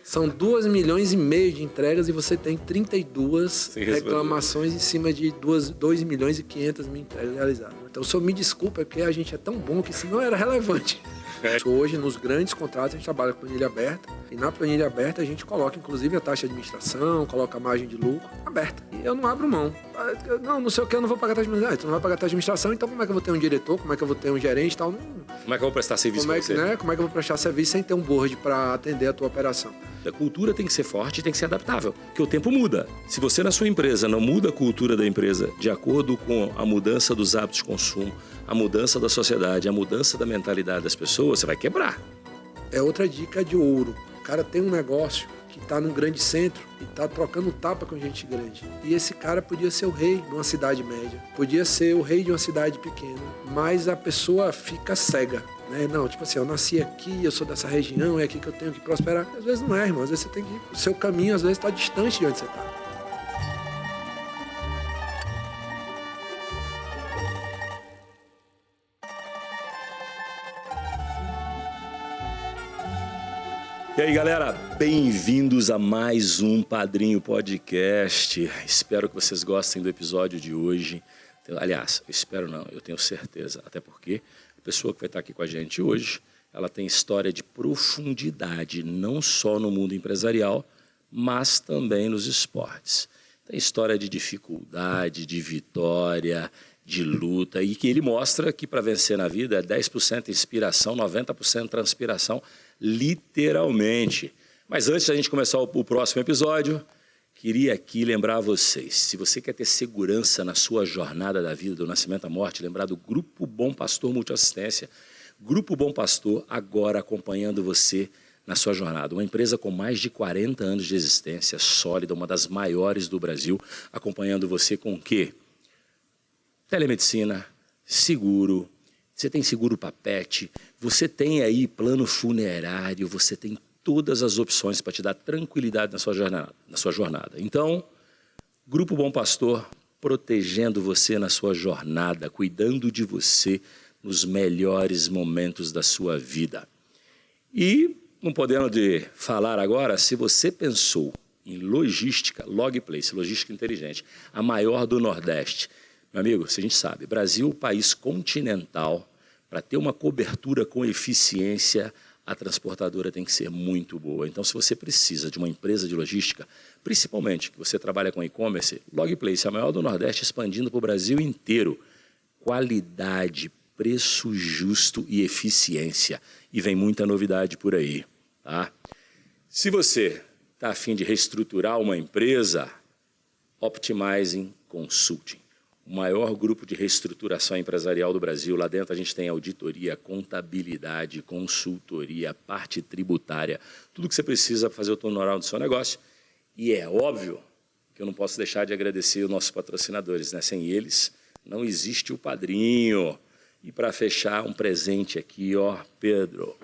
São 2,5 milhões de entregas e você tem 32 reclamações em cima de 2,5 milhões entregas realizadas. Então, o senhor me desculpa, é porque a gente é tão bom que isso não era relevante. Hoje, nos grandes contratos, a gente trabalha com planilha aberta. E na planilha aberta, a gente coloca, inclusive, a taxa de administração, coloca a margem de lucro aberta. E eu não abro mão. Não sei o que, eu não vou pagar taxa de administração. Tu não vai pagar taxa de administração, então como é que eu vou ter um diretor? Como é que eu vou ter um gerente e tal? Como é que eu vou prestar serviço para você? Como é que eu vou prestar serviço sem ter um board para atender a tua operação? A cultura tem que ser forte e tem que ser adaptável, porque o tempo muda. Se você na sua empresa não muda a cultura da empresa de acordo com a mudança dos hábitos de consumo, a mudança da sociedade, a mudança da mentalidade das pessoas, você vai quebrar. É outra dica de ouro. O cara tem um negócio que está num grande centro e está trocando tapa com gente grande. E esse cara podia ser o rei de uma cidade média, podia ser o rei de uma cidade pequena, mas a pessoa fica cega. Não, tipo assim, eu nasci aqui, eu sou dessa região, é aqui que eu tenho que prosperar. Às vezes não é, irmão. Às vezes você tem que... O seu caminho, às vezes, está distante de onde você está. E aí, galera, bem-vindos a mais um Padrinho Podcast. Espero que vocês gostem do episódio de hoje. Aliás, eu espero não, eu tenho certeza, até porque a pessoa que vai estar aqui com a gente hoje, ela tem história de profundidade, não só no mundo empresarial, mas também nos esportes. Tem história de dificuldade, de vitória, de luta, e que ele mostra que para vencer na vida é 10% inspiração, 90% transpiração, literalmente. Mas antes da gente começar o próximo episódio, queria aqui lembrar vocês, se você quer ter segurança na sua jornada da vida, do nascimento à morte, lembrar do Grupo Bom Pastor Multiassistência. Grupo Bom Pastor agora acompanhando você na sua jornada. Uma empresa com mais de 40 anos de existência, sólida, uma das maiores do Brasil, acompanhando você com o quê? Telemedicina, seguro, você tem seguro para pet, você tem aí plano funerário, você tem todas as opções para te dar tranquilidade na sua jornada. Então, Grupo Bom Pastor, protegendo você na sua jornada, cuidando de você nos melhores momentos da sua vida. E, não podendo falar agora, se você pensou em logística, Logplace, logística inteligente, a maior do Nordeste. Meu amigo, se a gente sabe, Brasil, país continental, para ter uma cobertura com eficiência, a transportadora tem que ser muito boa. Então, se você precisa de uma empresa de logística, principalmente que você trabalha com e-commerce, Logplace, a maior do Nordeste, expandindo para o Brasil inteiro. Qualidade, preço justo e eficiência. E vem muita novidade por aí, tá? Se você está a fim de reestruturar uma empresa, Optimizing Consulting. O maior grupo de reestruturação empresarial do Brasil. Lá dentro a gente tem auditoria, contabilidade, consultoria, parte tributária, tudo que você precisa para fazer o turnaround do seu negócio. E é óbvio que eu não posso deixar de agradecer os nossos patrocinadores, né? Sem eles não existe o Padrinho. E para fechar, um presente aqui, ó, Pedro,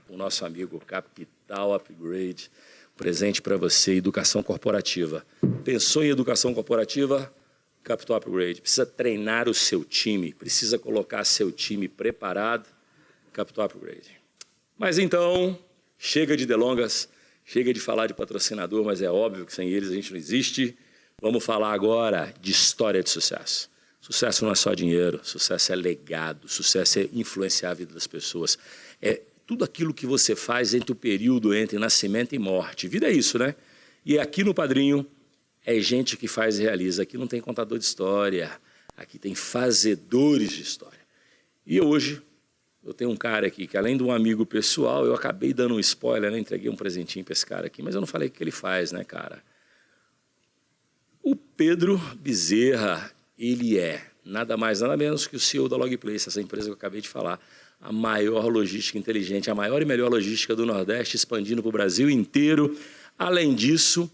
o nosso amigo Capital Upgrade, presente para você, educação corporativa. Pensou em educação corporativa? Capital Upgrade. Precisa treinar o seu time, precisa colocar seu time preparado. Capital Upgrade. Mas então, chega de delongas, chega de falar de patrocinador, mas é óbvio que sem eles a gente não existe. Vamos falar agora de história de sucesso. Sucesso não é só dinheiro, sucesso é legado, sucesso é influenciar a vida das pessoas. É tudo aquilo que você faz entre o período entre nascimento e morte. Vida é isso, né? E aqui no Padrinho, é gente que faz e realiza. Aqui não tem contador de história, aqui tem fazedores de história. E hoje, eu tenho um cara aqui que, além de um amigo pessoal, eu acabei dando um spoiler, né? Entreguei um presentinho para esse cara aqui, mas eu não falei o que ele faz, né, cara? O Pedro Bezerra, ele é nada mais, nada menos que o CEO da Logplace, essa empresa que eu acabei de falar, a maior logística inteligente, a maior e melhor logística do Nordeste, expandindo para o Brasil inteiro. Além disso,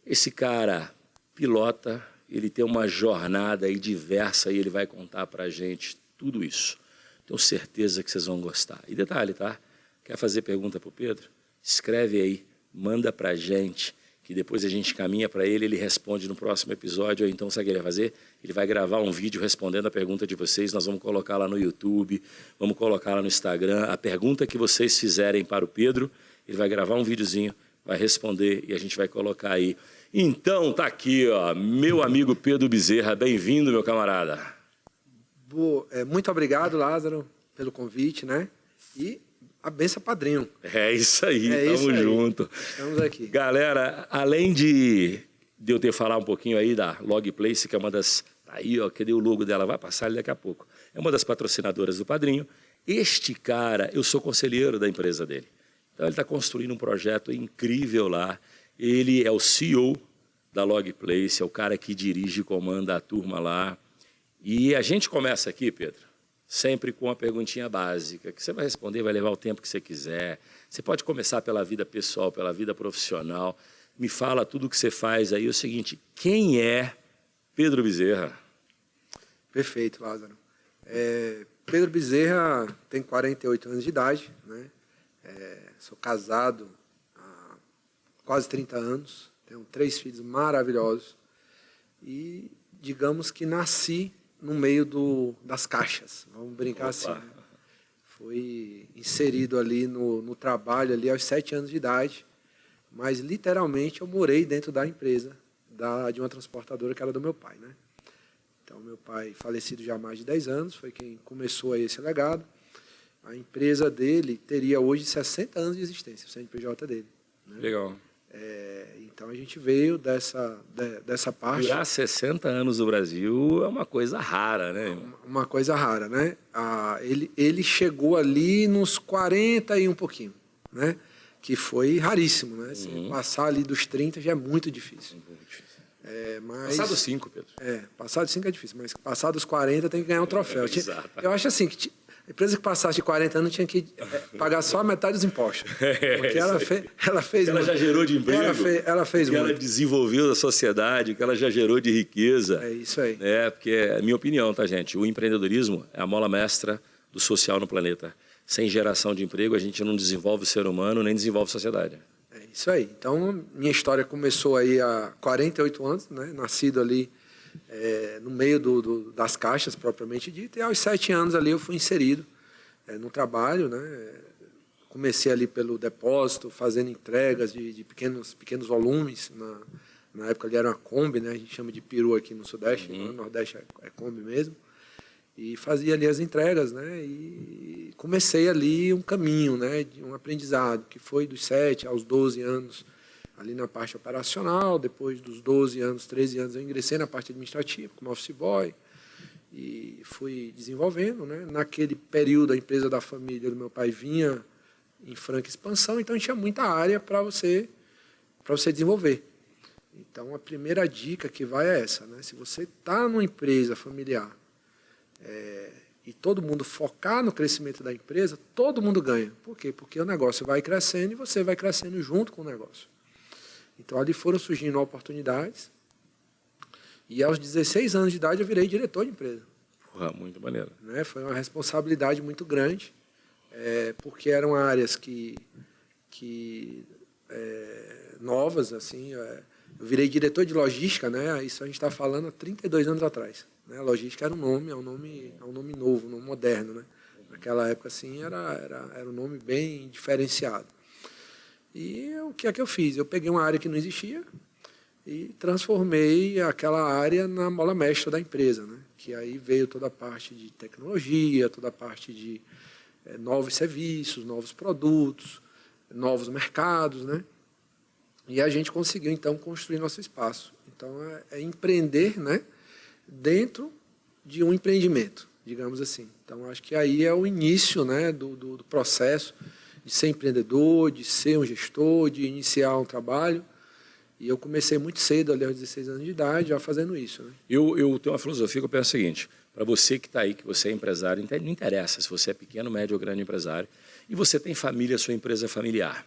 esse cara pilota, ele tem uma jornada aí diversa e ele vai contar para a gente tudo isso. Tenho certeza que vocês vão gostar. E detalhe, tá? Quer fazer pergunta para o Pedro? Escreve aí, manda para a gente, que depois a gente caminha para ele, ele responde no próximo episódio. Ou então, sabe o que ele vai fazer? Ele vai gravar um vídeo respondendo a pergunta de vocês, nós vamos colocar lá no YouTube, vamos colocar lá no Instagram. A pergunta que vocês fizerem para o Pedro, ele vai gravar um videozinho, vai responder e a gente vai colocar aí. Então, tá aqui, ó, meu amigo Pedro Bezerra. Bem-vindo, meu camarada. Muito obrigado, Lázaro, pelo convite, né? E a benção padrinho. É isso aí, tamo junto. Estamos aqui. Galera, além de eu ter falado um pouquinho aí da Logplace, que é uma das... Aí, ó, cadê o logo dela? Vai passar ali daqui a pouco. É uma das patrocinadoras do Padrinho. Este cara, eu sou conselheiro da empresa dele. Então, ele está construindo um projeto incrível lá. Ele é o CEO da Logplace, é o cara que dirige e comanda a turma lá. E a gente começa aqui, Pedro, sempre com uma perguntinha básica, que você vai responder, vai levar o tempo que você quiser. Você pode começar pela vida pessoal, pela vida profissional. Me fala tudo o que você faz aí. É o seguinte, quem é Pedro Bezerra? Perfeito, Lázaro. Pedro Bezerra tem 48 anos de idade, né? Sou casado há quase 30 anos, tenho 3 filhos maravilhosos e digamos que nasci no meio das caixas, vamos brincar assim. Né? Fui inserido ali no trabalho ali aos 7 anos de idade, mas literalmente eu morei dentro da empresa de uma transportadora que era do meu pai, né? Então, meu pai, falecido já há mais de 10 anos, foi quem começou aí esse legado. A empresa dele teria hoje 60 anos de existência, o CNPJ dele. Né? Legal. Então, a gente veio dessa parte... Durar 60 anos no Brasil é uma coisa rara, né? Uma coisa rara, né? Ele chegou ali nos 40 e um pouquinho, né? Que foi raríssimo, né? Passar ali dos 30 já é muito difícil. Passar dos 5, Pedro. Passar dos 5 é difícil, mas passar dos 40 tem que ganhar um troféu. Eu acho assim, que a empresa que passasse de 40 anos tinha que pagar só a metade dos impostos. Porque ela fez... Ela já gerou de emprego. Ela fez muito. Ela desenvolveu a sociedade, que ela já gerou de riqueza. É isso aí. Porque é a minha opinião, tá, gente? O empreendedorismo é a mola mestra do social no planeta. Sem geração de emprego, a gente não desenvolve o ser humano, nem desenvolve a sociedade. É isso aí. Então, minha história começou aí há 48 anos, né? Nascido ali no meio das caixas, propriamente dito, e aos 7 anos ali eu fui inserido no trabalho, né? Comecei ali pelo depósito, fazendo entregas de pequenos volumes. Na época ali era uma Kombi, né? A gente chama de peru aqui no Sudeste, no Nordeste é Kombi mesmo. E fazia ali as entregas, né? E comecei ali um caminho, né? De um aprendizado, que foi dos 7 aos 12 anos, ali na parte operacional. Depois dos 12 anos, 13 anos, eu ingressei na parte administrativa, como office boy, e fui desenvolvendo, né? Naquele período, a empresa da família do meu pai vinha em franca expansão, então tinha muita área para você desenvolver. Então, a primeira dica que vai é essa, né? Se você está numa empresa familiar, e todo mundo focar no crescimento da empresa, todo mundo ganha. Por quê? Porque o negócio vai crescendo e você vai crescendo junto com o negócio. Então, ali foram surgindo oportunidades. E aos 16 anos de idade, eu virei diretor de empresa. Porra, muito maneiro. Né? Foi uma responsabilidade muito grande, porque eram áreas novas. Assim, eu virei diretor de logística, né? Isso a gente está falando há 32 anos atrás. Né? Logística era é um nome novo, um nome moderno, né? Naquela época, assim, era um nome bem diferenciado. E o que é que eu fiz? Eu peguei uma área que não existia e transformei aquela área na mola mestra da empresa, né? Que aí veio toda a parte de tecnologia, toda a parte de novos serviços, novos produtos, novos mercados, né? E a gente conseguiu, então, construir nosso espaço. Então, é empreender, né? Dentro de um empreendimento, digamos assim. Então, acho que aí é o início, né, do processo de ser empreendedor, de ser um gestor, de iniciar um trabalho. E eu comecei muito cedo, ali aos 16 anos de idade, já fazendo isso. Né? Eu tenho uma filosofia que eu penso o seguinte, para você que está aí, que você é empresário, não interessa se você é pequeno, médio ou grande empresário, e você tem família, sua empresa é familiar.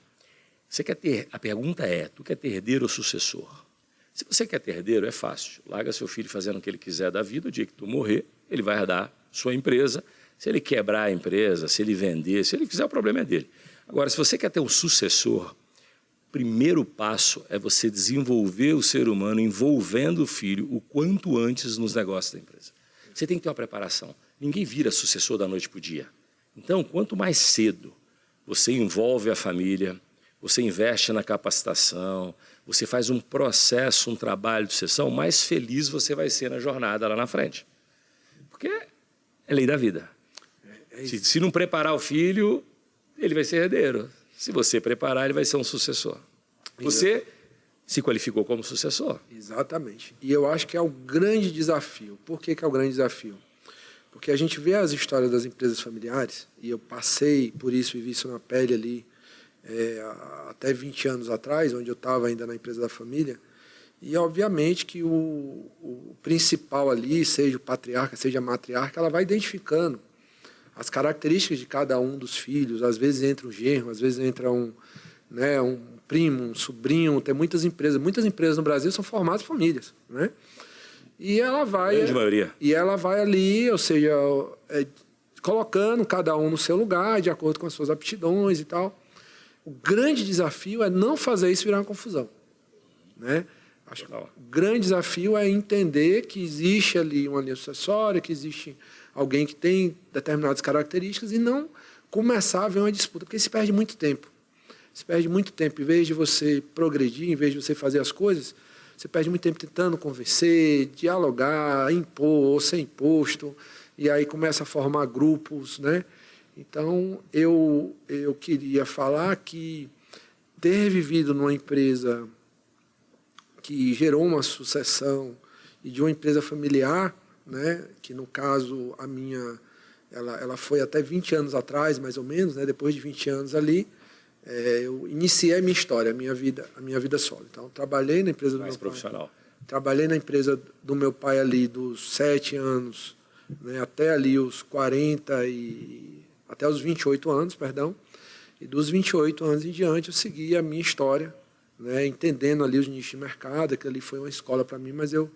A pergunta é, tu quer ter herdeiro ou sucessor? Se você quer ter herdeiro, é fácil. Larga seu filho fazendo o que ele quiser da vida, o dia que tu morrer, ele vai herdar sua empresa. Se ele quebrar a empresa, se ele vender, se ele fizer, o problema é dele. Agora, se você quer ter um sucessor, o primeiro passo é você desenvolver o ser humano envolvendo o filho o quanto antes nos negócios da empresa. Você tem que ter uma preparação. Ninguém vira sucessor da noite para o dia. Então, quanto mais cedo você envolve a família, você investe na capacitação, você faz um processo, um trabalho de sucessão, mais feliz você vai ser na jornada lá na frente. Porque é lei da vida. Se não preparar o filho, ele vai ser herdeiro. Se você preparar, ele vai ser um sucessor. Você se qualificou como sucessor. Exatamente. E eu acho que é o grande desafio. Por que é o grande desafio? Porque a gente vê as histórias das empresas familiares, e eu passei por isso e vi isso na pele ali, até 20 anos atrás, onde eu estava ainda na empresa da família, e obviamente que o principal ali, seja o patriarca, seja a matriarca, ela vai identificando as características de cada um dos filhos. Às vezes entra um genro, às vezes entra um primo, um sobrinho. Tem muitas empresas no Brasil são formadas famílias, né? E ela vai, grande maioria. E ela vai ali, ou seja, colocando cada um no seu lugar, de acordo com as suas aptidões e tal. O grande desafio é não fazer isso virar uma confusão, né? Acho que o grande desafio é entender que existe ali uma linha sucessória, que existe alguém que tem determinadas características, e não começar a ver uma disputa, porque se perde muito tempo. Se perde muito tempo. Em vez de você progredir, em vez de você fazer as coisas, você perde muito tempo tentando convencer, dialogar, impor ou ser imposto, e aí começa a formar grupos, né? Então, eu queria falar que ter vivido numa empresa que gerou uma sucessão e de uma empresa familiar, né, que no caso a minha, ela foi até 20 anos atrás, mais ou menos, né, depois de 20 anos ali, eu iniciei a minha história, a minha vida solo. Então, trabalhei na empresa do meu pai. Trabalhei na empresa do meu pai ali dos 7 anos, né, até ali os 40 até os 28 anos, perdão. E dos 28 anos em diante eu segui a minha história, né, entendendo ali os nichos de mercado, que ali foi uma escola para mim, mas eu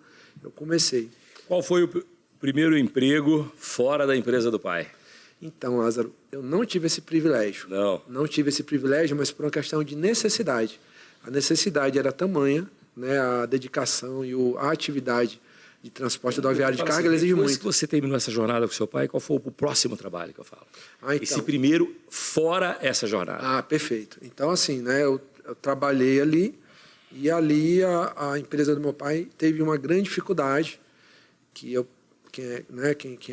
comecei. Qual foi o primeiro emprego fora da empresa do pai? Então, Lázaro, eu não tive esse privilégio. Não tive esse privilégio, mas por uma questão de necessidade. A necessidade era tamanha, né, a dedicação e a atividade de transporte rodoviário de carga, ela exige muito. Depois que você terminou essa jornada com seu pai, qual foi o próximo trabalho que eu falo? Então, esse primeiro fora essa jornada. Perfeito. Então, assim, né, eu trabalhei ali, e ali a empresa do meu pai teve uma grande dificuldade, quem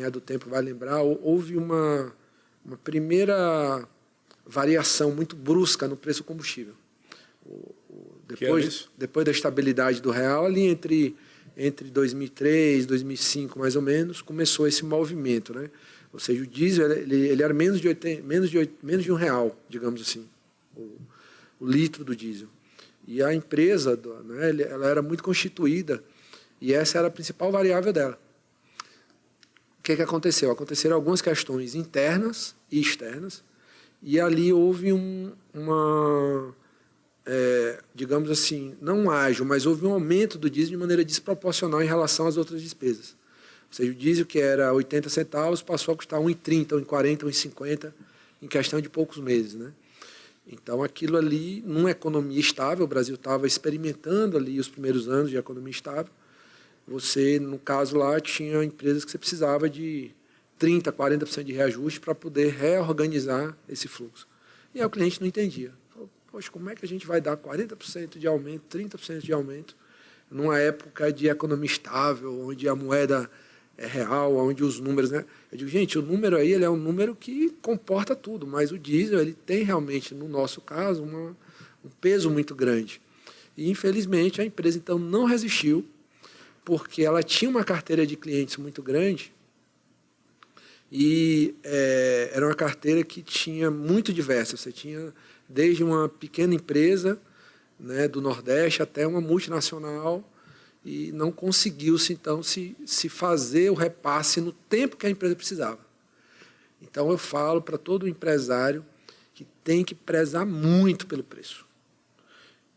é do tempo vai lembrar, houve uma primeira variação muito brusca no preço do combustível. Depois da estabilidade do real, ali entre 2003 e 2005, mais ou menos, começou esse movimento, né? Ou seja, o diesel ele era menos de R$1, digamos assim, o litro do diesel. E a empresa, né, ela era muito constituída, e essa era a principal variável dela. O que aconteceu? Aconteceram algumas questões internas e externas, e ali houve digamos assim, não ágil, mas houve um aumento do diesel de maneira desproporcional em relação às outras despesas. Ou seja, o diesel que era 80 centavos passou a custar R$1,30, R$1,40, R$1,50 em questão de poucos meses, né? Então, aquilo ali, numa economia estável, o Brasil estava experimentando ali os primeiros anos de economia estável. Você, no caso lá, tinha empresas que você precisava de 30%, 40% de reajuste para poder reorganizar esse fluxo. E aí o cliente não entendia. Falou, poxa, como é que a gente vai dar 40% de aumento, 30% de aumento, numa época de economia estável, onde a moeda é real, onde os números, né? Eu digo, gente, o número aí ele é um número que comporta tudo, mas o diesel ele tem realmente, no nosso caso, um peso muito grande. E, infelizmente, a empresa, então, não resistiu, porque ela tinha uma carteira de clientes muito grande e era uma carteira que tinha muito diversa. Você tinha desde uma pequena empresa, né, do Nordeste até uma multinacional, e não conseguiu-se, então, se fazer o repasse no tempo que a empresa precisava. Então, eu falo para todo empresário que tem que prezar muito pelo preço.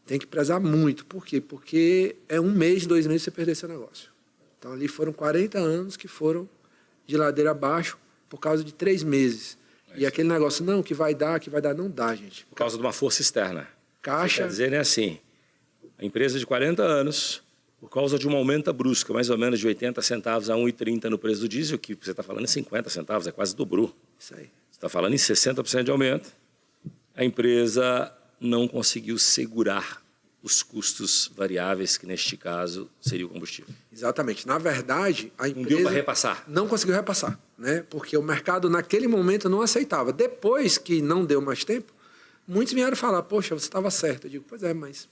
Tem que prezar muito. Por quê? Porque é 1 mês, 2 meses você perder seu negócio. Então, ali foram 40 anos que foram de ladeira abaixo por causa de 3 meses. E aquele negócio, não, que vai dar, não dá, gente. Por causa de uma força externa. Caixa... Quer dizer, né, assim, a empresa de 40 anos... Por causa de uma aumenta brusca, mais ou menos de 80 centavos a 1,30 no preço do diesel, que você está falando em 50 centavos, é quase dobrou. Isso aí. Você está falando em 60% de aumento. A empresa não conseguiu segurar os custos variáveis, que neste caso seria o combustível. Exatamente. Na verdade, a empresa... Não deu para repassar. Não conseguiu repassar, né? Porque o mercado naquele momento não aceitava. Depois que não deu mais tempo, muitos vieram falar, poxa, você estava certo. Eu digo, pois é, mas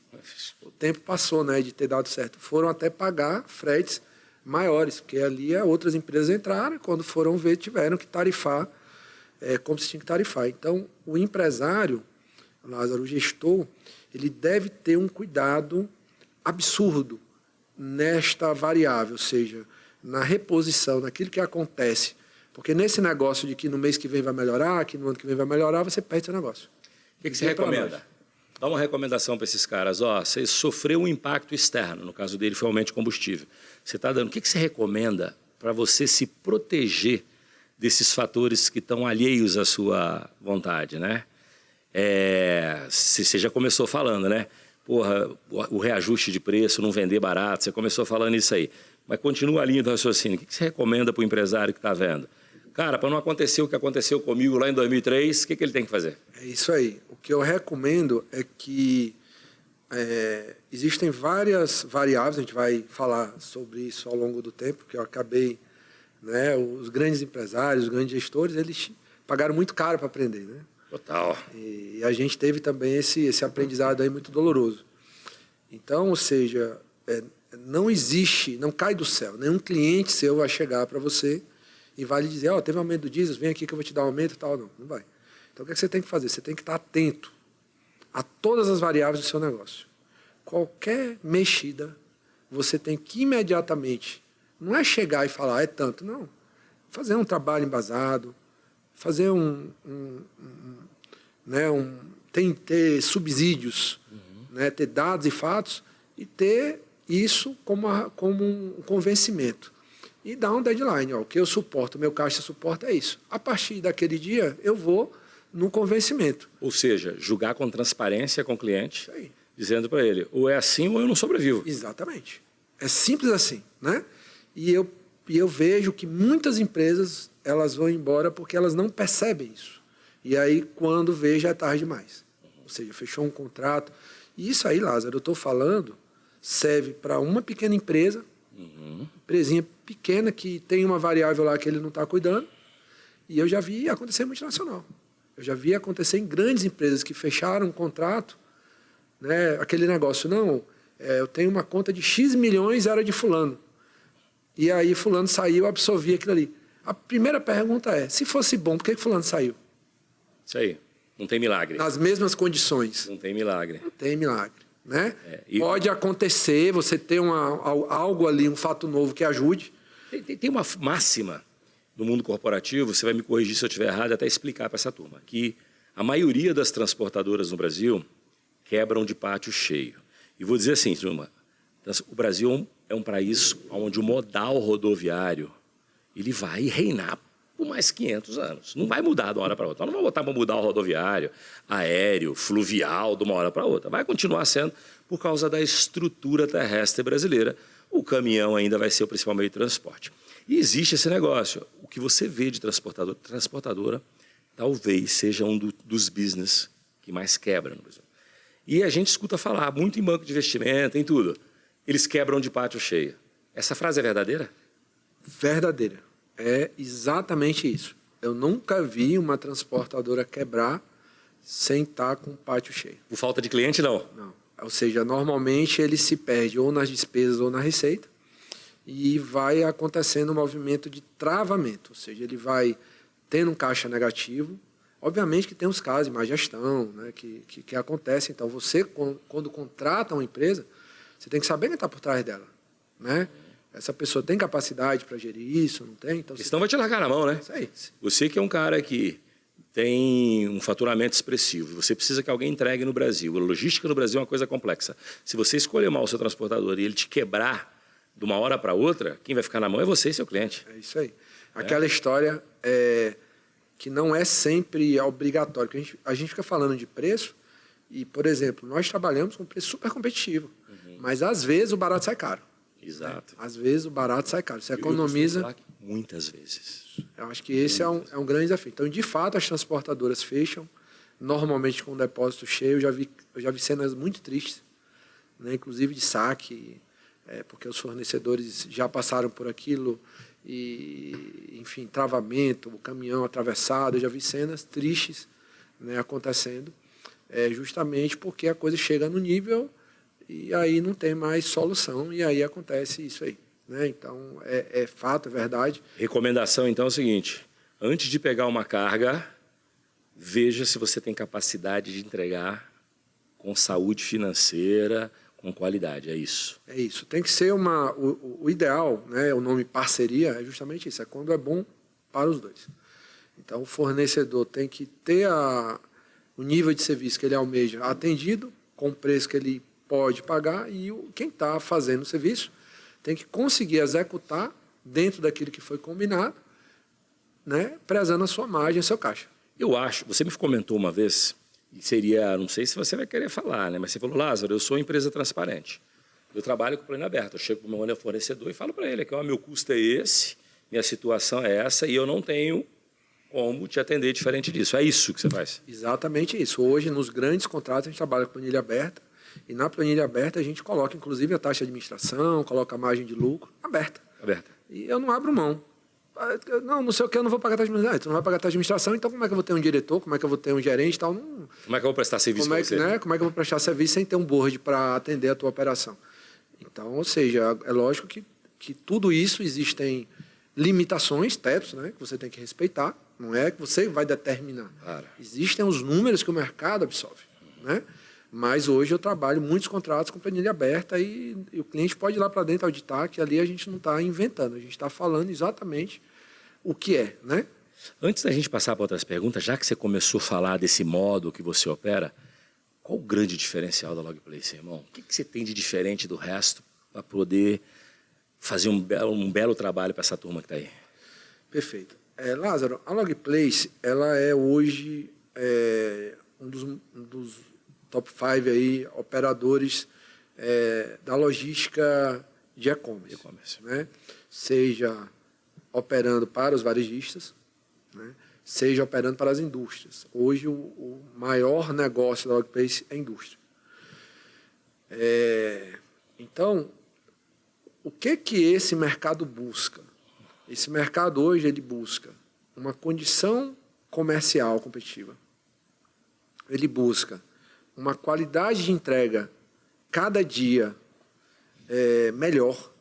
o tempo passou, né, de ter dado certo. Foram até pagar fretes maiores, porque ali outras empresas entraram e quando foram ver, tiveram que tarifar como se tinha que tarifar. Então, o empresário, Lázaro, o gestor, ele deve ter um cuidado absurdo nesta variável, ou seja, na reposição, naquilo que acontece. Porque nesse negócio de que no mês que vem vai melhorar, que no ano que vem vai melhorar, você perde seu negócio. O que você recomenda? Dá uma recomendação para esses caras. Ó, você sofreu um impacto externo, no caso dele foi aumento de combustível. Você está dando. O que você recomenda para você se proteger desses fatores que estão alheios à sua vontade, né? Você já começou falando, né? Porra, o reajuste de preço, não vender barato, você começou falando isso aí. Mas continua a linha do raciocínio. O que você recomenda para o empresário que está vendo? Cara, para não acontecer o que aconteceu comigo lá em 2003, o que ele tem que fazer? É isso aí. O que eu recomendo é que existem várias variáveis, a gente vai falar sobre isso ao longo do tempo, que eu acabei, né, os grandes empresários, os grandes gestores, eles pagaram muito caro para aprender, né? Total. E a gente teve também esse aprendizado aí muito doloroso. Então, ou seja, não existe, não cai do céu, nenhum cliente seu vai chegar para você e vai lhe dizer, ó, teve um aumento do diesel, vem aqui que eu vou te dar um aumento e tal. Não vai. Então, o que você tem que fazer? Você tem que estar atento a todas as variáveis do seu negócio. Qualquer mexida, você tem que imediatamente, não é chegar e falar, é tanto, não. Fazer um trabalho embasado, fazer ter subsídios, né, ter dados e fatos e ter isso como um convencimento. E dar um deadline, ó, o que eu suporto, o meu caixa suporta é isso. A partir daquele dia, eu vou no convencimento. Ou seja, julgar com transparência com o cliente, isso aí, dizendo para ele, ou é assim ou eu não sobrevivo. Exatamente. É simples assim, né? E eu vejo que muitas empresas elas vão embora porque elas não percebem isso. E aí, quando vê, já é tarde demais. Ou seja, fechou um contrato. E isso aí, Lázaro, eu estou falando, serve para uma pequena empresa, empresinha pequena que tem uma variável lá que ele não está cuidando. E eu já vi acontecer em multinacional. Eu já vi acontecer em grandes empresas que fecharam um contrato, né, aquele negócio, não, eu tenho uma conta de X milhões, era de fulano. E aí fulano saiu, absorvia aquilo ali. A primeira pergunta é, se fosse bom, por que fulano saiu? Isso aí, não tem milagre. Nas mesmas condições. Não tem milagre. Não tem milagre, né? Pode acontecer, você ter algo ali, um fato novo que ajude. Tem uma máxima no mundo corporativo, você vai me corrigir se eu estiver errado, até explicar para essa turma, que a maioria das transportadoras no Brasil quebram de pátio cheio. E vou dizer assim, turma, o Brasil é um país onde o modal rodoviário ele vai reinar por mais 500 anos. Não vai mudar de uma hora para outra. Não vai botar para mudar o rodoviário, aéreo, fluvial de uma hora para outra. Vai continuar sendo por causa da estrutura terrestre brasileira. O caminhão ainda vai ser o principal meio de transporte. E existe esse negócio. O que você vê de transportadora talvez seja um dos business que mais quebra no Brasil. E a gente escuta falar muito em banco de investimento, em tudo. Eles quebram de pátio cheio. Essa frase é verdadeira? Verdadeira. É exatamente isso. Eu nunca vi uma transportadora quebrar sem estar com o pátio cheio. Por falta de cliente, não? Não. Ou seja, normalmente ele se perde ou nas despesas ou na receita e vai acontecendo um movimento de travamento. Ou seja, ele vai tendo um caixa negativo. Obviamente que tem os casos de má gestão, né, que acontecem. Então, você, quando contrata uma empresa, você tem que saber quem está por trás dela, né? Essa pessoa tem capacidade para gerir isso, não tem? Então, senão vai te largar na mão, né? Isso aí. Você que é um cara que tem um faturamento expressivo, você precisa que alguém entregue no Brasil. A logística no Brasil é uma coisa complexa. Se você escolher mal o seu transportador e ele te quebrar de uma hora para outra, quem vai ficar na mão é você e seu cliente. É isso aí. Aquela história que não é sempre obrigatório. Que a gente fica falando de preço e, por exemplo, nós trabalhamos com preço super competitivo, mas às vezes o barato sai caro. Exato. Às vezes o barato sai caro. Você economiza... Muitas vezes. Eu acho que esse é um grande desafio. Então, de fato, as transportadoras fecham normalmente com o depósito cheio. Eu já vi cenas muito tristes, né? Inclusive de saque, porque os fornecedores já passaram por aquilo, e, enfim, travamento, o caminhão atravessado. Eu já vi cenas tristes, né, acontecendo, justamente porque a coisa chega no nível e aí não tem mais solução, e aí acontece isso aí, né? Então, é fato, é verdade. Recomendação, então, é o seguinte: antes de pegar uma carga, veja se você tem capacidade de entregar com saúde financeira, com qualidade. É isso. É isso. Tem que ser o ideal, né? O nome parceria é justamente isso. É quando é bom para os dois. Então, o fornecedor tem que ter o nível de serviço que ele almeja atendido, com o preço que ele pode pagar, e quem está fazendo o serviço tem que conseguir executar dentro daquilo que foi combinado, né? Prezando a sua margem, o seu caixa. Eu acho, você me comentou uma vez, e seria, não sei se você vai querer falar, né? Mas você falou: Lázaro, eu sou empresa transparente. Eu trabalho com o plano aberto. Eu chego para o meu fornecedor e falo para ele que o meu custo é esse, minha situação é essa, e eu não tenho como te atender diferente disso. É isso que você faz? Exatamente isso. Hoje, nos grandes contratos, a gente trabalha com planilha aberta, e na planilha aberta a gente coloca, inclusive, a taxa de administração, coloca a margem de lucro aberta. E eu não abro mão. Não sei o que, eu não vou pagar taxa de administração. Tu não vai pagar taxa de administração, então como é que eu vou ter um diretor, como é que eu vou ter um gerente e tal? Não... Como é que eu vou prestar serviço para você? Né? Como é que eu vou prestar serviço sem ter um board para atender a tua operação? Então, ou seja, é lógico que tudo isso existem limitações, tetos, né, que você tem que respeitar. Não é que você vai determinar. Claro. Existem os números que o mercado absorve, né? Mas hoje eu trabalho muitos contratos com planilha aberta e o cliente pode ir lá para dentro auditar, que ali a gente não está inventando, a gente está falando exatamente o que é, né? Antes da gente passar para outras perguntas, já que você começou a falar desse modo que você opera, qual o grande diferencial da Logplace, irmão? O que você tem de diferente do resto para poder fazer um belo trabalho para essa turma que está aí? Perfeito. Lázaro, a Logplace, ela é hoje um dos top 5 aí, operadores da logística de e-commerce, né? Seja operando para os varejistas, né? Seja operando para as indústrias. Hoje, o maior negócio da Logplace é a indústria. Então, o que esse mercado busca? Esse mercado hoje ele busca uma condição comercial competitiva. Ele busca uma qualidade de entrega cada dia melhor,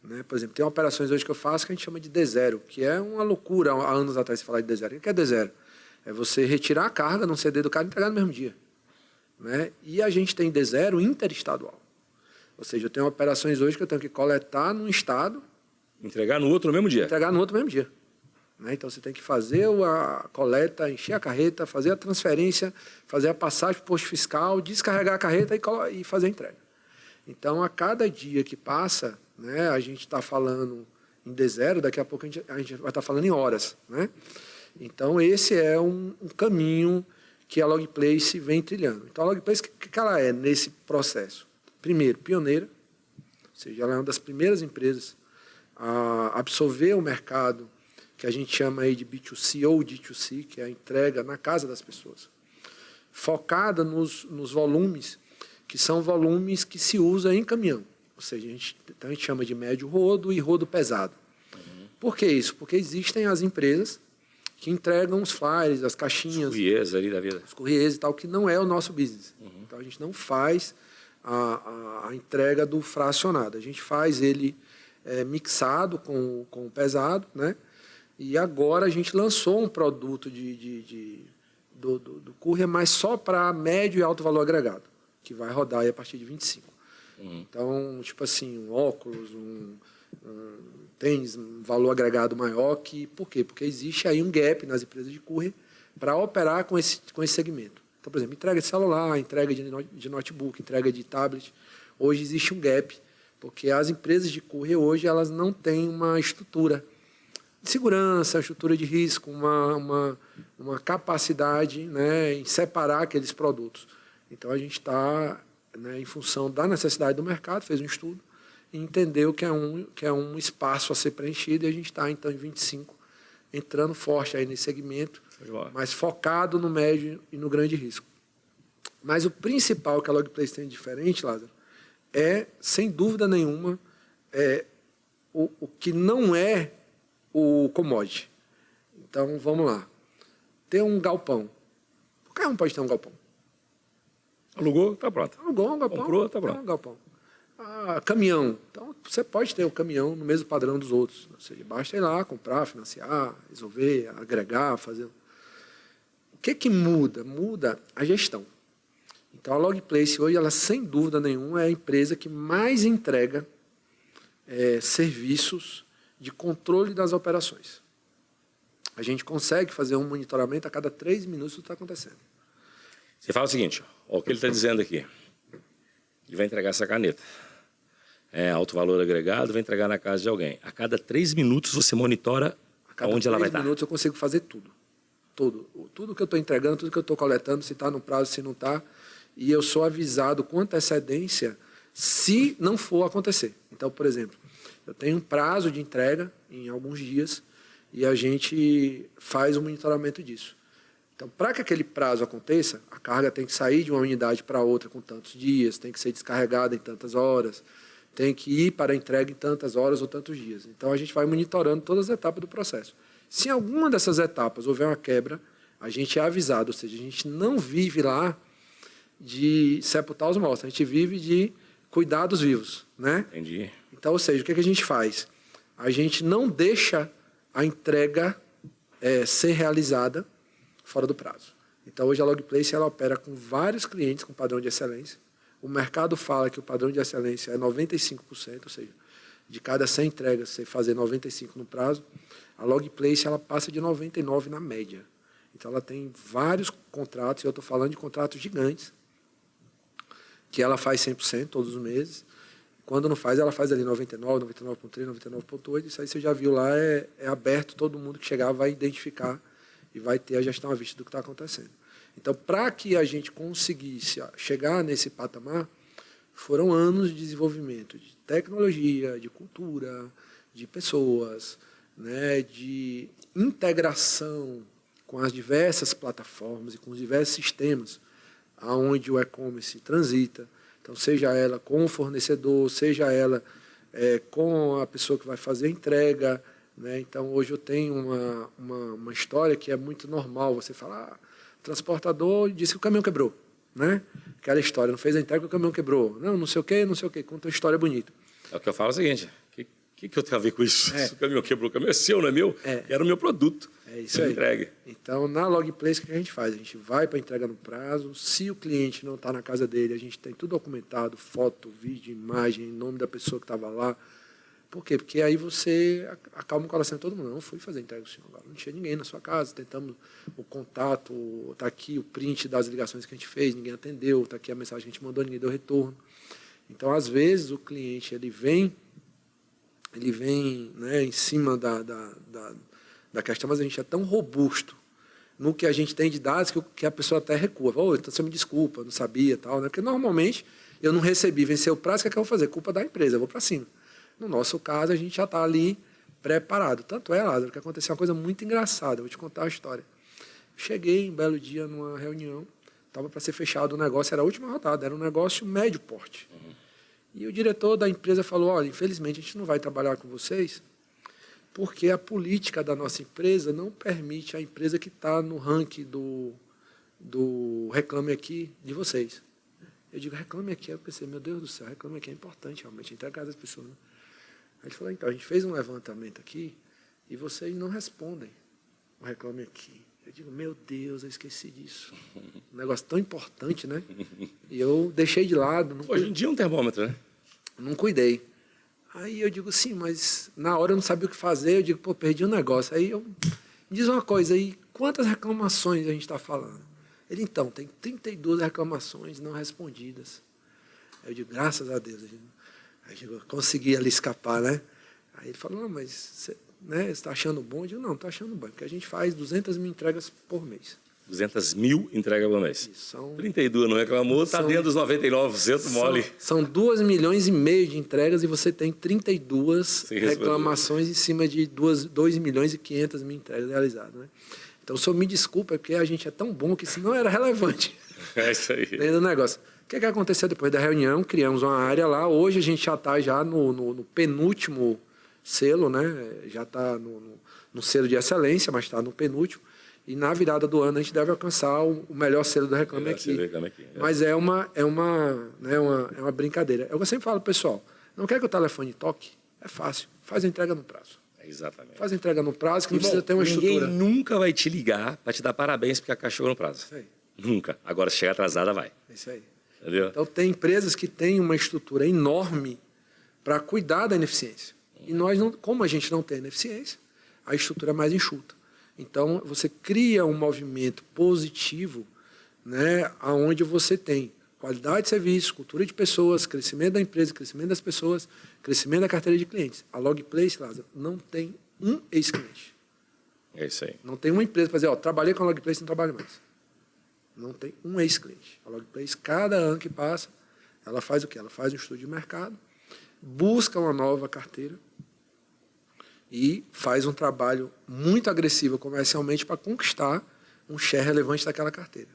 né? Por exemplo, tem operações hoje que eu faço que a gente chama de D0, que é uma loucura há anos atrás se falar de D0. O que é D0? É você retirar a carga num CD do cara e entregar no mesmo dia, né? E a gente tem D0 interestadual. Ou seja, eu tenho operações hoje que eu tenho que coletar num estado... Entregar no outro no mesmo dia? Entregar no outro mesmo dia. Né? Então, você tem que fazer a coleta, encher a carreta, fazer a transferência, fazer a passagem para o posto fiscal, descarregar a carreta e fazer a entrega. Então, a cada dia que passa, né, a gente está falando em D0, daqui a pouco a gente vai estar falando em horas, né? Então, esse é um caminho que a Logplace vem trilhando. Então, a Logplace, o que ela é nesse processo? Primeiro, pioneira, ou seja, ela é uma das primeiras empresas a absorver o mercado que a gente chama aí de B2C ou D2C, que é a entrega na casa das pessoas. Focada nos volumes, que são volumes que se usa em caminhão. Ou seja, então a gente chama de médio rodo e rodo pesado. Por que isso? Porque existem as empresas que entregam os flyers, as caixinhas... Os couriers ali da vida. Os couriers e tal, que não é o nosso business. Então a gente não faz a entrega do fracionado. A gente faz ele mixado com o pesado, né? E agora a gente lançou um produto do courier, mas só para médio e alto valor agregado, que vai rodar aí a partir de 25. Então, tipo assim, um óculos, um tênis, um valor agregado maior. Por quê? Porque existe aí um gap nas empresas de courier para operar com esse segmento. Então, por exemplo, entrega de celular, entrega de notebook, entrega de tablet. Hoje existe um gap, porque as empresas de courier hoje elas não têm uma estrutura de segurança, estrutura de risco, uma capacidade, né, em separar aqueles produtos. Então, a gente está, né, em função da necessidade do mercado, fez um estudo e entendeu que é um espaço a ser preenchido, e a gente está, então, em 25, entrando forte aí nesse segmento, mas focado no médio e no grande risco. Mas o principal que a Logplace tem de diferente, Lázaro, é, sem dúvida nenhuma, o que não é o commodity. Então, vamos lá. Ter um galpão. Qualquer um pode ter um galpão. Alugou, está pronto. Alugou um galpão. Comprou, está pronto. Um galpão. Caminhão. Então, você pode ter o caminhão no mesmo padrão dos outros. Ou seja, basta ir lá, comprar, financiar, resolver, agregar, fazer. O que muda? Muda a gestão. Então, a Logplace hoje, ela, sem dúvida nenhuma, é a empresa que mais entrega serviços de controle das operações. A gente consegue fazer um monitoramento a cada 3 minutos do que está acontecendo. Você fala o seguinte, ó, o que ele está dizendo aqui. Ele vai entregar essa caneta. Alto valor agregado, vai entregar na casa de alguém. A cada 3 minutos você monitora onde ela vai estar. A cada 3 minutos eu consigo fazer tudo. Tudo que eu estou entregando, tudo que eu estou coletando, se está no prazo, se não está. E eu sou avisado com antecedência se não for acontecer. Então, por exemplo, eu tenho um prazo de entrega em alguns dias e a gente faz um monitoramento disso. Então, para que aquele prazo aconteça, a carga tem que sair de uma unidade para outra com tantos dias, tem que ser descarregada em tantas horas, tem que ir para a entrega em tantas horas ou tantos dias. Então, a gente vai monitorando todas as etapas do processo. Se em alguma dessas etapas houver uma quebra, a gente é avisado, ou seja, a gente não vive lá de sepultar os mortos, a gente vive de cuidar dos vivos, né? Entendi. Então, ou seja, o que a gente faz? A gente não deixa a entrega ser realizada fora do prazo. Então, hoje a Logplace ela opera com vários clientes com padrão de excelência. O mercado fala que o padrão de excelência é 95%, ou seja, de cada 100 entregas, você fazer 95 no prazo. A Logplace ela passa de 99 na média. Então, ela tem vários contratos, e eu estou falando de contratos gigantes, que ela faz 100% todos os meses. Quando não faz, ela faz ali 99, 99,3, 99,8. Isso aí você já viu lá, é aberto, todo mundo que chegar vai identificar e vai ter a gestão à vista do que está acontecendo. Então, para que a gente conseguisse chegar nesse patamar, foram anos de desenvolvimento de tecnologia, de cultura, de pessoas, né, de integração com as diversas plataformas e com os diversos sistemas aonde o e-commerce transita. Então, seja ela com o fornecedor, seja ela com a pessoa que vai fazer a entrega, né? Então, hoje eu tenho uma história que é muito normal. Você fala, o transportador disse que o caminhão quebrou, né? Aquela história, não fez a entrega, o caminhão quebrou. Não sei o quê, conta uma história bonita. É o que eu falo o seguinte, o que eu tenho a ver com isso? Se o caminhão quebrou, o caminhão é seu, não é meu? Era o meu produto. É isso aí. Entregue. Então, na Logplace, o que a gente faz? A gente vai para a entrega no prazo. Se o cliente não está na casa dele, a gente tem tudo documentado, foto, vídeo, imagem, nome da pessoa que estava lá. Por quê? Porque aí você acalma o coração de todo mundo. Não fui fazer entrega do senhor agora. Não tinha ninguém na sua casa. Tentamos o contato, está aqui o print das ligações que a gente fez, ninguém atendeu, está aqui a mensagem que a gente mandou, ninguém deu retorno. Então, às vezes, o cliente ele vem né, em cima da questão, mas a gente é tão robusto no que a gente tem de dados que a pessoa até recua. Então você me desculpa, não sabia, tal, né? Porque normalmente eu não recebi, venceu o prazo, o que é que eu vou fazer? Culpa da empresa, eu vou para cima. No nosso caso, a gente já está ali preparado. Tanto é, Lázaro, que aconteceu uma coisa muito engraçada, eu vou te contar a história. Cheguei um belo dia numa reunião, estava para ser fechado o negócio, era a última rodada, era um negócio médio porte. E o diretor da empresa falou, olha, infelizmente a gente não vai trabalhar com vocês, porque a política da nossa empresa não permite a empresa que está no ranking do Reclame Aqui de vocês. Eu digo, Reclame Aqui. Eu pensei, meu Deus do céu, Reclame Aqui é importante, realmente, entregar as pessoas. Né? Aí ele falou, então, a gente fez um levantamento aqui e vocês não respondem o Reclame Aqui. Eu digo, meu Deus, eu esqueci disso. Um negócio tão importante, né? E eu deixei de lado. Hoje em dia é um termômetro, né? Não cuidei. Aí eu digo, sim, mas na hora eu não sabia o que fazer, eu digo, pô, perdi um negócio. Aí eu me diz uma coisa aí, quantas reclamações a gente está falando? Ele, então, tem 32 reclamações não respondidas. Aí eu digo, graças a Deus. Aí eu digo, consegui ali escapar, né? Aí ele falou, não, mas você está achando bom? Eu digo, não, estou achando bom, porque a gente faz 200 mil entregas por mês. 200 mil entregas por mês. São 32 não reclamou, está dentro dos 99% mole. São 2,5 milhões de entregas e você tem 32 reclamações em cima de 2,5 milhões entregas realizadas. Né? Então, o senhor me desculpa, porque a gente é tão bom que isso não era relevante. É isso aí. Dentro do negócio. O que aconteceu depois da reunião? Criamos uma área lá. Hoje a gente já está já no penúltimo selo, né? Já está no selo de excelência, mas está no penúltimo. E na virada do ano a gente deve alcançar o melhor selo do Reclame Aqui. Mas é uma brincadeira. Eu sempre falo, pessoal, não quer que o telefone toque? É fácil. Faz a entrega no prazo. Exatamente. Faz a entrega no prazo, que não precisa ter uma estrutura. Ninguém nunca vai te ligar para te dar parabéns porque a caixa chegou no prazo. Isso aí. Nunca. Agora, se chegar atrasada, vai. Isso aí. Entendeu? Então, tem empresas que têm uma estrutura enorme para cuidar da ineficiência. E nós, não, como a gente não tem ineficiência, a estrutura é mais enxuta. Então, você cria um movimento positivo, né, onde você tem qualidade de serviço, cultura de pessoas, crescimento da empresa, crescimento das pessoas, crescimento da carteira de clientes. A Logplace, Lázaro, não tem um ex-cliente. É isso aí. Não tem uma empresa para dizer, trabalhei com a Logplace, não trabalho mais. Não tem um ex-cliente. A Logplace, cada ano que passa, ela faz o quê? Ela faz um estudo de mercado, busca uma nova carteira e faz um trabalho muito agressivo comercialmente para conquistar um share relevante daquela carteira.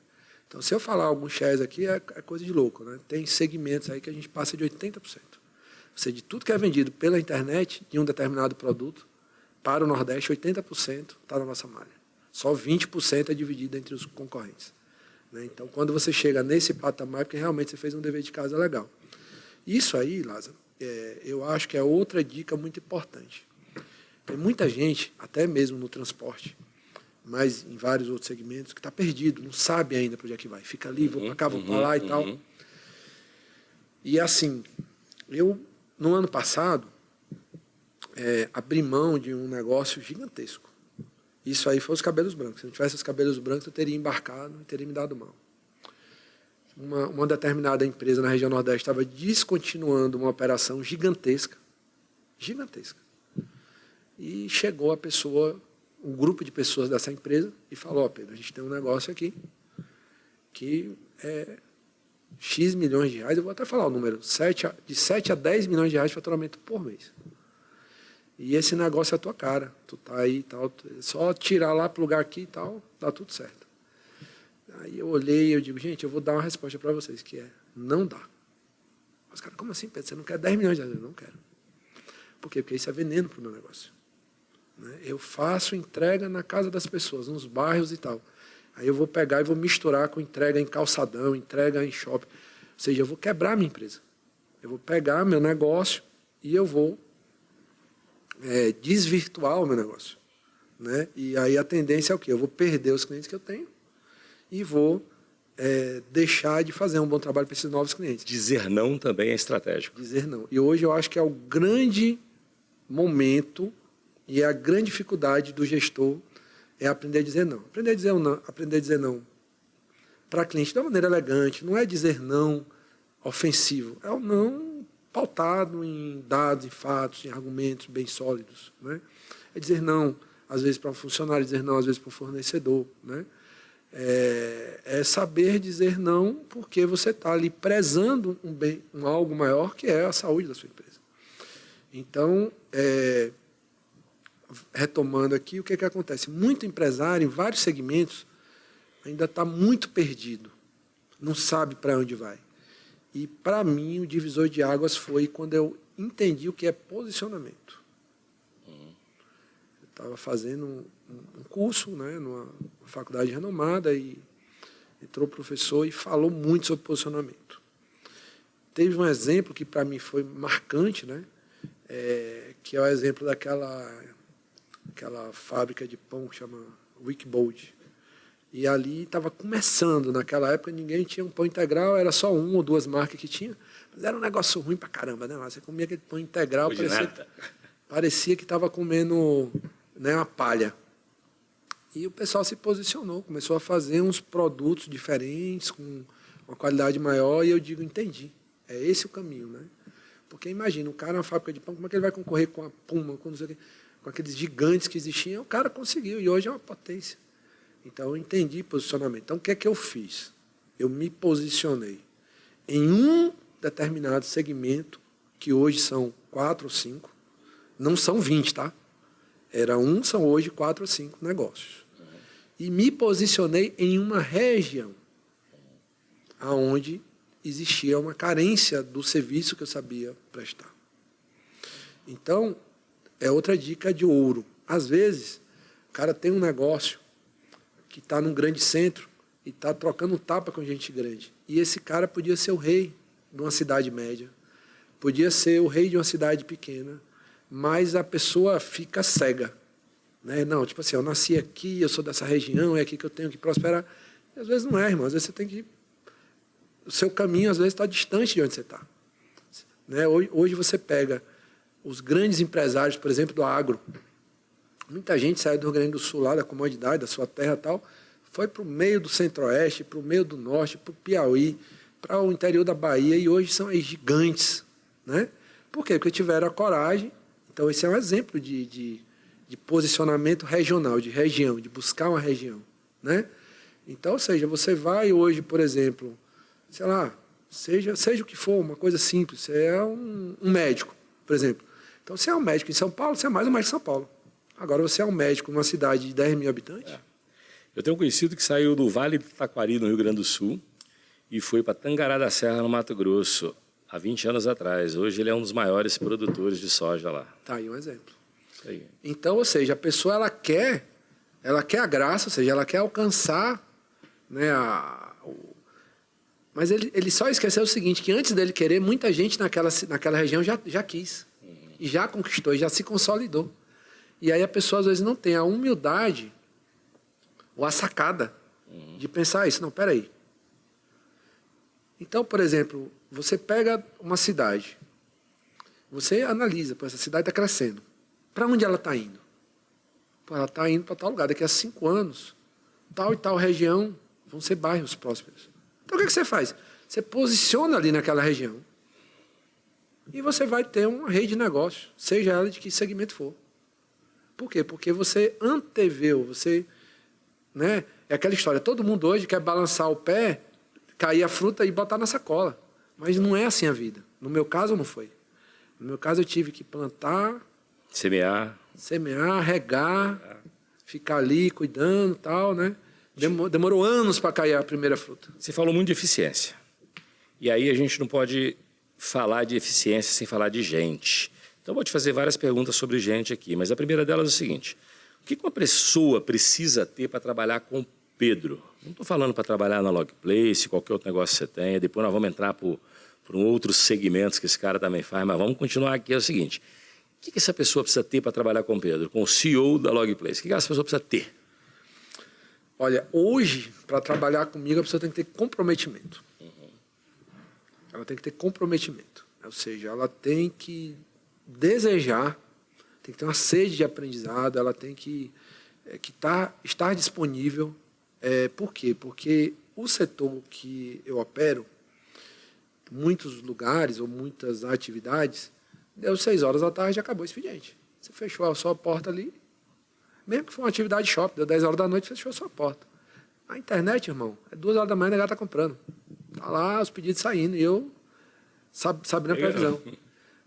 Então, se eu falar alguns shares aqui, é coisa de louco, né? Tem segmentos aí que a gente passa de 80%. Ou seja, de tudo que é vendido pela internet, de um determinado produto, para o Nordeste, 80% está na nossa malha. Só 20% é dividido entre os concorrentes. Então, quando você chega nesse patamar, é porque realmente você fez um dever de casa legal. Isso aí, Lázaro, eu acho que é outra dica muito importante. Tem muita gente, até mesmo no transporte, mas em vários outros segmentos, que está perdido, não sabe ainda para onde é que vai. Fica ali, vou para cá, vou para lá e tal. E assim, eu, no ano passado, abri mão de um negócio gigantesco. Isso aí foi os cabelos brancos. Se não tivesse os cabelos brancos, eu teria embarcado e teria me dado mal. Uma determinada empresa na região Nordeste estava descontinuando uma operação gigantesca. Gigantesca. E chegou a pessoa, um grupo de pessoas dessa empresa, e falou, Pedro, a gente tem um negócio aqui que é X milhões de reais, eu vou até falar o número, de 7 a 10 milhões de reais de faturamento por mês. E esse negócio é a tua cara, tu tá aí e tal, só tirar lá para o lugar aqui e tal, dá tudo certo. Aí eu olhei e eu digo, gente, eu vou dar uma resposta para vocês, que é, não dá. Os caras, como assim, Pedro, você não quer 10 milhões de reais? Eu não quero. Por quê? Porque isso é veneno para o meu negócio. Eu faço entrega na casa das pessoas, nos bairros e tal. Aí eu vou pegar e vou misturar com entrega em calçadão, entrega em shopping. Ou seja, eu vou quebrar a minha empresa. Eu vou pegar meu negócio e eu vou desvirtuar o meu negócio. E aí a tendência é o quê? Eu vou perder os clientes que eu tenho e vou deixar de fazer um bom trabalho para esses novos clientes. Dizer não também é estratégico. Dizer não. E hoje eu acho que é o grande momento e a grande dificuldade do gestor é aprender a dizer não. Aprender a dizer não para cliente de uma maneira elegante, não é dizer não ofensivo, é um não pautado em dados, em fatos, em argumentos bem sólidos. É dizer não, às vezes, para um funcionário, dizer não, às vezes, para um fornecedor. É saber dizer não porque você está ali prezando um algo maior, que é a saúde da sua empresa. Então, retomando aqui, o que acontece? Muito empresário, em vários segmentos, ainda está muito perdido, não sabe para onde vai. E, para mim, o divisor de águas foi quando eu entendi o que é posicionamento. Eu estava fazendo um curso, numa faculdade renomada, e entrou o professor e falou muito sobre posicionamento. Teve um exemplo que, para mim, foi marcante, que é o exemplo daquela fábrica de pão que chama Wickbold. E ali estava começando, naquela época ninguém tinha um pão integral, era só 1 ou 2 marcas que tinha, mas era um negócio ruim pra caramba, Você comia aquele pão integral, parecia que estava comendo uma palha. E o pessoal se posicionou, começou a fazer uns produtos diferentes, com uma qualidade maior, e eu digo, entendi, é esse o caminho, Porque imagina, o cara na fábrica de pão, como é que ele vai concorrer com a Puma, com aqueles gigantes que existiam? O cara conseguiu, e hoje é uma potência. Então, eu entendi posicionamento. Então, o que é que eu fiz? Eu me posicionei em um determinado segmento, que hoje são 4 ou 5, não são 20, tá? São hoje 4 ou 5 negócios. e me posicionei em uma região onde existia uma carência do serviço que eu sabia prestar. Então, é outra dica de ouro. Às vezes, o cara tem um negócio que está num grande centro e está trocando tapa com gente grande. E esse cara podia ser o rei de uma cidade média, podia ser o rei de uma cidade pequena, mas a pessoa fica cega. Né? Não, tipo assim, eu nasci aqui, eu sou dessa região, é aqui que eu tenho que prosperar. E às vezes não é, irmão. Às vezes você tem que... O seu caminho, às vezes, está distante de onde você está. Né? Hoje você pega os grandes empresários, por exemplo, do agro. Muita gente saiu do Rio Grande do Sul, lá da comodidade, da sua terra e tal, foi para o meio do centro-oeste, para o meio do norte, para o Piauí, para o interior da Bahia, e hoje são aí gigantes. Né? Por quê? Porque tiveram a coragem. Então, esse é um exemplo de posicionamento regional, de região, de buscar uma região. Né? Então, ou seja, você vai hoje, por exemplo, sei lá, seja o que for, uma coisa simples, você é um médico, por exemplo. Então, você é um médico em São Paulo, você é mais um médico em São Paulo. Agora, você é um médico numa cidade de 10 mil habitantes. Eu tenho um conhecido que saiu do Vale do Taquari, no Rio Grande do Sul, e foi para Tangará da Serra, no Mato Grosso, há 20 anos atrás. Hoje ele é um dos maiores produtores de soja lá. Tá aí um exemplo. Isso aí. Então, ou seja, a pessoa ela quer a graça, ou seja, ela quer alcançar, né, mas ele só esqueceu o seguinte, que antes dele querer, muita gente naquela região já quis, e já conquistou, e já se consolidou. E aí a pessoa às vezes não tem a humildade ou a sacada de pensar isso. Não, peraí. Então, por exemplo, você pega uma cidade, você analisa, pô, essa cidade está crescendo. Para onde ela está indo? Pô, ela está indo para tal lugar. Daqui a 5 anos, tal e tal região vão ser bairros prósperos. Então, o que você faz? Você posiciona ali naquela região e você vai ter uma rede de negócio, seja ela de que segmento for. Por quê? Porque você anteveu, você... Né? É aquela história, todo mundo hoje quer balançar o pé, cair a fruta e botar na sacola. Mas não é assim a vida. No meu caso, não foi. No meu caso, eu tive que plantar... Semear, regar, ficar ali cuidando e tal, né? Demorou anos para cair a primeira fruta. Você falou muito de eficiência. E aí a gente não pode falar de eficiência sem falar de gente. Então, eu vou te fazer várias perguntas sobre gente aqui, mas a primeira delas é o seguinte. O que uma pessoa precisa ter para trabalhar com o Pedro? Não estou falando para trabalhar na Logplace, qualquer outro negócio que você tenha. Depois nós vamos entrar por outros segmentos que esse cara também faz, mas vamos continuar aqui. É o seguinte, o que essa pessoa precisa ter para trabalhar com o Pedro, com o CEO da Logplace? O que essa pessoa precisa ter? Olha, hoje, para trabalhar comigo, a pessoa tem que ter comprometimento. Ela tem que ter comprometimento. Ou seja, ela tem que desejar, tem que ter uma sede de aprendizado, ela tem que estar disponível. Por quê? Porque o setor que eu opero, muitos lugares ou muitas atividades, deu 6 horas da tarde e acabou o expediente. Você fechou a sua porta ali, mesmo que for uma atividade shopping, deu 10 horas da noite, fechou a sua porta. A internet, irmão, 2 horas da manhã, a negada está comprando. Está lá os pedidos saindo, e eu sabendo a previsão.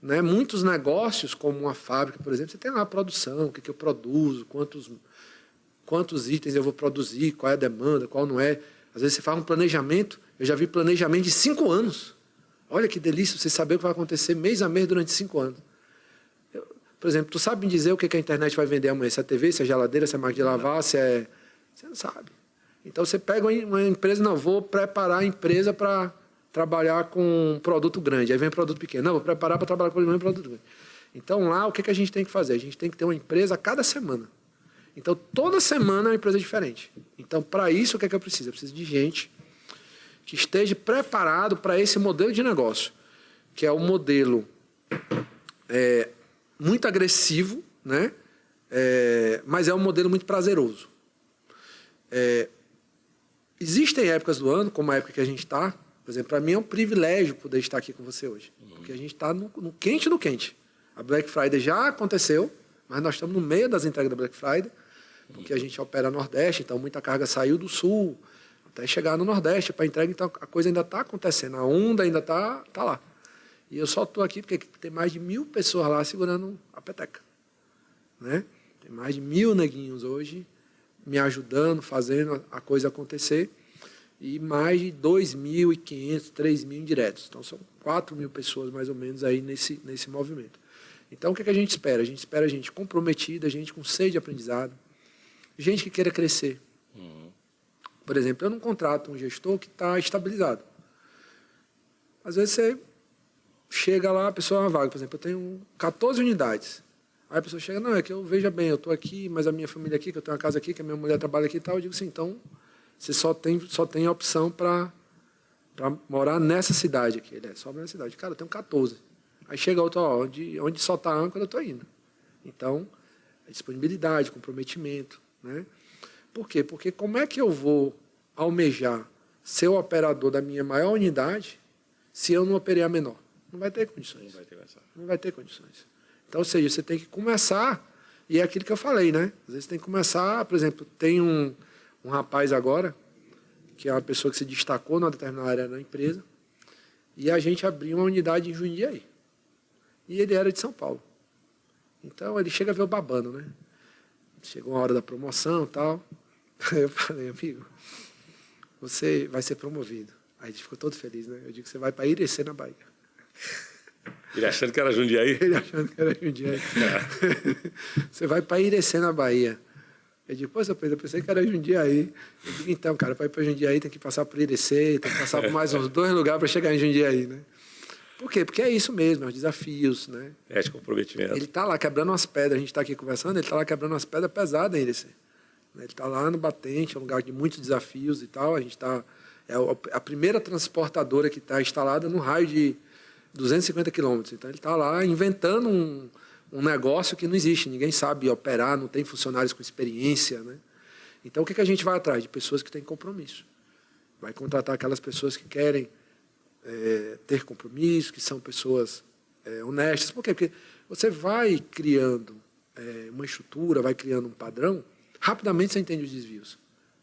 Né? Muitos negócios, como uma fábrica, por exemplo, você tem lá a produção, o que eu produzo, quantos itens eu vou produzir, qual é a demanda, qual não é. Às vezes você faz um planejamento, eu já vi planejamento de 5 anos. Olha que delícia você saber o que vai acontecer mês a mês durante 5 anos. Por exemplo, tu sabe me dizer o que a internet vai vender amanhã? Se é TV, se é geladeira, se é máquina de lavar, se é... Você não sabe. Então você pega uma empresa, não, vou preparar a empresa para trabalhar com um produto grande. Aí vem produto pequeno. Não, vou preparar para trabalhar com um produto grande. Então lá, o que a gente tem que fazer? A gente tem que ter uma empresa a cada semana. Então toda semana é uma empresa diferente. Então para isso, o que eu preciso? Eu preciso de gente que esteja preparado para esse modelo de negócio, que é um modelo muito agressivo, né? Mas é um modelo muito prazeroso. Existem épocas do ano, como a época que a gente está, por exemplo, para mim é um privilégio poder estar aqui com você hoje, porque a gente está no quente do quente. A Black Friday já aconteceu, mas nós estamos no meio das entregas da Black Friday, porque a gente opera Nordeste, então muita carga saiu do Sul, até chegar no Nordeste para entrega, então a coisa ainda está acontecendo, a onda ainda está lá. E eu só estou aqui porque tem mais de 1.000 pessoas lá segurando a peteca. Né? Tem mais de 1.000 neguinhos hoje me ajudando, fazendo a coisa acontecer, e mais de 2.500, 3.000 indiretos. Então, são 4.000 pessoas, mais ou menos, aí nesse movimento. Então, o que a gente espera? A gente espera gente comprometida, gente com sede de aprendizado, gente que queira crescer. Por exemplo, eu não contrato um gestor que está estabilizado. Às vezes, você chega lá, a pessoa é uma vaga. Por exemplo, eu tenho 14 unidades. Aí a pessoa chega, não, é que eu veja bem, eu estou aqui, mas a minha família aqui, que eu tenho uma casa aqui, que a minha mulher trabalha aqui e tal. Eu digo assim, então, você só tem a opção para morar nessa cidade aqui. Ele só nessa cidade. Cara, eu tenho 14. Aí chega outro, ó, onde só está âncora, eu estou indo. Então, disponibilidade, comprometimento, né? Por quê? Porque como é que eu vou almejar ser o operador da minha maior unidade se eu não operei a menor? Não vai ter condições. Não vai ter condições. Então, ou seja, você tem que começar, e é aquilo que eu falei, né? Às vezes tem que começar, por exemplo, tem um rapaz agora, que é uma pessoa que se destacou numa determinada área da empresa, e a gente abriu uma unidade em Jundiaí. E ele era de São Paulo. Então, ele chega a ver o babando, né? Chegou a hora da promoção e tal. Aí eu falei, amigo, você vai ser promovido. Aí ele ficou todo feliz, né? Eu digo que você vai para Irecê, na Bahia. Ele achando que era Jundiaí? Ele achando que era Jundiaí. Você vai para Irecê, na Bahia. Eu digo, pô, seu Pedro, eu pensei que era Jundiaí. Eu digo, então, cara, para ir para Jundiaí tem que passar por Irecê, tem que passar por mais uns 2 lugares para chegar em Jundiaí, né? Por quê? Porque é isso mesmo, é os desafios, né? É de comprometimento. Ele está lá quebrando umas pedras, a gente está aqui conversando, ele está lá quebrando umas pedras pesadas em Irecê. Ele está lá no batente, é um lugar de muitos desafios e tal. A gente está... É a primeira transportadora que está instalada no raio de 250 quilômetros. Então, ele está lá inventando um negócio que não existe. Ninguém sabe operar, não tem funcionários com experiência, né? Então, o que a gente vai atrás? De pessoas que têm compromisso. Vai contratar aquelas pessoas que querem ter compromisso, que são pessoas honestas. Por quê? Porque você vai criando uma estrutura, vai criando um padrão, rapidamente você entende os desvios.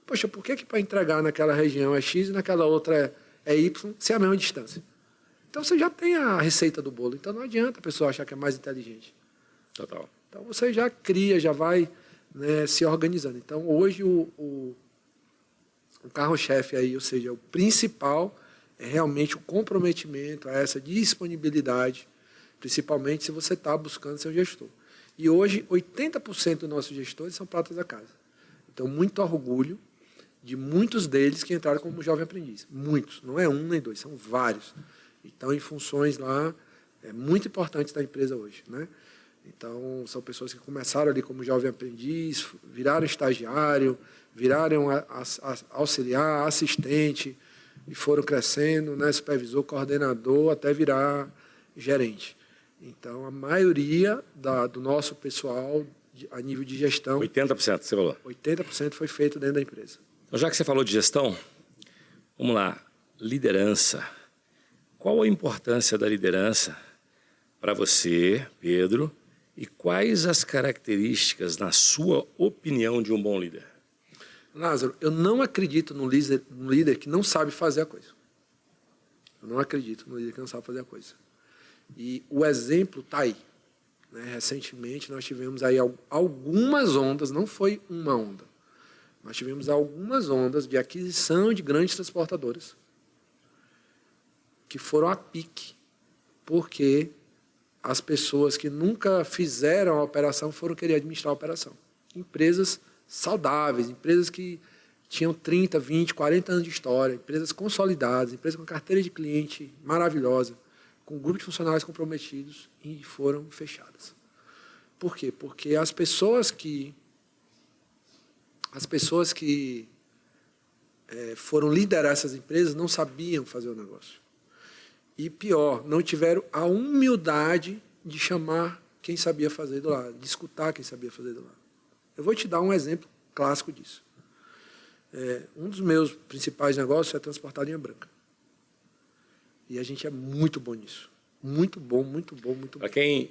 Poxa, por que para entregar naquela região é X e naquela outra é Y, se é a mesma distância? Então, você já tem a receita do bolo. Então, não adianta a pessoa achar que é mais inteligente. Total. Então, você já cria, já vai, né, se organizando. Então, hoje, o carro-chefe aí, ou seja, o principal é realmente o comprometimento a essa disponibilidade, principalmente se você está buscando seu gestor. E hoje, 80% dos nossos gestores são pratas da casa. Então, muito orgulho de muitos deles que entraram como jovem aprendiz. Muitos, não é um nem dois, são vários. Então, em funções lá muito importantes da empresa hoje, né? Então, são pessoas que começaram ali como jovem aprendiz, viraram estagiário, viraram auxiliar, assistente, e foram crescendo, né, supervisor, coordenador, até virar gerente. Então, a maioria do nosso pessoal, a nível de gestão... 80%, você falou? 80% foi feito dentro da empresa. Então, já que você falou de gestão, vamos lá. Liderança. Qual a importância da liderança para você, Pedro, e quais as características, na sua opinião, de um bom líder? Lázaro, eu não acredito no líder que não sabe fazer a coisa. Eu não acredito no líder que não sabe fazer a coisa. E o exemplo está aí. Né? Recentemente, nós tivemos aí algumas ondas, não foi uma onda, nós tivemos algumas ondas de aquisição de grandes transportadoras que foram a pique, porque as pessoas que nunca fizeram a operação foram querer administrar a operação. Empresas saudáveis, empresas que tinham 30, 20, 40 anos de história, empresas consolidadas, empresas com carteira de cliente maravilhosa, com um grupo de funcionários comprometidos, e foram fechadas. Por quê? Porque as pessoas que foram liderar essas empresas não sabiam fazer o negócio. E pior, não tiveram a humildade de chamar quem sabia fazer do lado, de escutar quem sabia fazer do lado. Eu vou te dar um exemplo clássico disso. Um dos meus principais negócios é transportar linha branca. E a gente é muito bom nisso. Muito bom, muito bom, muito bom. Para quem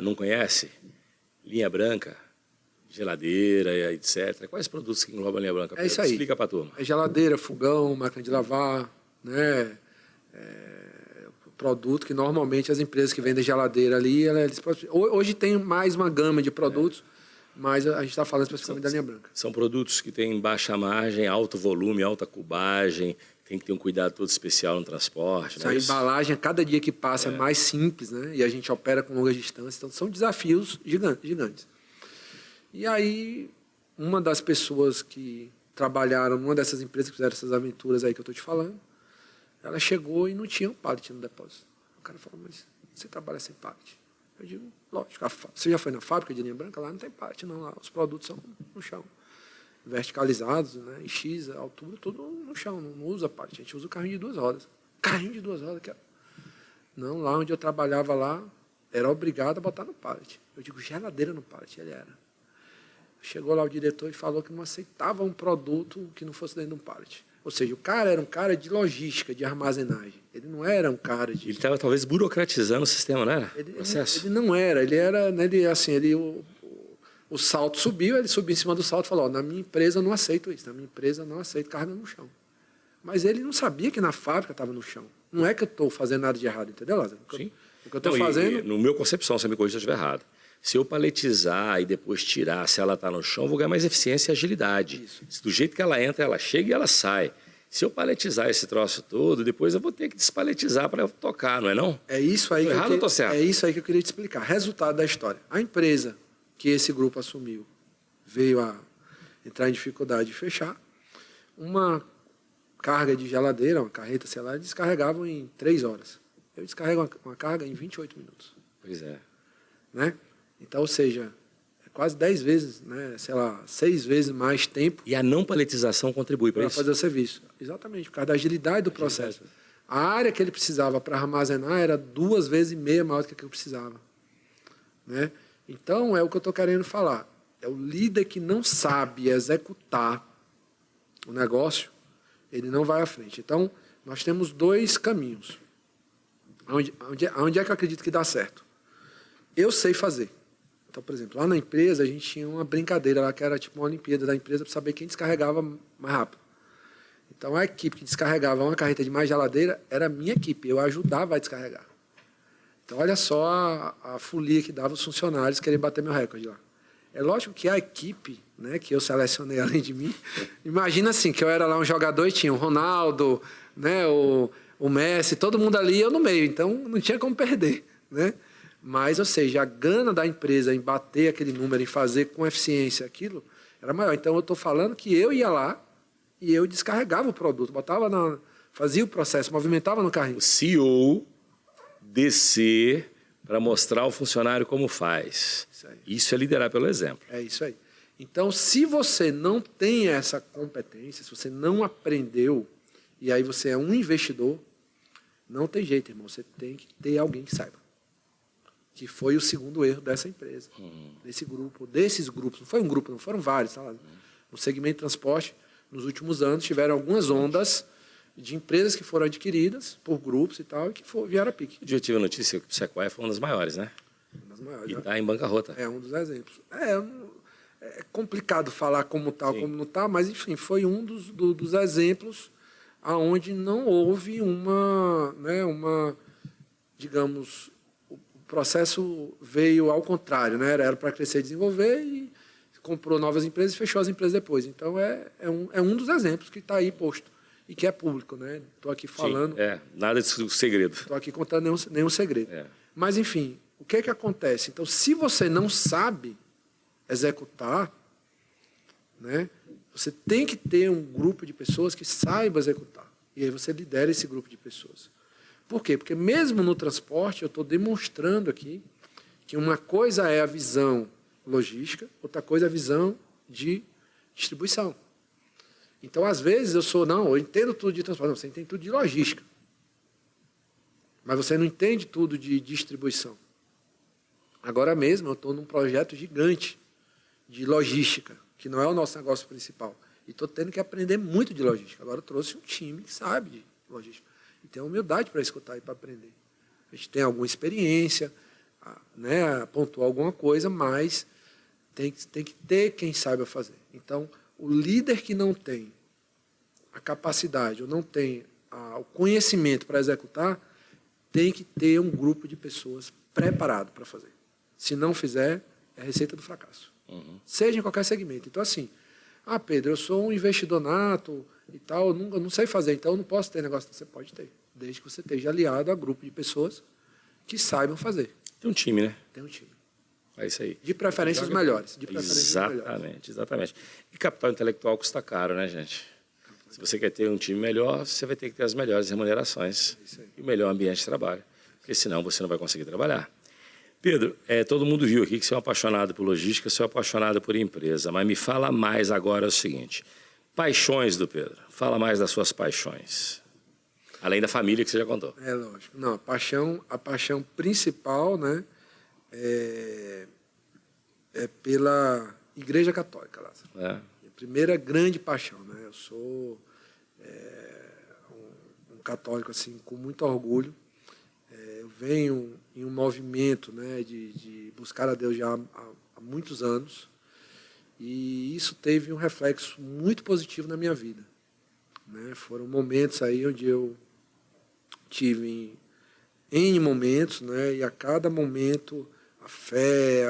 não conhece, linha branca, geladeira, etc. Quais produtos que englobam a linha branca? É isso aí. Explica para a turma. É geladeira, fogão, máquina de lavar, né? Produto que normalmente as empresas que vendem geladeira ali, hoje tem mais uma gama de produtos, mas a gente está falando especificamente da linha branca. São produtos que têm baixa margem, alto volume, alta cubagem, tem que ter um cuidado todo especial no transporte. A embalagem, a cada dia que passa, é mais simples, né? E a gente opera com longas distâncias, então são desafios gigantes. E aí, uma das pessoas que trabalharam numa dessas empresas que fizeram essas aventuras aí que eu estou te falando, ela chegou e não tinha um pallet no depósito. O cara falou, mas você trabalha sem pallet? Eu digo, lógico, você já foi na fábrica de linha branca? Lá não tem pallet, não. Lá os produtos são no chão. Verticalizados, né, em X, a altura, tudo no chão, não usa pallet. A gente usa o carrinho de 2 rodas. Carrinho de 2 rodas, cara. Não, lá onde eu trabalhava lá, era obrigado a botar no pallet. Eu digo, geladeira no pallet, ele era. Chegou lá o diretor e falou que não aceitava um produto que não fosse dentro de um pallet. Ou seja, o cara era um cara de logística, de armazenagem. Ele não era um cara de... Ele estava talvez burocratizando o sistema, não era? Ele não era. Ele era, né, o salto subiu, ele subiu em cima do salto e falou, na minha empresa eu não aceito isso, na minha empresa eu não aceito carga no chão. Mas ele não sabia que na fábrica estava no chão. Não é que eu estou fazendo nada de errado, entendeu, Lázaro? Sim. O que eu estou fazendo... no meu concepção, você me corrija se eu estiver errado. Se eu paletizar e depois tirar, se ela está no chão, eu vou ganhar mais eficiência e agilidade. Isso. Do jeito que ela entra, ela chega e ela sai. Se eu paletizar esse troço todo, depois eu vou ter que despaletizar para tocar, não é não? É isso aí errado ou estou certo? É isso aí que eu queria te explicar. Resultado da história. A empresa que esse grupo assumiu veio a entrar em dificuldade de fechar. Uma carga de geladeira, uma carreta, sei lá, eles descarregavam em 3 horas. Eu descarrego uma carga em 28 minutos. Pois é. Né? Então, ou seja, é quase 10 vezes, né, sei lá, 6 vezes mais tempo. E a não paletização contribui para isso? Para fazer o serviço. Exatamente, por causa da agilidade do processo. A área que ele precisava para armazenar era 2,5 vezes maior do que eu precisava. Né? Então, é o que eu estou querendo falar. É o líder que não sabe executar o negócio, ele não vai à frente. Então, nós temos 2 caminhos. Onde é que eu acredito que dá certo? Eu sei fazer. Então, por exemplo, lá na empresa, a gente tinha uma brincadeira lá que era tipo uma Olimpíada da empresa para saber quem descarregava mais rápido. Então, a equipe que descarregava uma carreta de mais geladeira era a minha equipe. Eu ajudava a descarregar. Então, olha só a folia que dava os funcionários querendo bater meu recorde lá. É lógico que a equipe, né, que eu selecionei além de mim, imagina assim, que eu era lá um jogador e tinha o Ronaldo, né, o Messi, todo mundo ali e eu no meio. Então, não tinha como perder, né? Mas, ou seja, a gana da empresa em bater aquele número, em fazer com eficiência aquilo, era maior. Então, eu estou falando que eu ia lá e eu descarregava o produto, fazia o processo, movimentava no carrinho. O CEO descer para mostrar ao funcionário como faz. Isso é liderar pelo exemplo. É isso aí. Então, se você não tem essa competência, se você não aprendeu, e aí você é um investidor, não tem jeito, irmão. Você tem que ter alguém que saiba. Que foi o segundo erro dessa empresa, desses grupos. Não foi um grupo, não foram vários. Tá? No segmento de transporte, nos últimos anos, tiveram algumas ondas de empresas que foram adquiridas por grupos e tal, e que vieram a pique. Eu tive a notícia que o Sequoia foi uma das maiores, né? Uma das maiores. E está em bancarrota. É um dos exemplos. É complicado falar como tal, como não está, mas, enfim, foi um dos exemplos onde não houve digamos, o processo veio ao contrário, né? Era para crescer e desenvolver e comprou novas empresas e fechou as empresas depois. Então, é um dos exemplos que está aí posto e que é público, né? Estou aqui falando... Sim, nada de segredo. Estou aqui contando nenhum segredo. Mas, enfim, o que acontece? Então, se você não sabe executar, né, você tem que ter um grupo de pessoas que saiba executar. E aí você lidera esse grupo de pessoas. Por quê? Porque mesmo no transporte, eu estou demonstrando aqui que uma coisa é a visão logística, outra coisa é a visão de distribuição. Então, às vezes, eu entendo tudo de transporte. Não, você entende tudo de logística. Mas você não entende tudo de distribuição. Agora mesmo, eu estou num projeto gigante de logística, que não é o nosso negócio principal. E estou tendo que aprender muito de logística. Agora eu trouxe um time que sabe de logística. E tem humildade para escutar e para aprender. A gente tem alguma experiência, né, pontuar alguma coisa, mas tem que ter quem saiba fazer. Então, o líder que não tem a capacidade ou não tem o conhecimento para executar, tem que ter um grupo de pessoas preparado para fazer. Se não fizer, é a receita do fracasso. Seja em qualquer segmento. Então, assim, Pedro, eu sou um investidor nato e tal, eu não sei fazer, então eu não posso ter negócio. Você pode ter, desde que você esteja aliado a grupo de pessoas que saibam fazer. Tem um time, né? Tem um time. É isso aí. De preferência os melhores. Exatamente. E capital intelectual custa caro, né, gente? Se você quer ter um time melhor, você vai ter que ter as melhores remunerações e o melhor ambiente de trabalho, porque senão você não vai conseguir trabalhar. Pedro, todo mundo viu aqui que você é um apaixonado por logística, você é um apaixonado por empresa, mas me fala mais agora o seguinte, paixões do Pedro, fala mais das suas paixões, além da família que você já contou. É lógico. Não, a paixão principal, né, é pela Igreja Católica, Lázaro. Minha primeira grande paixão, né? Eu sou um católico assim com muito orgulho. Eu venho em um movimento, né, de buscar a Deus já há muitos anos, e isso teve um reflexo muito positivo na minha vida, né? Foram momentos aí onde eu tive N momentos, né, e a cada momento a fé,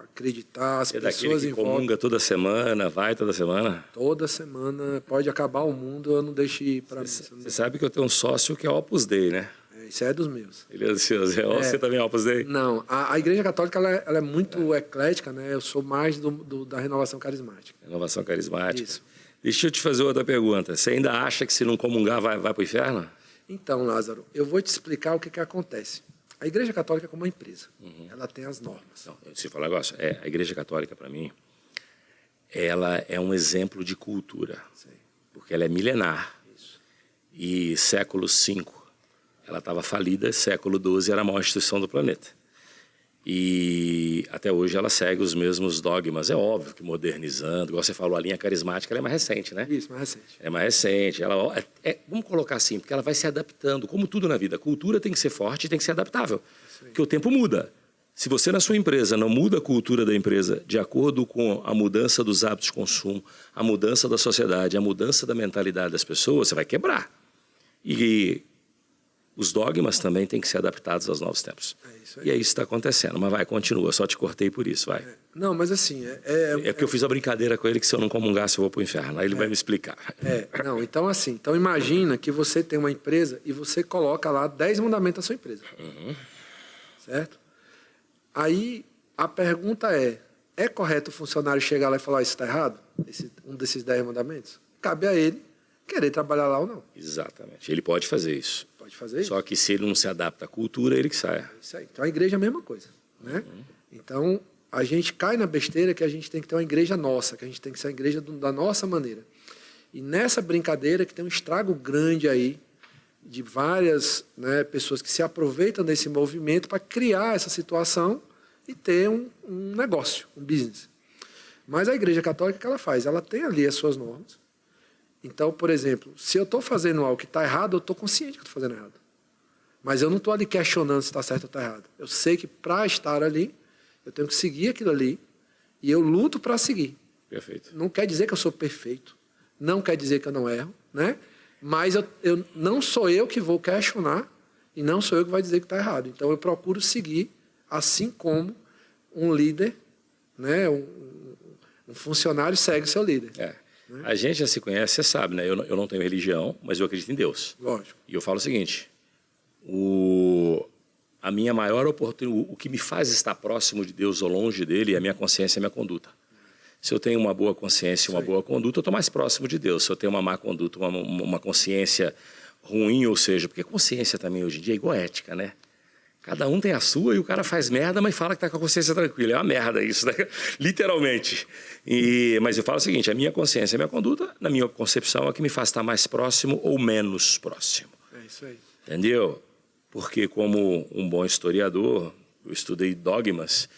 acreditar, as pessoas em volta. Comunga toda semana, vai toda semana? Toda semana, pode acabar o mundo, eu não deixo ir para mim. Você sabe que eu tenho um sócio que é Opus Dei, né? Isso é dos meus. Ele é dos seus. Você também é Opus Dei? Não, a Igreja Católica ela é muito eclética, né? Eu sou mais da renovação carismática. Renovação carismática. Isso. Deixa eu te fazer outra pergunta. Você ainda acha que se não comungar vai para o inferno? Então, Lázaro, eu vou te explicar o que acontece. A Igreja Católica é como uma empresa. Ela tem as normas. Não, se falar um negócio, a Igreja Católica, para mim, ela é um exemplo de cultura. Sim. Porque ela é milenar. Isso. E século V, ela estava falida, século XII era a maior instituição do planeta. E até hoje ela segue os mesmos dogmas. É óbvio que modernizando, igual você falou, a linha carismática ela é mais recente, né? Isso, mais recente. É mais recente. Vamos colocar assim, porque ela vai se adaptando, como tudo na vida. A cultura tem que ser forte e tem que ser adaptável, porque o tempo muda. Se você na sua empresa não muda a cultura da empresa de acordo com a mudança dos hábitos de consumo, a mudança da sociedade, a mudança da mentalidade das pessoas, você vai quebrar. E os dogmas também têm que ser adaptados aos novos tempos. E é isso que está acontecendo. Mas vai, continua. Só te cortei por isso, vai. Não, mas assim... É porque eu fiz a brincadeira com ele que se eu não comungasse eu vou para o inferno. Aí ele vai me explicar. Não, então assim... Então imagina que você tem uma empresa e você coloca lá 10 mandamentos da sua empresa. Certo? Aí a pergunta é correto o funcionário chegar lá e falar, isso está errado? Um desses 10 mandamentos? Cabe a ele querer trabalhar lá ou não. Exatamente. Ele pode fazer isso. Pode fazer isso. Só que se ele não se adapta à cultura, ele que sai. Isso aí. Então a igreja é a mesma coisa, né? Então a gente cai na besteira que a gente tem que ter uma igreja nossa, que a gente tem que ser a igreja da nossa maneira. E nessa brincadeira que tem um estrago grande aí de várias, né, pessoas que se aproveitam desse movimento para criar essa situação e ter um negócio, um business. Mas a Igreja Católica, o que ela faz? Ela tem ali as suas normas. Então, por exemplo, se eu estou fazendo algo que está errado, eu estou consciente que estou fazendo errado. Mas eu não estou ali questionando se está certo ou está errado. Eu sei que para estar ali, eu tenho que seguir aquilo ali e eu luto para seguir. Perfeito. Não quer dizer que eu sou perfeito, não quer dizer que eu não erro, né? Mas eu não sou eu que vou questionar e não sou eu que vai dizer que está errado. Então eu procuro seguir, assim como um líder, né? Um funcionário segue o seu líder. Né? A gente já se conhece, você sabe, né? Eu não tenho religião, mas eu acredito em Deus. Lógico. E eu falo o seguinte, a minha maior oportunidade, o que me faz estar próximo de Deus ou longe dele é a minha consciência e a minha conduta. Se eu tenho uma boa consciência e uma boa conduta, eu estou mais próximo de Deus. Se eu tenho uma má conduta, uma consciência ruim, ou seja, porque consciência também hoje em dia é igual ética, né? Cada um tem a sua e o cara faz merda, mas fala que está com a consciência tranquila. É uma merda isso, né? Literalmente. Mas eu falo o seguinte, a minha consciência e a minha conduta, na minha concepção, é o que me faz estar mais próximo ou menos próximo. É isso aí. Entendeu? Porque como um bom historiador, eu estudei dogmas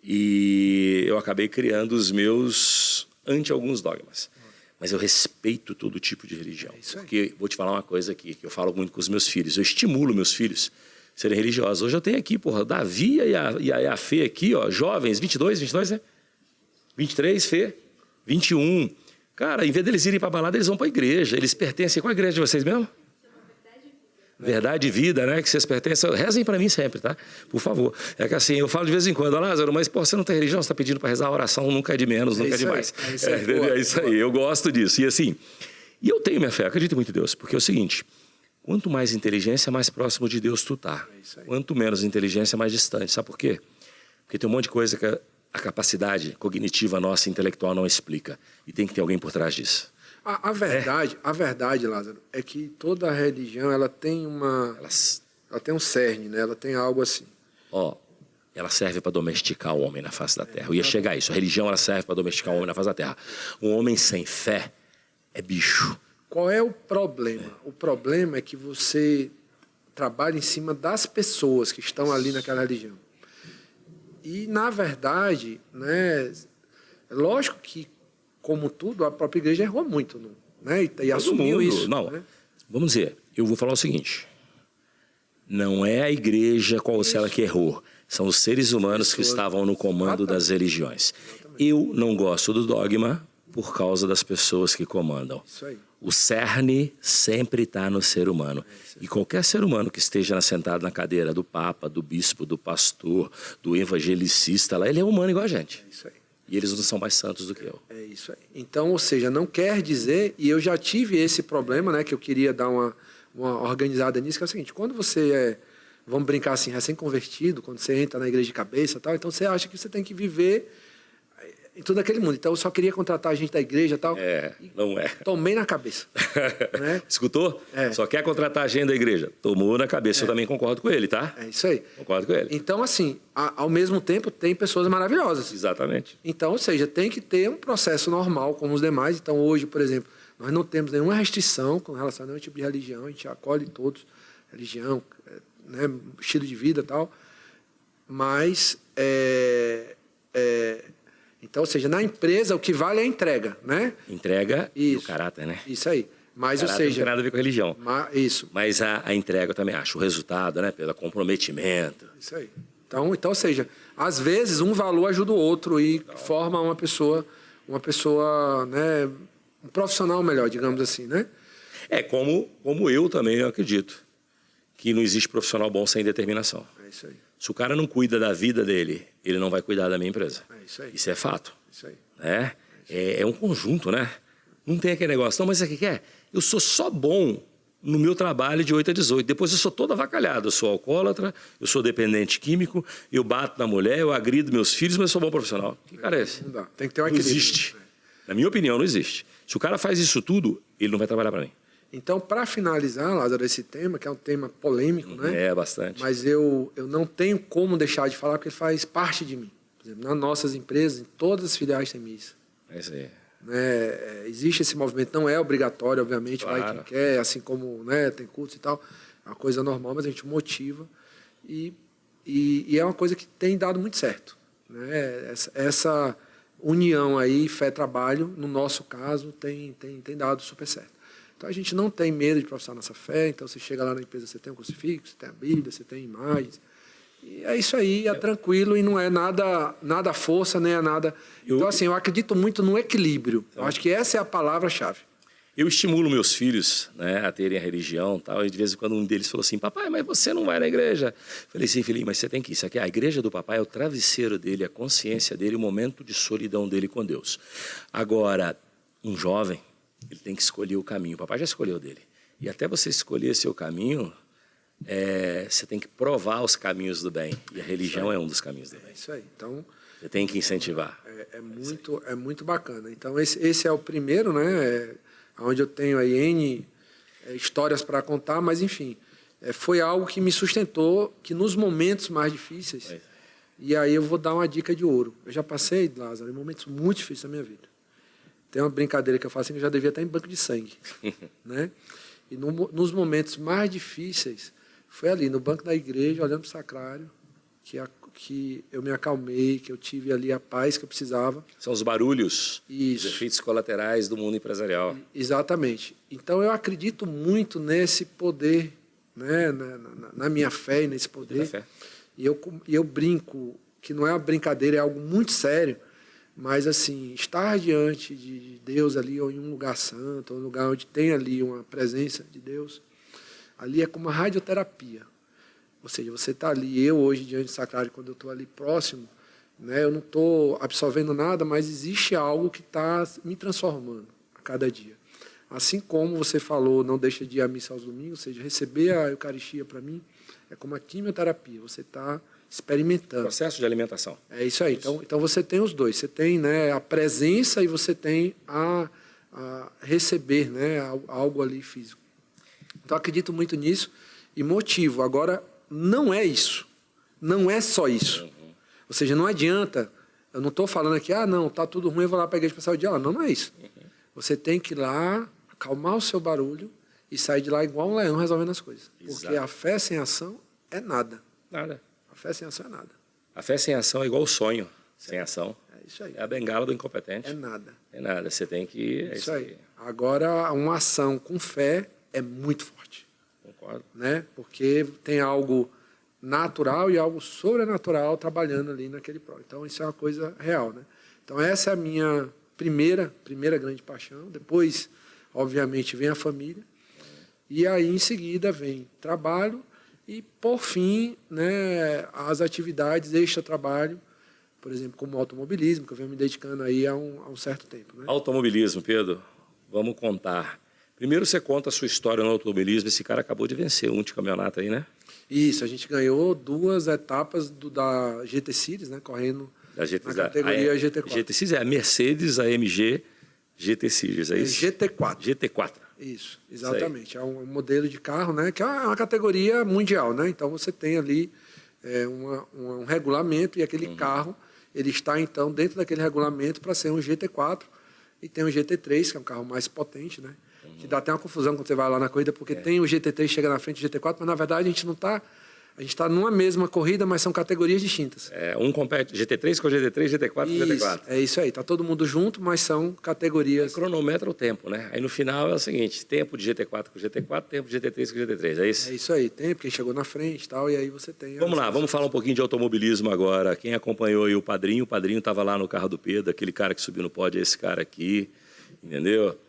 e eu acabei criando os meus ante alguns dogmas. Mas eu respeito todo tipo de religião. Porque vou te falar uma coisa aqui, que eu falo muito com os meus filhos. Eu estimulo meus filhos a serem religiosos. Hoje eu tenho aqui, porra, Davi e a Fê aqui, ó, jovens, 22, né? 23, Fê, 21. Cara, em vez deles irem para a balada, eles vão para a igreja. Eles pertencem. Qual a igreja de vocês mesmo? Verdade e vida, né? Que vocês pertencem. Rezem para mim sempre, tá? Por favor. É que assim, eu falo de vez em quando, Lázaro, mas pô, você não tem religião, você está pedindo para rezar, a oração nunca é de menos, nunca é de mais. É isso aí, eu gosto disso. E assim, eu tenho minha fé, acredito muito em Deus, porque é o seguinte, quanto mais inteligência, mais próximo de Deus tu tá. Quanto menos inteligência, mais distante. Sabe por quê? Porque tem um monte de coisa que a capacidade cognitiva nossa, intelectual, não explica. E tem que ter alguém por trás disso. A verdade, Lázaro, é que toda religião, ela tem ela tem um cerne, né? Ela tem algo assim. Ela serve para domesticar o homem na face da terra. Eu ia chegar a isso. A religião, ela serve para domesticar o homem na face da terra. Um homem sem fé é bicho. Qual é o problema? O problema é que você trabalha em cima das pessoas que estão ali naquela religião. E, na verdade, né, é lógico que, como tudo, a própria igreja errou muito, né? E assumiu isso. Não, né? Vamos dizer, eu vou falar o seguinte. Não é a igreja qual se ela que errou. São os seres humanos que estavam no comando das religiões. Eu não gosto do dogma por causa das pessoas que comandam. Isso aí. O cerne sempre está no ser humano. E qualquer ser humano que esteja sentado na cadeira do papa, do bispo, do pastor, do evangelicista, lá, ele é humano igual a gente. É isso aí. E eles não são mais santos do que eu. É isso aí. Então, ou seja, não quer dizer, e eu já tive esse problema, né, que eu queria dar uma organizada nisso, que é o seguinte, quando você vamos brincar assim, recém-convertido, quando você entra na igreja de cabeça e tal, então você acha que você tem que viver em todo aquele mundo. Então eu só queria contratar a gente da igreja e tal. Não é. Tomei na cabeça. Né? Escutou? Só quer contratar a gente da igreja. Tomou na cabeça. Eu também concordo com ele, tá? É isso aí. Concordo com ele. Então, assim, ao mesmo tempo, tem pessoas maravilhosas. Exatamente. Então, ou seja, tem que ter um processo normal como os demais. Então, hoje, por exemplo, nós não temos nenhuma restrição com relação a nenhum tipo de religião. A gente acolhe todos, religião, né, estilo de vida e tal. Mas, então, ou seja, na empresa o que vale é a entrega, né? Entrega e o caráter, né? Isso aí. Mas, ou caráter seja... não tem nada a ver com a religião. Isso. Mas a entrega eu também acho. O resultado, né? Pelo comprometimento. Isso aí. Então, ou seja, às vezes um valor ajuda o outro e forma uma pessoa, né? Um profissional melhor, digamos assim, né? Como eu também acredito que não existe profissional bom sem determinação. É isso aí. Se o cara não cuida da vida dele, ele não vai cuidar da minha empresa. É isso aí. Isso é fato. Isso aí. É um conjunto, né? Não tem aquele negócio, não, mas o que é? Eu sou só bom no meu trabalho de 8 a 18. Depois eu sou todo avacalhado. Eu sou alcoólatra, eu sou dependente químico, eu bato na mulher, eu agrido meus filhos, mas eu sou bom profissional. Que cara é esse? Não dá. Tem que ter um equilíbrio. Não existe. Na minha opinião, não existe. Se o cara faz isso tudo, ele não vai trabalhar para mim. Então, para finalizar, Lázaro, esse tema, que é um tema polêmico, né? É, bastante. Mas eu não tenho como deixar de falar, porque ele faz parte de mim. Por exemplo, nas nossas empresas, em todas as filiais tem missa. É isso aí. Né? Existe esse movimento, não é obrigatório, obviamente, Claro. vai quem quer, assim como, né, tem cursos e tal, é uma coisa normal, mas a gente motiva e é uma coisa que tem dado muito certo, né? Essa união aí, fé-trabalho, no nosso caso, tem dado super certo. Então a gente não tem medo de professar nossa fé, então você chega lá na empresa, você tem um crucifixo, você tem a Bíblia, você tem imagens. E é isso aí, é tranquilo e não é nada força, nem é nada... Então, assim, eu acredito muito no equilíbrio. Eu acho que essa é a palavra-chave. Eu estimulo meus filhos, né, a terem a religião e tal, e de vez em quando um deles falou assim, papai, mas você não vai na igreja? Falei assim, filhinho, mas você tem que ir. Isso aqui, a igreja do papai é o travesseiro dele, a consciência dele, o momento de solidão dele com Deus. Agora, um jovem, ele tem que escolher o caminho. O papai já escolheu o dele. E até você escolher seu caminho... você tem que provar os caminhos do bem. E a religião é um dos caminhos do bem. É isso aí. Então, você tem que incentivar. É muito bacana. Então, esse é o primeiro, né? Onde eu tenho aí N histórias para contar, mas, enfim, foi algo que me sustentou, que nos momentos mais difíceis... E aí eu vou dar uma dica de ouro. Eu já passei, Lázaro, em momentos muito difíceis da minha vida. Tem uma brincadeira que eu faço assim, que eu já devia estar em banco de sangue. Né? E nos momentos mais difíceis... Foi ali, no banco da igreja, olhando para o sacrário, que eu me acalmei, que eu tive ali a paz que eu precisava. São os barulhos, Isso. Os efeitos colaterais do mundo empresarial. Exatamente. Então, eu acredito muito nesse poder, né, na minha fé e nesse poder. Fé. E eu brinco, que não é uma brincadeira, é algo muito sério, mas, assim, estar diante de Deus ali, ou em um lugar santo, ou um lugar onde tem ali uma presença de Deus... Ali é como uma radioterapia. Ou seja, você está ali, eu hoje diante do sacrário, quando eu estou ali próximo, né, eu não estou absorvendo nada, mas existe algo que está me transformando a cada dia. Assim como você falou, não deixa de ir à missa aos domingos, ou seja, receber a Eucaristia para mim é como a quimioterapia, você está experimentando. Processo de alimentação. É isso aí. Então você tem os dois, você tem, né, a presença e você tem a receber, né, algo ali físico. Então acredito muito nisso e motivo. Agora, não é isso, não é só isso. Ou seja, não adianta, eu não estou falando aqui, não, está tudo ruim, eu vou lá para a igreja passar o dia lá. Não, não é isso. Você tem que ir lá, acalmar o seu barulho e sair de lá igual um leão resolvendo as coisas. Exato. Porque a fé sem ação é nada. Nada. A fé sem ação é nada. A fé sem ação é igual o sonho sem ação. É isso aí. É a bengala do incompetente. É nada. É nada, você tem que... É isso aí. Agora, uma ação com fé é muito forte. Concordo. Né? Porque tem algo natural e algo sobrenatural trabalhando ali naquele próprio. Então, isso é uma coisa real, né? Então, essa é a minha primeira grande paixão. Depois, obviamente, vem a família. E aí, em seguida, vem trabalho e, por fim, né, as atividades extra-trabalho, por exemplo, como o automobilismo, que eu venho me dedicando aí há um certo tempo. Né? Automobilismo, Pedro, vamos contar. Primeiro você conta a sua história no automobilismo. Esse cara acabou de vencer um de campeonato aí, né? Isso, a gente ganhou 2 etapas da GT Series, né, correndo na categoria GT4. GT Series é a Mercedes AMG GT Series, é isso? GT4. GT4. Isso, exatamente. É um modelo de carro, né, que é uma categoria mundial, né? Então você tem ali um regulamento e aquele carro, ele está então dentro daquele regulamento para ser um GT4 e tem o GT3, que é um carro mais potente, né? Que dá até uma confusão quando você vai lá na corrida, porque tem o GT3 chega na frente do GT4, mas na verdade a gente não está... A gente está numa mesma corrida, mas são categorias distintas. Um compete GT3 com GT3, GT4 com GT4. É isso aí. Está todo mundo junto, mas são categorias... Cronometra o tempo, né? Aí no final é o seguinte, tempo de GT4 com GT4, tempo de GT3 com GT3, é isso? É isso aí. Tempo, quem chegou na frente e tal, e aí você tem... Vamos lá, vamos falar um pouquinho de automobilismo agora. Quem acompanhou aí o Padrinho estava lá no carro do Pedro, aquele cara que subiu no pódio é esse cara aqui, entendeu?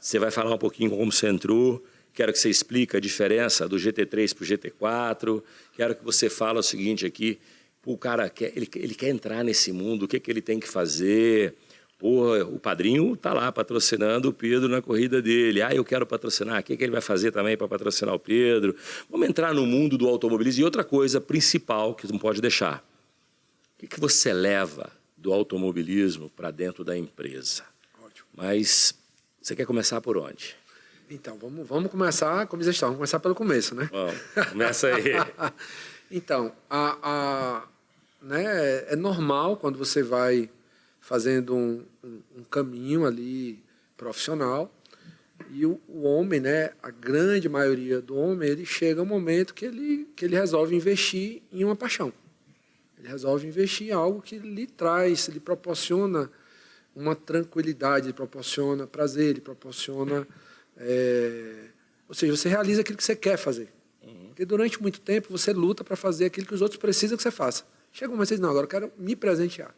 Você vai falar um pouquinho como você entrou. Quero que você explique a diferença do GT3 para o GT4. Quero que você fale o seguinte aqui. O cara ele quer entrar nesse mundo, o que ele tem que fazer? O Padrinho está lá patrocinando o Pedro na corrida dele. Eu quero patrocinar. O que ele vai fazer também para patrocinar o Pedro? Vamos entrar no mundo do automobilismo. E outra coisa principal que não pode deixar. O que você leva do automobilismo para dentro da empresa? Ótimo. Mas você quer começar por onde? Então, vamos começar como vocês estão. Vamos começar pelo começo, né? Vamos, começa aí. Então, né, é normal quando você vai fazendo um caminho ali profissional e o homem, né, a grande maioria do homem, ele chega um momento que ele resolve investir em uma paixão. Ele resolve investir em algo que lhe traz, lhe proporciona uma tranquilidade, lhe proporciona prazer, lhe proporciona... ou seja, você realiza aquilo que você quer fazer. Porque durante muito tempo você luta para fazer aquilo que os outros precisam que você faça. Chega um momento que você diz, não, agora eu quero me presentear.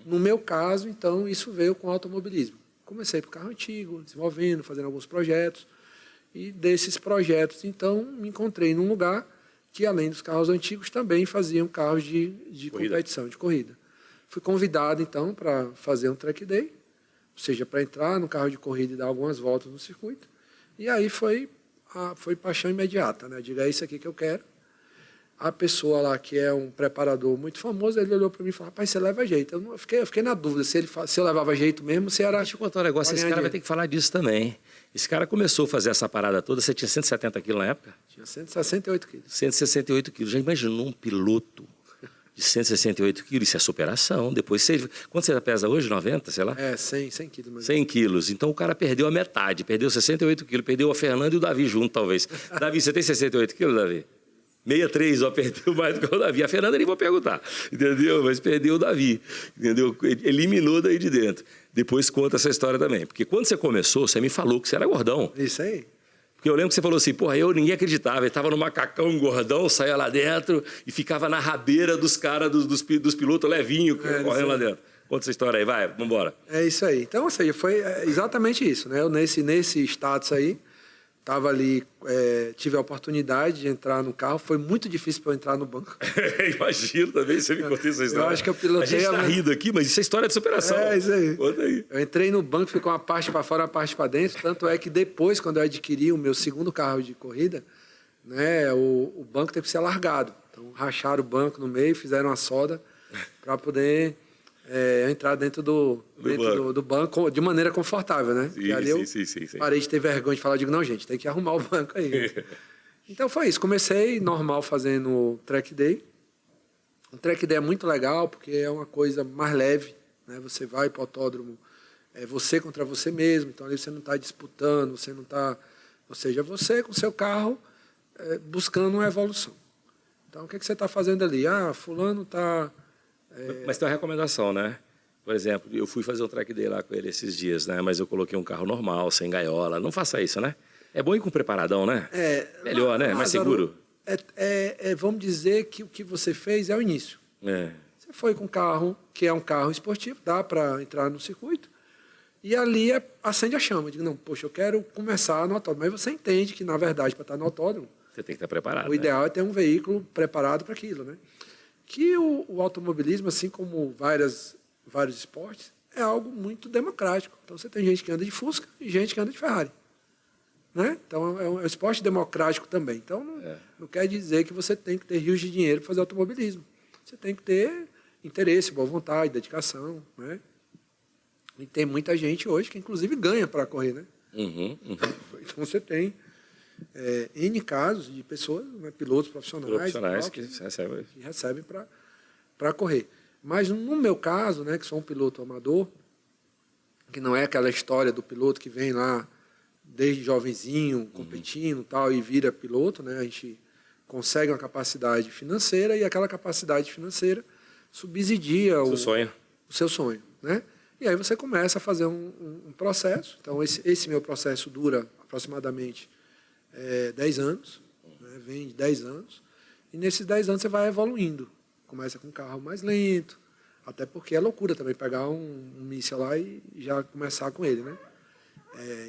No meu caso, então, isso veio com o automobilismo. Comecei por carro antigo, desenvolvendo, fazendo alguns projetos. E desses projetos, então, me encontrei num lugar que, além dos carros antigos, também faziam carros de competição, de corrida. Fui convidado, então, para fazer um track day, ou seja, para entrar no carro de corrida e dar algumas voltas no circuito. E aí foi paixão imediata, né? Diga, é isso aqui que eu quero. A pessoa lá, que é um preparador muito famoso, ele olhou para mim e falou, rapaz, você leva jeito. Eu fiquei na dúvida se eu levava jeito mesmo, se era... Deixa eu contar um negócio, esse cara vai ter que falar disso também. Esse cara começou a fazer essa parada toda, você tinha 170 quilos na época? Tinha 168 quilos. 168 quilos. Já imaginou um piloto de 168 quilos? Isso é superação. Depois quanto você pesa hoje? 90, sei lá? 100 quilos. Mais 100 quilos. Então o cara perdeu a metade, perdeu 68 quilos, perdeu a Fernanda e o Davi junto, talvez. Davi, você tem 68 quilos, Davi? 63, perdeu mais do que o Davi. A Fernanda nem vou perguntar, entendeu? Mas perdeu o Davi, entendeu? Eliminou daí de dentro. Depois conta essa história também. Porque quando você começou, você me falou que você era gordão. Isso aí. Porque eu lembro que você falou assim, ninguém acreditava. Ele estava no macacão gordão, saía lá dentro e ficava na rabeira dos caras, dos pilotos levinho, correndo lá dentro. Conta essa história aí, vai, vambora. É isso aí. Então, ou seja, foi exatamente isso, né? Eu nesse status aí, Tava ali, tive a oportunidade de entrar no carro. Foi muito difícil para eu entrar no banco. Imagino também, você me contou essa história. Eu acho que eu pilotei... A gente está rindo aqui, mas isso é história de superação. É, isso aí. Conta aí. Eu entrei no banco, ficou uma parte para fora, uma parte para dentro. Tanto é que depois, quando eu adquiri o meu segundo carro de corrida, né, o banco teve que ser alargado. Então, racharam o banco no meio, fizeram uma solda para poder... entrar dentro do banco de maneira confortável, né? Sim, ali sim. Parei de ter vergonha de falar, digo, não, gente, tem que arrumar o banco aí. Então foi isso, comecei normal fazendo track day. O track day é muito legal porque é uma coisa mais leve, né? Você vai para o autódromo, é você contra você mesmo, então ali você não está disputando, você não está... Ou seja, você com o seu carro buscando uma evolução. Então o que você está fazendo ali? Ah, fulano está... Mas tem uma recomendação, né? Por exemplo, eu fui fazer um track day lá com ele esses dias, né? Mas eu coloquei um carro normal, sem gaiola. Não faça isso, né? É bom ir com preparadão, né? Melhor, né? Mais seguro. Vamos dizer que o que você fez é o início. Você foi com um carro que é um carro esportivo, dá para entrar no circuito, e ali acende a chama. Eu digo, não, poxa, eu quero começar no autódromo. Mas você entende que, na verdade, para estar no autódromo, você tem que estar preparado. O ideal é ter um veículo preparado para aquilo, né? Que o automobilismo, assim como vários esportes, é algo muito democrático. Então, você tem gente que anda de Fusca e gente que anda de Ferrari. Né? Então, é um esporte democrático também. Então, não quer dizer que você tem que ter rios de dinheiro para fazer automobilismo. Você tem que ter interesse, boa vontade, dedicação. Né? E tem muita gente hoje que, inclusive, ganha para correr. Né? Então, você tem... N casos de pessoas, né, pilotos profissionais que recebem para correr. Mas no meu caso, né, que sou um piloto amador, que não é aquela história do piloto que vem lá desde jovenzinho, competindo tal, e vira piloto, né, a gente consegue uma capacidade financeira e aquela capacidade financeira subsidia o seu sonho. Né? E aí você começa a fazer um processo. Então, esse meu processo dura aproximadamente 10 anos, né? Vem de 10 anos, e nesses 10 anos você vai evoluindo. Começa com um carro mais lento, até porque é loucura também pegar um míssil lá e já começar com ele, né?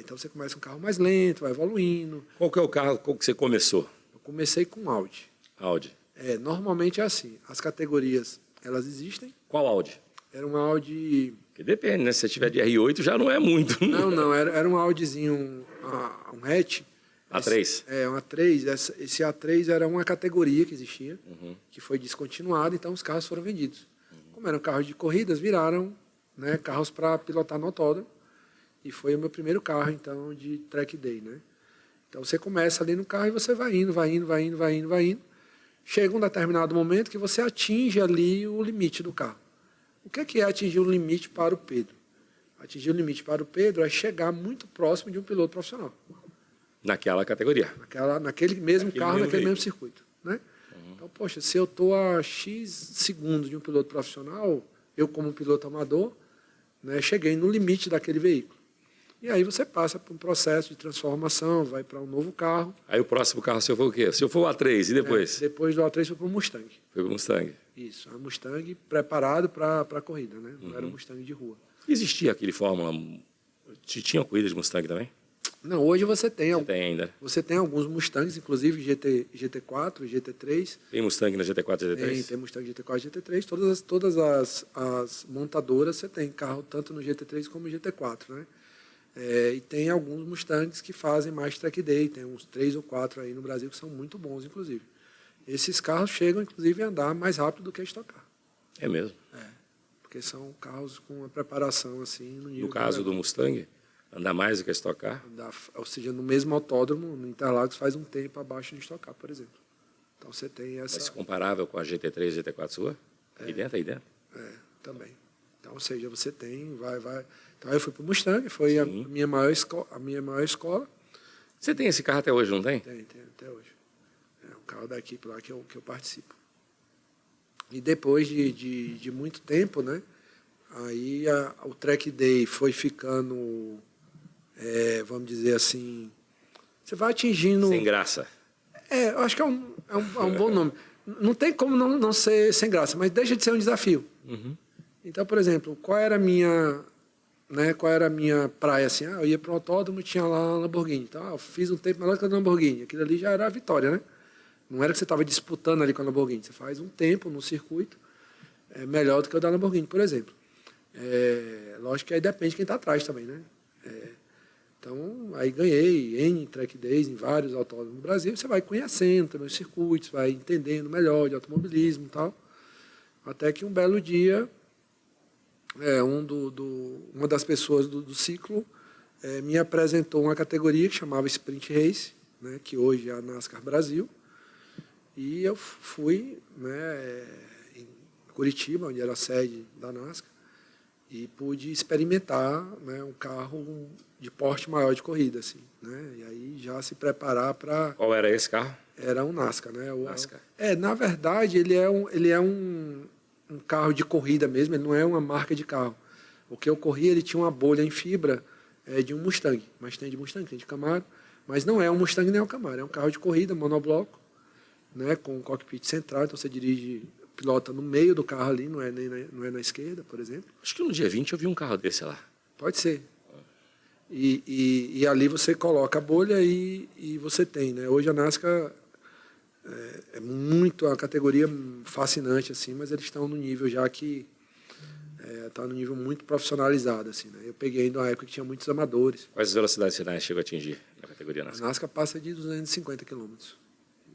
Então você começa com um carro mais lento, vai evoluindo. Qual que é o carro com que você começou? Eu comecei com Audi. Audi. Normalmente é assim, as categorias, elas existem. Qual Audi? Era um Audi... Que depende, né? Se você tiver de R8 já não é muito. Não, era um Audizinho, um hatch. A3? Um A3. Esse A3 era uma categoria que existia, que foi descontinuada, então os carros foram vendidos. Como eram carros de corridas, viraram, né, carros para pilotar no autódromo, e foi o meu primeiro carro, então, de track day. Né? Então você começa ali no carro e você vai indo. Chega um determinado momento que você atinge ali o limite do carro. O que é atingir o limite para o Pedro? Atingir o limite para o Pedro é chegar muito próximo de um piloto profissional. Naquela categoria. Naquele mesmo carro, naquele mesmo circuito. Né? Então, poxa, se eu estou a X segundos de um piloto profissional, eu como piloto amador, né, cheguei no limite daquele veículo. E aí você passa por um processo de transformação, vai para um novo carro. Aí o próximo carro seu foi o quê? O seu foi o A3, e depois? Depois do A3 foi para o Mustang. Foi para o Mustang. Isso, a Mustang preparado para a corrida, né? Não era um Mustang de rua. Existia aquele Fórmula... Tinha corrida de Mustang também? Não, hoje você tem ainda. Você tem alguns Mustangs, inclusive GT4, GT3. Tem Mustang na GT4 e GT3? Tem Mustang GT4 e GT3. Todas as montadoras você tem carro tanto no GT3 como no GT4, né? E tem alguns Mustangs que fazem mais track day, tem uns 3 ou 4 aí no Brasil que são muito bons, inclusive. Esses carros chegam, inclusive, a andar mais rápido do que a Stock Car. É mesmo? Porque são carros com uma preparação assim no nível... No caso do Mustang? Andar mais do que a Stock Car? Ou seja, no mesmo autódromo, no Interlagos, faz um tempo abaixo de Stock Car, por exemplo. Então você tem essa... Mas comparável com a GT3 e GT4 sua? Aí dentro? Também. Então, ou seja, você tem, vai... Então aí eu fui para o Mustang, foi a minha maior escola. Você tem esse carro até hoje, não tem? Tem até hoje. É um carro da equipe lá que eu participo. E depois de muito tempo, né? Aí o track day foi ficando... vamos dizer assim, você vai atingindo... Sem graça. Eu acho que é um bom nome. Não tem como não ser sem graça, mas deixa de ser um desafio. Então, por exemplo, qual era a minha né, qual era a minha praia, assim, eu ia para um autódromo e tinha lá uma Lamborghini. Então, eu fiz um tempo melhor que a Lamborghini. Aquilo ali já era a vitória, né? Não era que você estava disputando ali com a Lamborghini. Você faz um tempo no circuito melhor do que o da Lamborghini, por exemplo. Lógico que aí depende de quem está atrás também, né? Então, aí ganhei N track days em vários autódromos no Brasil. Você vai conhecendo também os circuitos, vai entendendo melhor de automobilismo e tal. Até que um belo dia, uma das pessoas do ciclo me apresentou uma categoria que chamava Sprint Race, né, que hoje é a NASCAR Brasil. E eu fui, né, em Curitiba, onde era a sede da NASCAR, e pude experimentar, né, um carro de porte maior de corrida, assim, né? E aí já se preparar para... Qual era esse carro? Era um NASCAR, né? NASCAR. Na verdade, ele é um carro de corrida mesmo, ele não é uma marca de carro. O que eu corri, ele tinha uma bolha em fibra de um Mustang, mas tem de Mustang, tem de Camaro, mas não é um Mustang nem um Camaro, é um carro de corrida, monobloco, né, com cockpit central, então você dirige, pilota no meio do carro ali, não é na esquerda, por exemplo. Acho que no dia 20 eu vi um carro desse lá. Pode ser. E ali você coloca a bolha e você tem, né? Hoje a NASCAR é muito uma categoria fascinante, assim, mas eles estão no nível já que está no nível muito profissionalizado, assim, né? Eu peguei ainda uma época que tinha muitos amadores. Quais velocidades finais chegou a atingir na categoria NASCAR? A NASCAR passa de 250 km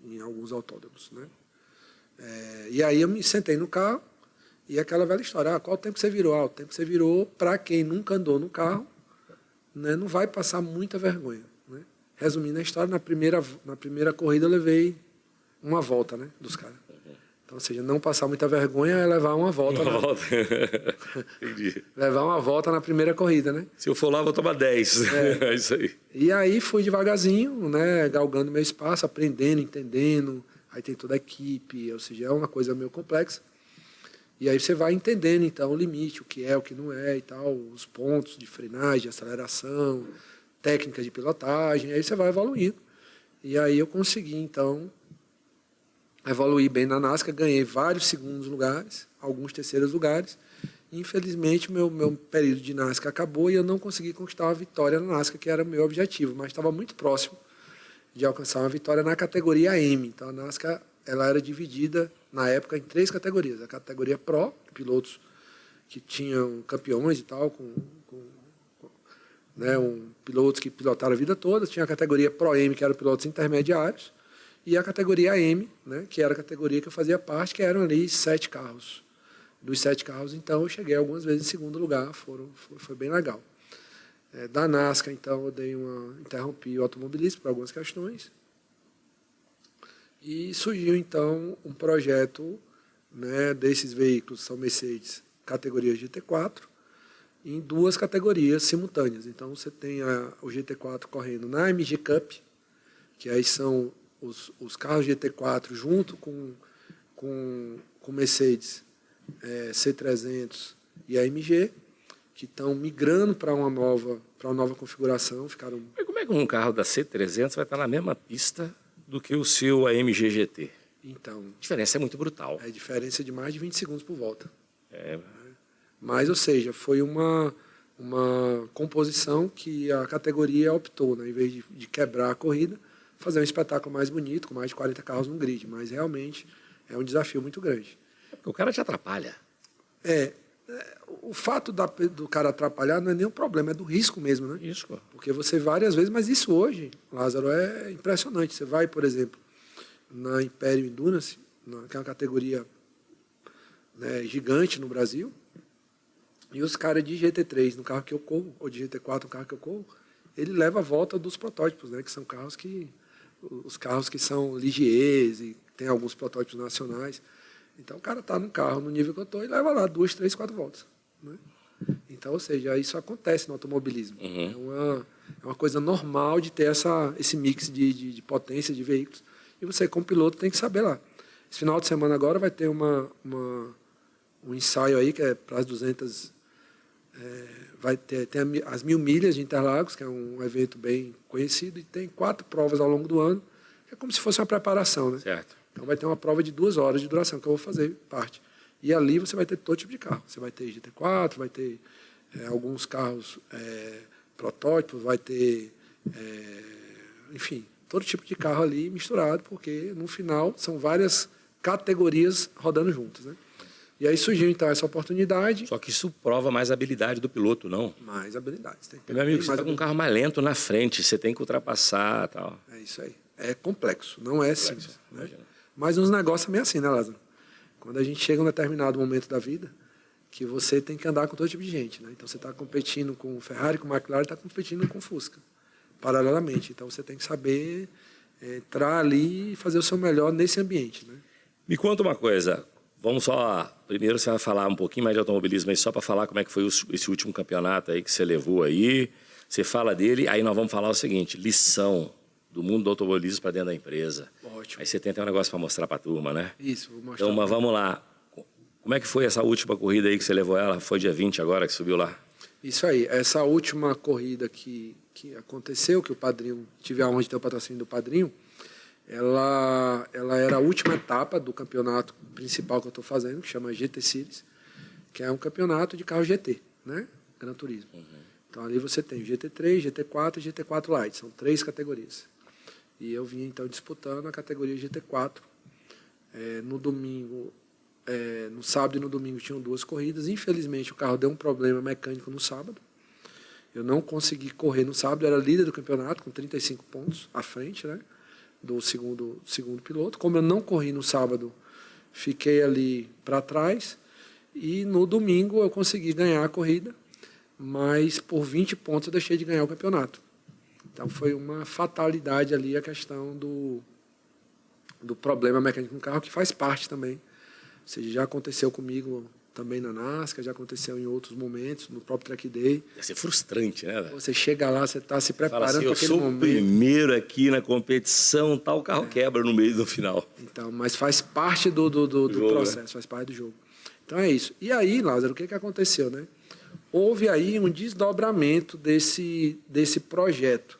em alguns autódromos, né? E aí eu me sentei no carro e aquela velha história, qual o tempo que você virou? O tempo que você virou, para quem nunca andou no carro, né, não vai passar muita vergonha, né? Resumindo a história, na primeira corrida eu levei uma volta, né, dos caras. Então, ou seja, não passar muita vergonha é levar uma volta. Entendi. Levar uma volta na primeira corrida, né? Se eu for lá, vou tomar 10. É isso aí. E aí fui devagarzinho, né, galgando meu espaço, aprendendo, entendendo. Aí tem toda a equipe, ou seja, é uma coisa meio complexa. E aí você vai entendendo, então, o limite, o que é, o que não é e tal, os pontos de frenagem, de aceleração, técnicas de pilotagem, aí você vai evoluindo. E aí eu consegui, então, evoluir bem na NASCAR, ganhei vários segundos lugares, alguns terceiros lugares. E, infelizmente, meu período de NASCAR acabou e eu não consegui conquistar a vitória na NASCAR, que era o meu objetivo, mas estava muito próximo de alcançar uma vitória na categoria M. Então, a NASCAR ela era dividida, na época, em 3 categorias. A categoria Pro, pilotos que tinham campeões e tal, né, pilotos que pilotaram a vida toda. Tinha a categoria Pro M, que eram pilotos intermediários. E a categoria M, né, que era a categoria que eu fazia parte, que eram ali 7 carros. Dos 7 carros, então, eu cheguei algumas vezes em segundo lugar. Foi bem legal. Da NASCAR, então, eu interrompi o automobilismo por algumas questões. E surgiu, então, um projeto, né, desses veículos, são Mercedes, categoria GT4, em 2 categorias simultâneas. Então, você tem o GT4 correndo na MG Cup, que aí são os carros GT4 junto com Mercedes C300 e a MG, que estão migrando para uma nova configuração. Mas como é que um carro da C300 vai estar na mesma pista do que o seu AMG GT? Então, a diferença é muito brutal. É diferença de mais de 20 segundos por volta. Mas, ou seja, foi uma composição que a categoria optou, né, em vez de quebrar a corrida, fazer um espetáculo mais bonito, com mais de 40 carros no grid. Mas, realmente, é um desafio muito grande. O cara te atrapalha. O fato do cara atrapalhar não é nem um problema, é do risco mesmo, né? Risco. Porque você várias vezes, mas isso hoje, Lázaro, é impressionante. Você vai, por exemplo, na Império Endurance, que é uma categoria, né, gigante no Brasil, e os caras de GT3, no carro que eu corro, ou de GT4, no carro que eu corro, ele leva a volta dos protótipos, né, que são os carros que são Ligiers, e tem alguns protótipos nacionais. Então, o cara está no carro no nível que eu estou e leva lá 2, 3, 4 voltas, né? Então, ou seja, isso acontece no automobilismo. É uma coisa normal de ter esse mix de potência de veículos. E você, como piloto, tem que saber lá. Esse final de semana agora vai ter um ensaio aí, que é para as 200... vai ter as 1000 milhas de Interlagos, que é um evento bem conhecido, e tem 4 provas ao longo do ano, que é como se fosse uma preparação, né? Certo. Então vai ter uma prova de 2 horas de duração, que eu vou fazer parte. E ali você vai ter todo tipo de carro. Você vai ter GT4, vai ter alguns carros protótipos, vai ter, enfim, todo tipo de carro ali misturado, porque no final são várias categorias rodando juntas, né? E aí surgiu, então, essa oportunidade. Só que isso prova mais habilidade do piloto, não? Mais habilidades. Meu amigo, você está com um carro mais lento na frente, você tem que ultrapassar e tal. É isso aí. É complexo, não é simples. Né? Mas uns negócios é meio assim, né, Lázaro? Quando a gente chega a um determinado momento da vida, que você tem que andar com todo tipo de gente, né? Então, você está competindo com o Ferrari, com o McLaren, está competindo com o Fusca, paralelamente. Então, você tem que saber entrar ali e fazer o seu melhor nesse ambiente, né? Me conta uma coisa. Vamos só... Primeiro você vai falar um pouquinho mais de automobilismo, mas só para falar como é que foi esse último campeonato aí que você levou aí. Você fala dele, aí nós vamos falar o seguinte, lição do mundo do automobilismo para dentro da empresa. Ótimo. Aí você tem até um negócio para mostrar para a turma, né? Isso, vou mostrar. Então, mas vamos lá. Como é que foi essa última corrida aí que você levou ela? Foi dia 20 agora que subiu lá? Isso aí. Essa última corrida que aconteceu, que o Padrinho, tive a honra de ter o patrocínio do Padrinho, ela era a última etapa do campeonato principal que eu estou fazendo, que chama GT Series, que é um campeonato de carro GT, né? Gran Turismo. Uhum. Então, ali você tem GT3, GT4 e GT4 Lite. São 3 categorias. E eu vim, então, disputando a categoria GT4. No domingo, no sábado e no domingo tinham 2 corridas. Infelizmente, o carro deu um problema mecânico no sábado. Eu não consegui correr no sábado. Eu era líder do campeonato, com 35 pontos à frente, né? Do segundo piloto. Como eu não corri no sábado, fiquei ali para trás. E no domingo eu consegui ganhar a corrida, mas por 20 pontos eu deixei de ganhar o campeonato. Então foi uma fatalidade ali a questão do problema mecânico no carro, que faz parte também. Ou seja, já aconteceu comigo também na NASCAR, já aconteceu em outros momentos, no próprio Track Day. Deve ser frustrante, né, velho? Você chega lá, você está se preparando para aquele momento. Eu sou o primeiro aqui na competição, tal, o carro quebra no meio do final. Então, mas faz parte do processo, né? Faz parte do jogo. Então é isso. E aí, Lázaro, o que aconteceu, né? Houve aí um desdobramento desse projeto.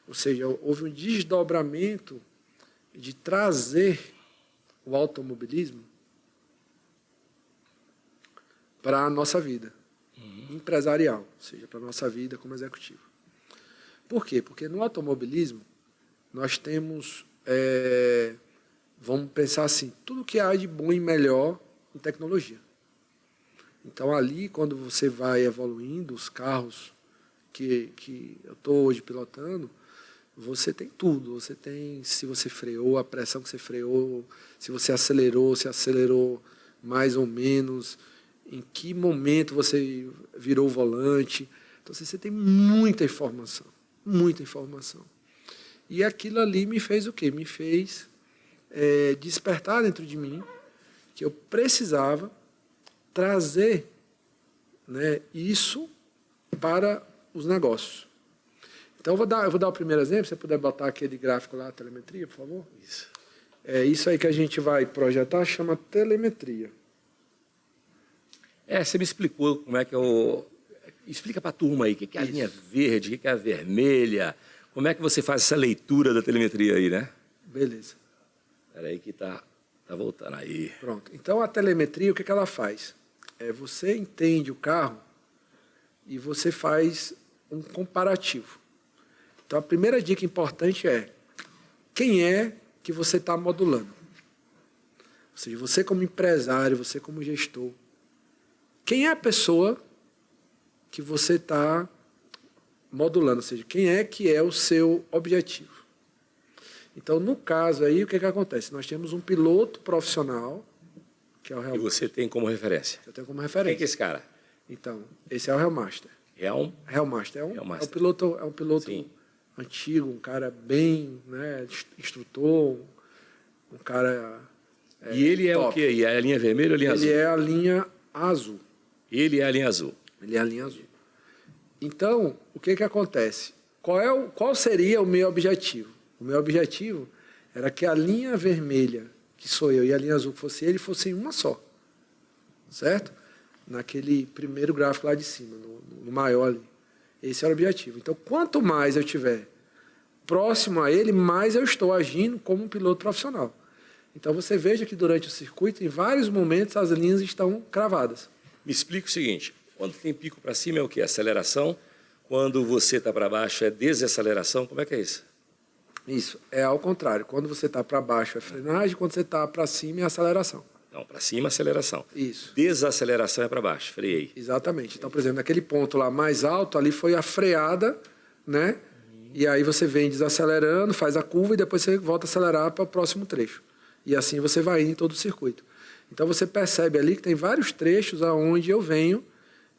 Ou seja, houve um desdobramento de trazer o automobilismo para a nossa vida empresarial, ou seja, para a nossa vida como executivo. Por quê? Porque no automobilismo nós temos, vamos pensar assim, tudo que há de bom e melhor em tecnologia. Então, ali, quando você vai evoluindo, os carros que eu estou hoje pilotando, você tem tudo. Você tem, se você freou, a pressão que você freou, se você acelerou, se acelerou mais ou menos, em que momento você virou o volante. Então, você tem muita informação, muita informação. E aquilo ali me fez o quê? Me fez despertar dentro de mim que eu precisava trazer, né, isso para os negócios. Então, eu vou dar o primeiro exemplo. Se você puder botar aquele gráfico lá, a telemetria, por favor. Isso. Isso aí que a gente vai projetar, chama telemetria. Você me explicou como é que eu... Explica para a turma aí, o que é a linha verde, o que é a vermelha, como é que você faz essa leitura da telemetria aí, né? Beleza. Espera aí que tá voltando aí. Pronto. Então, a telemetria, o que ela faz? Você entende o carro e você faz um comparativo. Então, a primeira dica importante é quem é que você está modulando. Ou seja, você como empresário, você como gestor, quem é a pessoa que você está modulando? Ou seja, quem é que é o seu objetivo? Então, no caso aí, o que acontece? Nós temos um piloto profissional, que é o Helmaster. E você tem como referência? Eu tenho como referência. Quem é esse cara? Então, esse é o Helmaster. Helmaster. É um piloto Sim. antigo, um cara bem, né, instrutor, um cara E ele é top. O quê? É a linha vermelha ou a linha azul? Ele é a linha azul. Ele é a linha azul. Ele é a linha azul. Então, o que acontece? Qual seria o meu objetivo? O meu objetivo era que a linha vermelha, que sou eu, e a linha azul, que fosse ele, fossem uma só. Certo? Naquele primeiro gráfico lá de cima, no maior ali. Esse era o objetivo. Então, quanto mais eu tiver próximo a ele, mais eu estou agindo como um piloto profissional. Então, você veja que durante o circuito, em vários momentos, as linhas estão cravadas. Me explica o seguinte, Quando tem pico para cima é o quê? Aceleração. Quando você está para baixo é desaceleração. Como é que é isso? Isso, é ao contrário. Quando você está para baixo é frenagem, quando você está para cima é aceleração. Não, para cima, aceleração. Isso. Desaceleração é para baixo, freiei. Exatamente. Então, por exemplo, naquele ponto lá mais alto, ali foi a freada, né? E aí você vem desacelerando, faz a curva e depois você volta a acelerar para o próximo trecho. E assim você vai indo em todo o circuito. Então você percebe ali que tem vários trechos aonde eu venho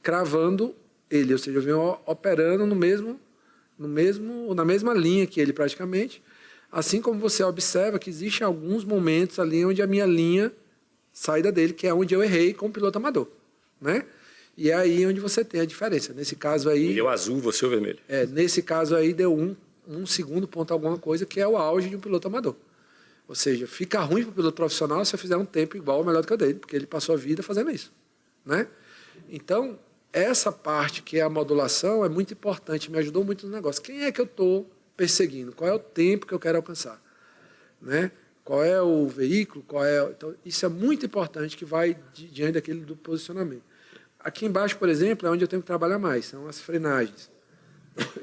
cravando ele, ou seja, eu venho operando na mesma linha que ele praticamente, assim como você observa que existem alguns momentos ali onde a minha linha saída dele, que é onde eu errei com o piloto amador, né? E é aí onde você tem a diferença. Nesse caso aí... Ele é o azul, você é o vermelho. Nesse caso aí deu um segundo ponto alguma coisa, que é o auge de um piloto amador. Ou seja, fica ruim para o piloto profissional se eu fizer um tempo igual ou melhor do que o dele, porque ele passou a vida fazendo isso, né? Então, essa parte que é a modulação é muito importante, me ajudou muito no negócio. Quem é que eu estou perseguindo? Qual é o tempo que eu quero alcançar? Né? Qual é o veículo? Então, isso é muito importante que vai diante daquele do posicionamento. Aqui embaixo, por exemplo, é onde eu tenho que trabalhar mais, são as frenagens.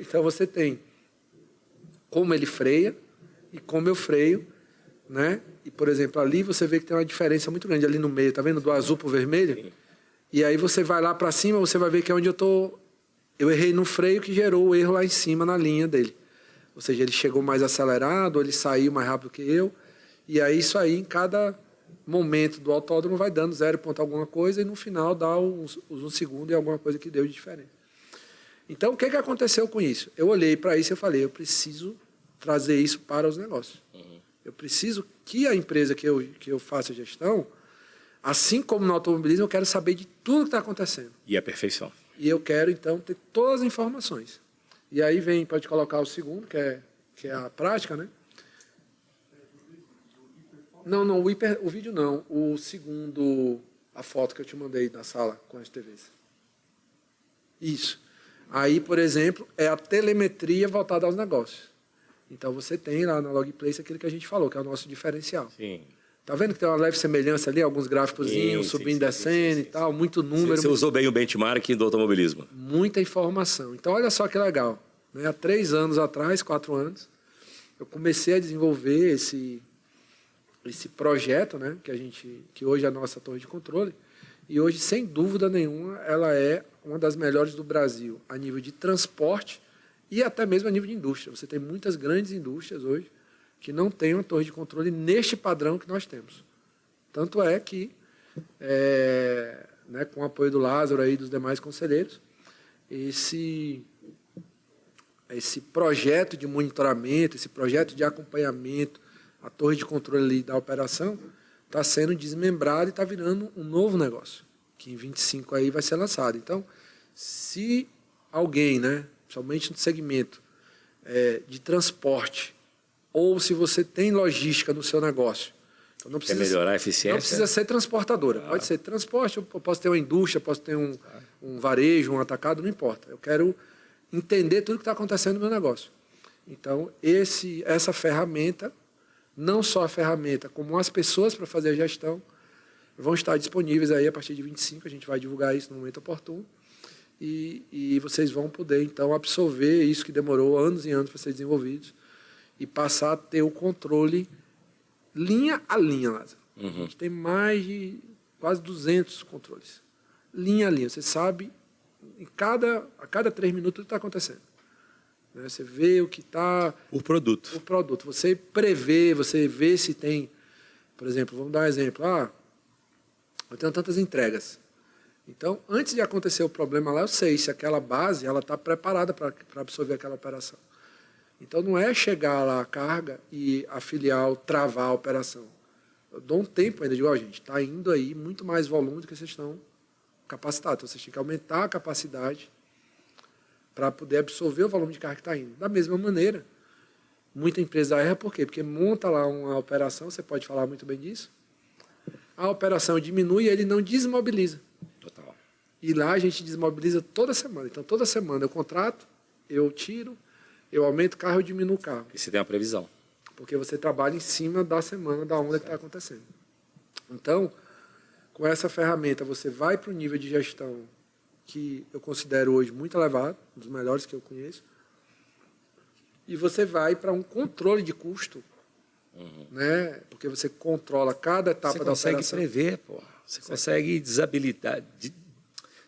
Então, você tem como ele freia e como eu freio, né? E, por exemplo, ali você vê que tem uma diferença muito grande ali no meio, tá vendo? Do azul para o vermelho. Sim. E aí você vai lá para cima, você vai ver que é onde eu errei no freio que gerou o erro lá em cima na linha dele. Ou seja, ele chegou mais acelerado, ele saiu mais rápido que eu. E aí isso aí, em cada momento do autódromo, vai dando 0 ponto alguma coisa e no final dá uns 1 segundo e alguma coisa que deu de diferença. Então, o que aconteceu com isso? Eu olhei para isso e eu falei, eu preciso trazer isso para os negócios. Eu preciso que a empresa que eu faça gestão, assim como no automobilismo, eu quero saber de tudo que está acontecendo. E a perfeição. E eu quero, então, ter todas as informações. E aí pode colocar o segundo, que é a prática, né? Não, o vídeo não. O segundo, a foto que eu te mandei da sala com as TVs. Isso. Aí, por exemplo, é a telemetria voltada aos negócios. Então, você tem lá na Logplace aquilo que a gente falou, que é o nosso diferencial. Sim. Tá vendo que tem uma leve semelhança ali, alguns gráficozinhos, subindo e descendo e tal, muito número. Você usou bem o benchmark do automobilismo. Muita informação. Então, olha só que legal. Né? Há 3 anos atrás, 4 anos, eu comecei a desenvolver esse projeto, né? que hoje é a nossa torre de controle. E hoje, sem dúvida nenhuma, ela é uma das melhores do Brasil, a nível de transporte e até mesmo a nível de indústria. Você tem muitas grandes indústrias hoje que não têm uma torre de controle neste padrão que nós temos. Tanto é que, né, com o apoio do Lázaro e dos demais conselheiros, esse projeto de monitoramento, esse projeto de acompanhamento, a torre de controle da operação, está sendo desmembrado e está virando um novo negócio, que em 25 aí vai ser lançado. Então, se alguém, né, somente no segmento de transporte, ou se você tem logística no seu negócio, então não precisa, quer melhorar a eficiência? Não precisa ser transportadora. Pode ser transporte, eu posso ter uma indústria, posso ter um varejo, um atacado, não importa. Eu quero entender tudo o que está acontecendo no meu negócio. Então, essa ferramenta, não só a ferramenta, como as pessoas para fazer a gestão, vão estar disponíveis aí a partir de 25, a gente vai divulgar isso no momento oportuno, e vocês vão poder, então, absorver isso que demorou anos e anos para ser desenvolvido e passar a ter o controle linha a linha, Lázaro. A gente tem mais de quase 200 controles. Linha a linha, você sabe, a cada 3 minutos o que está acontecendo. Você vê o que está... Por produto. Por produto. Você prevê, você vê se tem... Por exemplo, vamos dar um exemplo. Eu tenho tantas entregas. Então, antes de acontecer o problema lá, eu sei se aquela base está preparada para absorver aquela operação. Então, não é chegar lá a carga e a filial travar a operação. Eu dou um tempo ainda, digo, gente, está indo aí muito mais volume do que vocês estão capacitados. Então, vocês têm que aumentar a capacidade para poder absorver o volume de carga que está indo. Da mesma maneira, muita empresa erra, por quê? Porque monta lá uma operação, você pode falar muito bem disso, a operação diminui e ele não desmobiliza. Total. E lá a gente desmobiliza toda semana. Então, toda semana eu contrato, eu tiro, eu aumento o carro, eu diminuo o carro. E você tem uma previsão. Porque você trabalha em cima da semana, da onda que está acontecendo. Então, com essa ferramenta, você vai para o nível de gestão que eu considero hoje muito elevado, um dos melhores que eu conheço, e você vai para um controle de custo, né? Porque você controla cada etapa da operação. Você consegue prever, pô. Você consegue desabilitar,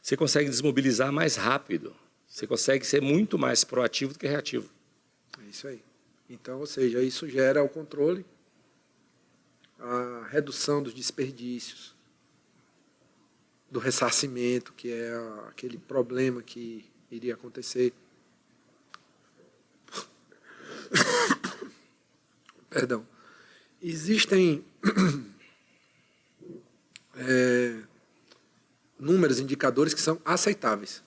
você consegue desmobilizar mais rápido. Você consegue ser muito mais proativo do que reativo. É isso aí. Então, ou seja, isso gera o controle, a redução dos desperdícios, do ressarcimento, que é aquele problema que iria acontecer. Perdão. Existem números, indicadores que são aceitáveis.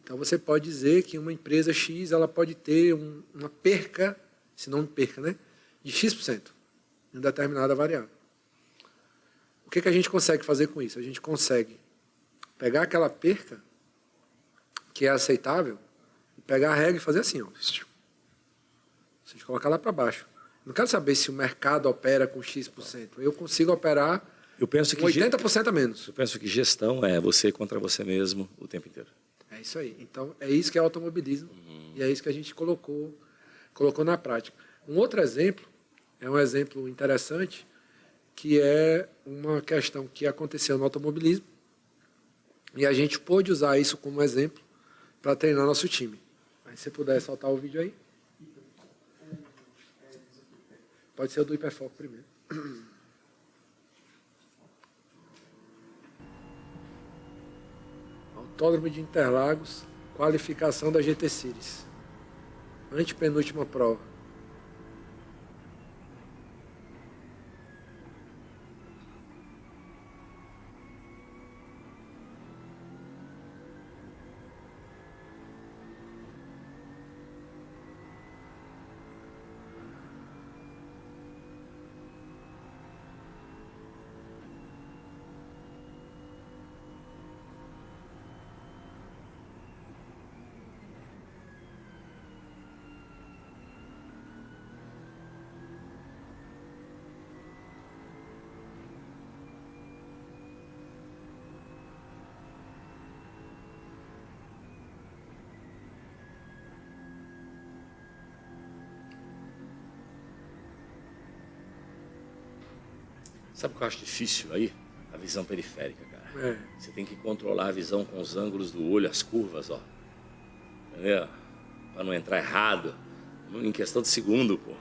Então, você pode dizer que uma empresa X ela pode ter uma perca, se não perca, né, de X% em determinada variável. O que a gente consegue fazer com isso? A gente consegue pegar aquela perca, que é aceitável, e pegar a regra e fazer assim, ó. A gente colocar lá para baixo. Não quero saber se o mercado opera com X%. Eu consigo operar com 80% a menos. Eu penso que gestão é você contra você mesmo o tempo inteiro. É isso aí. Então, é isso que é automobilismo. E é isso que a gente colocou na prática. Um outro exemplo, é um exemplo interessante, que é uma questão que aconteceu no automobilismo, e a gente pôde usar isso como exemplo para treinar nosso time. Aí, se você puder soltar o vídeo aí. Pode ser o do Hiperfoco primeiro. Autódromo de Interlagos, qualificação da GT Series. Antepenúltima prova. Sabe o que eu acho difícil aí? A visão periférica, cara. Você tem que controlar a visão com os ângulos do olho, as curvas, ó. Entendeu? Para não entrar errado. Em questão de segundo, pô.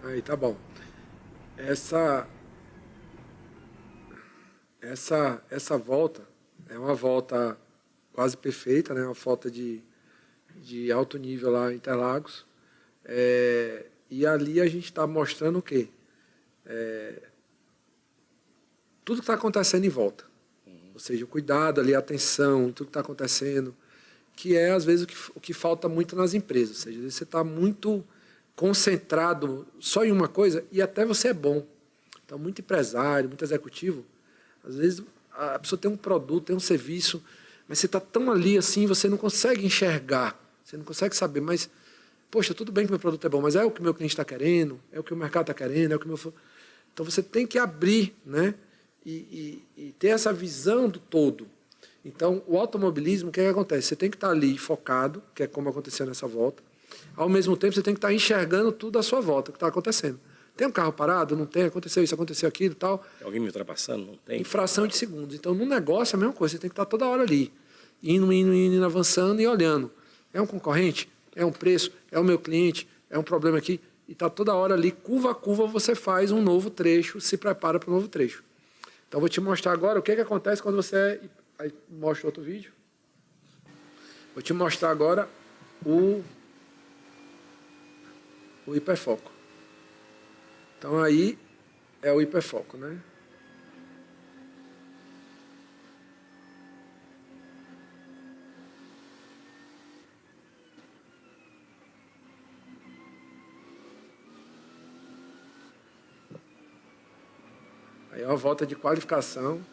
Aí, tá bom. Essa volta é uma volta quase perfeita, né? Uma volta de alto nível lá em Interlagos. E ali a gente está mostrando o quê? Tudo que está acontecendo em volta. Ou seja, o cuidado ali, a atenção, tudo que está acontecendo, que é, às vezes, o que falta muito nas empresas. Ou seja, às vezes você está muito concentrado só em uma coisa e até você é bom. Então, muito empresário, muito executivo, às vezes a pessoa tem um produto, tem um serviço, mas você está tão ali assim, você não consegue enxergar, você não consegue saber, mas, poxa, tudo bem que meu produto é bom, mas é o que o meu cliente está querendo, é o que o mercado está querendo, é o que o meu... Então, você tem que abrir, né, e ter essa visão do todo. Então, o automobilismo, o que acontece? Você tem que estar ali focado, que é como aconteceu nessa volta. Ao mesmo tempo, você tem que estar enxergando tudo à sua volta, o que está acontecendo. Tem um carro parado? Não tem. Aconteceu isso, aconteceu aquilo e tal. Tem alguém me ultrapassando? Não tem. Em fração de segundos. Então, no negócio é a mesma coisa. Você tem que estar toda hora ali. Indo, avançando e olhando. É um concorrente? É um preço? É o meu cliente? É um problema aqui? E está toda hora ali, curva a curva, você faz um novo trecho, se prepara para um novo trecho. Então, vou te mostrar agora o que acontece quando você... Aí, mostra outro vídeo. Vou te mostrar agora o hiperfoco. Então aí é o hiperfoco, né? Aí é uma volta de qualificação.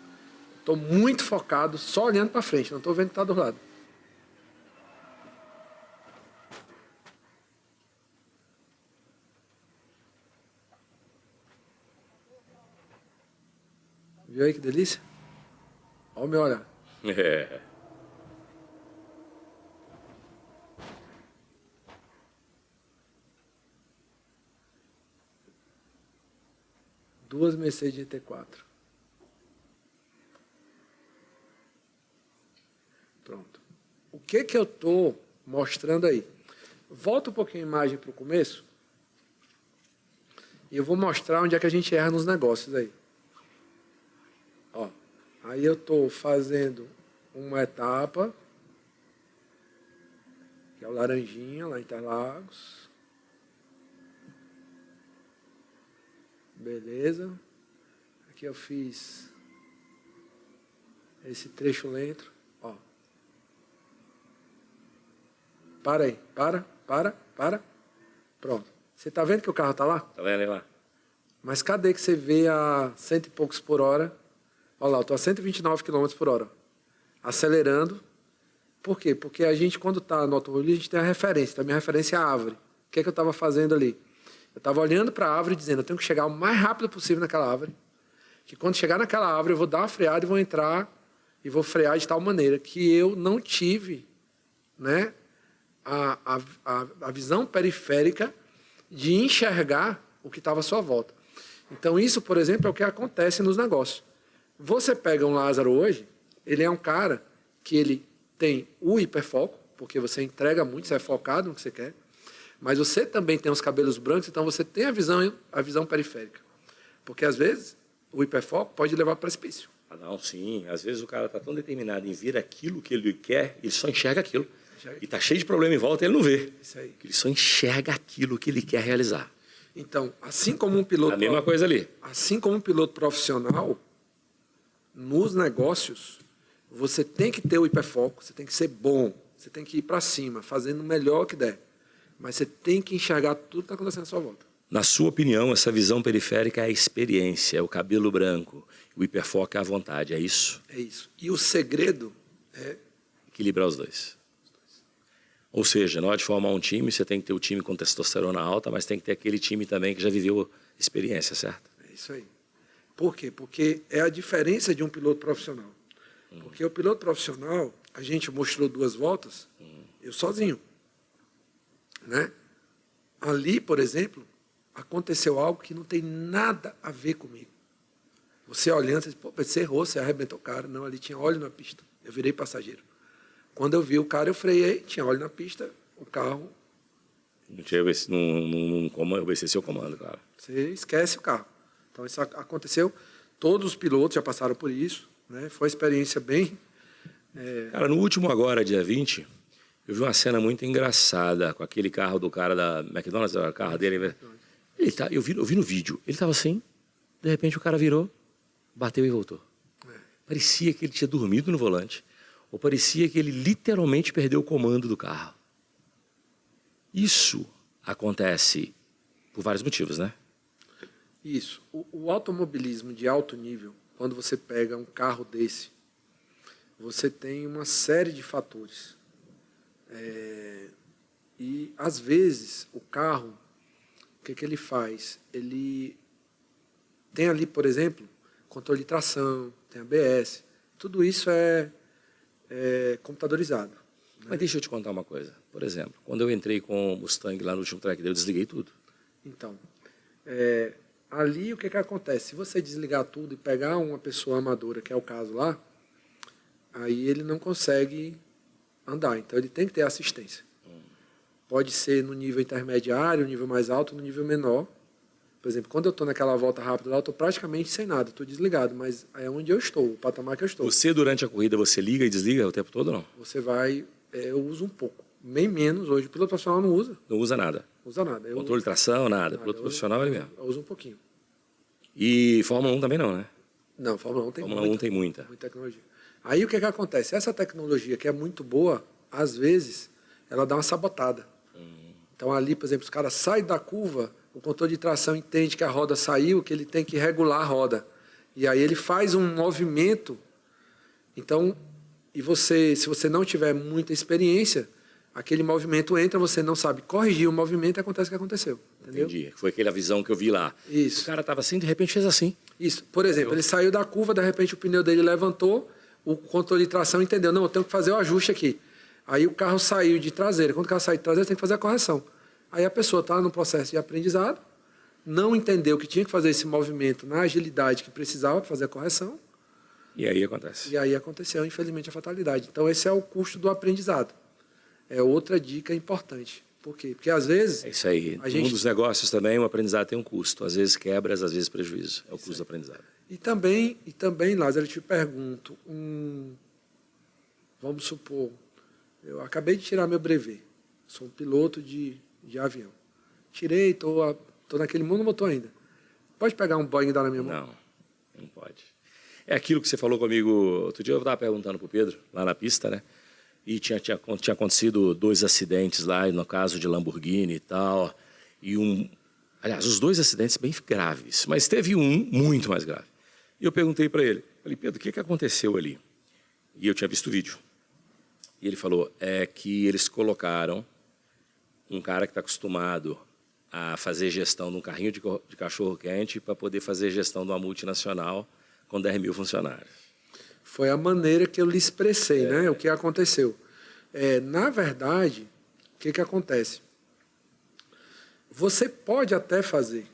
Estou muito focado, só olhando para frente, não estou vendo o que está do lado. Viu aí que delícia? Olha o meu olhar. É. Duas Mercedes GT4. Pronto. O que eu estou mostrando aí? Volta um pouquinho a imagem para o começo. E eu vou mostrar onde é que a gente erra nos negócios aí. Ó, aí eu estou fazendo uma etapa, que é o Laranjinha, lá em Interlagos. Beleza. Aqui eu fiz esse trecho lento. Ó. Para aí. Para. Pronto. Você está vendo que o carro está lá? Tá vendo aí lá? Mas cadê que você vê a 100 e poucos por hora? Olha lá, eu estou a 129 km por hora. Acelerando. Por quê? Porque a gente, quando está no automobilismo, a gente tem a referência. Então, a minha referência é a árvore. O que é que eu estava fazendo ali? Eu estava olhando para a árvore e dizendo, eu tenho que chegar o mais rápido possível naquela árvore, que quando chegar naquela árvore eu vou dar uma freada e vou entrar e vou frear de tal maneira que eu não tive, né, a visão periférica de enxergar o que estava à sua volta. Então isso, por exemplo, é o que acontece nos negócios. Você pega um Lázaro hoje, ele é um cara que ele tem o hiperfoco, porque você entrega muito, você é focado no que você quer, mas você também tem os cabelos brancos, então você tem a visão periférica. Porque, às vezes, o hiperfoco pode levar para precipício. Ah, não, sim. Às vezes o cara está tão determinado em ver aquilo que ele quer, ele só enxerga aquilo. E está cheio de problema em volta e ele não vê. Isso aí. Ele só enxerga aquilo que ele quer realizar. Então, assim como um piloto... A mesma coisa ali. Assim como um piloto profissional, nos negócios, você tem que ter o hiperfoco, você tem que ser bom, você tem que ir para cima, fazendo o melhor que der. Mas você tem que enxergar tudo que está acontecendo à sua volta. Na sua opinião, essa visão periférica é a experiência, é o cabelo branco, o hiperfoco é a vontade, é isso? É isso. E o segredo é... equilibrar os dois. Ou seja, na hora de formar um time, você tem que ter o time com testosterona alta, mas tem que ter aquele time também que já viveu experiência, certo? É isso aí. Por quê? Porque é a diferença de um piloto profissional. Porque o piloto profissional, a gente mostrou 2 voltas, eu sozinho. Né? Ali, por exemplo, aconteceu algo que não tem nada a ver comigo. Você olhando, você diz, pô, você errou, você arrebentou o cara. Não, ali tinha óleo na pista. Eu virei passageiro. Quando eu vi o cara, eu freiei, tinha óleo na pista, o carro... Não obedeceu o comando, cara. Você esquece o carro. Então, isso aconteceu. Todos os pilotos já passaram por isso. Né? Foi uma experiência bem... Cara, no último agora, dia 20... eu vi uma cena muito engraçada com aquele carro do cara da McDonald's, o carro dele. Eu vi no vídeo, ele estava assim, de repente o cara virou, bateu e voltou. Parecia que ele tinha dormido no volante, ou parecia que ele literalmente perdeu o comando do carro. Isso acontece por vários motivos, né? Isso. O automobilismo de alto nível, quando você pega um carro desse, você tem uma série de fatores. E, às vezes, o carro, o que ele faz? Ele tem ali, por exemplo, controle de tração, tem ABS. Tudo isso é computadorizado. Né? Mas deixa eu te contar uma coisa. Por exemplo, quando eu entrei com o Mustang lá no último track dele, eu desliguei tudo. Então, ali o que acontece? Se você desligar tudo e pegar uma pessoa amadora, que é o caso lá, aí ele não consegue andar. Então, ele tem que ter assistência. Pode ser no nível intermediário, no nível mais alto, no nível menor. Por exemplo, quando eu estou naquela volta rápida lá, eu estou praticamente sem nada, estou desligado, mas é onde eu estou, o patamar que eu estou. Você, durante a corrida, você liga e desliga o tempo todo ou não? Você vai... eu uso um pouco, Bem menos hoje. O piloto profissional não usa. Não usa nada? Não usa nada. Controle de tração, nada. Piloto profissional é ele mesmo. Eu uso um pouquinho. E Fórmula 1 também não, né? Não, Fórmula 1 tem Fórmula 1 tem muita. Muita tecnologia. Aí o que acontece? Essa tecnologia que é muito boa, às vezes, ela dá uma sabotada. Então ali, por exemplo, os caras saem da curva, o controle de tração entende que a roda saiu, que ele tem que regular a roda. E aí ele faz um movimento. Então, se você não tiver muita experiência, aquele movimento entra, você não sabe corrigir o movimento e acontece o que aconteceu. Entendeu? Entendi. Foi aquela visão que eu vi lá. Isso. O cara estava assim, de repente fez assim. Isso. Por exemplo, ele saiu da curva, de repente o pneu dele levantou, o controle de tração entendeu, não, eu tenho que fazer o ajuste aqui. Aí o carro saiu de traseira. Quando o carro sai de traseira, tem que fazer a correção. Aí a pessoa está no processo de aprendizado, não entendeu que tinha que fazer esse movimento na agilidade que precisava para fazer a correção. E aí acontece. E aí aconteceu, infelizmente, a fatalidade. Então, esse é o custo do aprendizado. É outra dica importante. Por quê? Porque, às vezes... É isso aí. No mundo dos negócios também, o aprendizado tem um custo. Às vezes quebras, às vezes prejuízo. É o custo do aprendizado. E também, Lázaro, eu te pergunto, vamos supor, eu acabei de tirar meu brevet. Sou um piloto de avião. Tirei, estou naquele monomotor ainda. Pode pegar um Boeing e dar na minha mão? Não pode. É aquilo que você falou comigo. Outro dia eu estava perguntando para o Pedro, lá na pista, né? E tinha acontecido 2 acidentes lá, no caso de Lamborghini e tal. Aliás, os 2 acidentes bem graves, mas teve um muito mais grave. E eu perguntei para ele, falei, Pedro, o que aconteceu ali? E eu tinha visto o vídeo. E ele falou, que eles colocaram um cara que está acostumado a fazer gestão de um carrinho de cachorro-quente para poder fazer gestão de uma multinacional com 10 mil funcionários. Foi a maneira que eu lhe expressei, né? O que aconteceu. Na verdade, o que acontece? Você pode até fazer,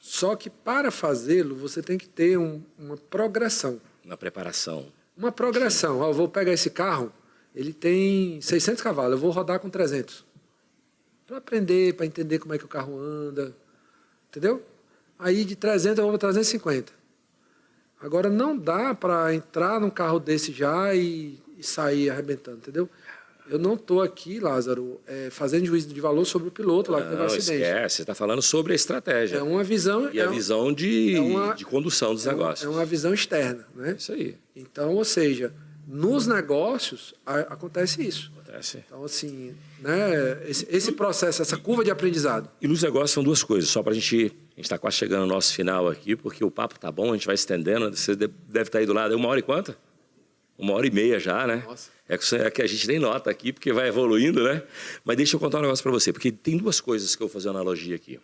só que para fazê-lo, você tem que ter uma progressão. Uma preparação. Uma progressão. Eu vou pegar esse carro, ele tem 600 cavalos, eu vou rodar com 300. Para aprender, para entender como é que o carro anda. Entendeu? Aí de 300 eu vou para 350. Agora não dá para entrar num carro desse já e sair arrebentando, entendeu? Eu não estou aqui, Lázaro, fazendo juízo de valor sobre o piloto lá que teve um acidente. Esquece, você está falando sobre a estratégia. É uma visão... E a visão de condução dos negócios. É uma visão externa, né? Isso aí. Então, ou seja, nos negócios acontece isso. Acontece. Então, assim, né, esse processo, essa curva de aprendizado. E nos negócios são 2 coisas, só para a gente está quase chegando no nosso final aqui, porque o papo tá bom, a gente vai estendendo, você deve estar aí do lado, 1h e quanto? 1h30 já, né? Nossa. É que a gente nem nota aqui, porque vai evoluindo, né? Mas deixa eu contar um negócio para você, porque tem 2 coisas que eu vou fazer uma analogia aqui.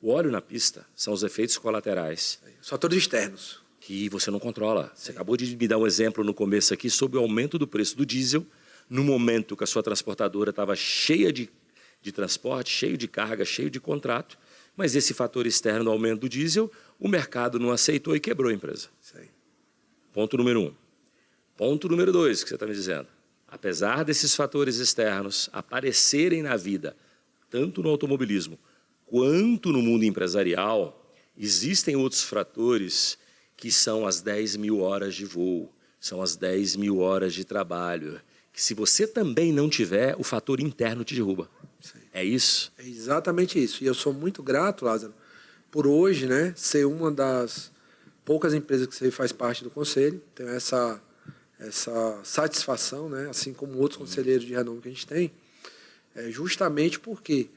O óleo na pista são os efeitos colaterais. Os fatores externos. Que você não controla. Você acabou de me dar um exemplo no começo aqui sobre o aumento do preço do diesel, no momento que a sua transportadora estava cheia de transporte, cheio de carga, cheio de contrato, mas esse fator externo do aumento do diesel, o mercado não aceitou e quebrou a empresa. Sim. Ponto número 1. Ponto número 2, que você está me dizendo. Apesar desses fatores externos aparecerem na vida, tanto no automobilismo quanto no mundo empresarial, existem outros fatores que são as 10 mil horas de voo, são as 10 mil horas de trabalho, que se você também não tiver, o fator interno te derruba. Sim. É isso? É exatamente isso. E eu sou muito grato, Lázaro, por hoje, né, ser uma das poucas empresas que você faz parte do conselho. Tenho essa satisfação, né, assim como outros conselheiros de renome que a gente tem, justamente porque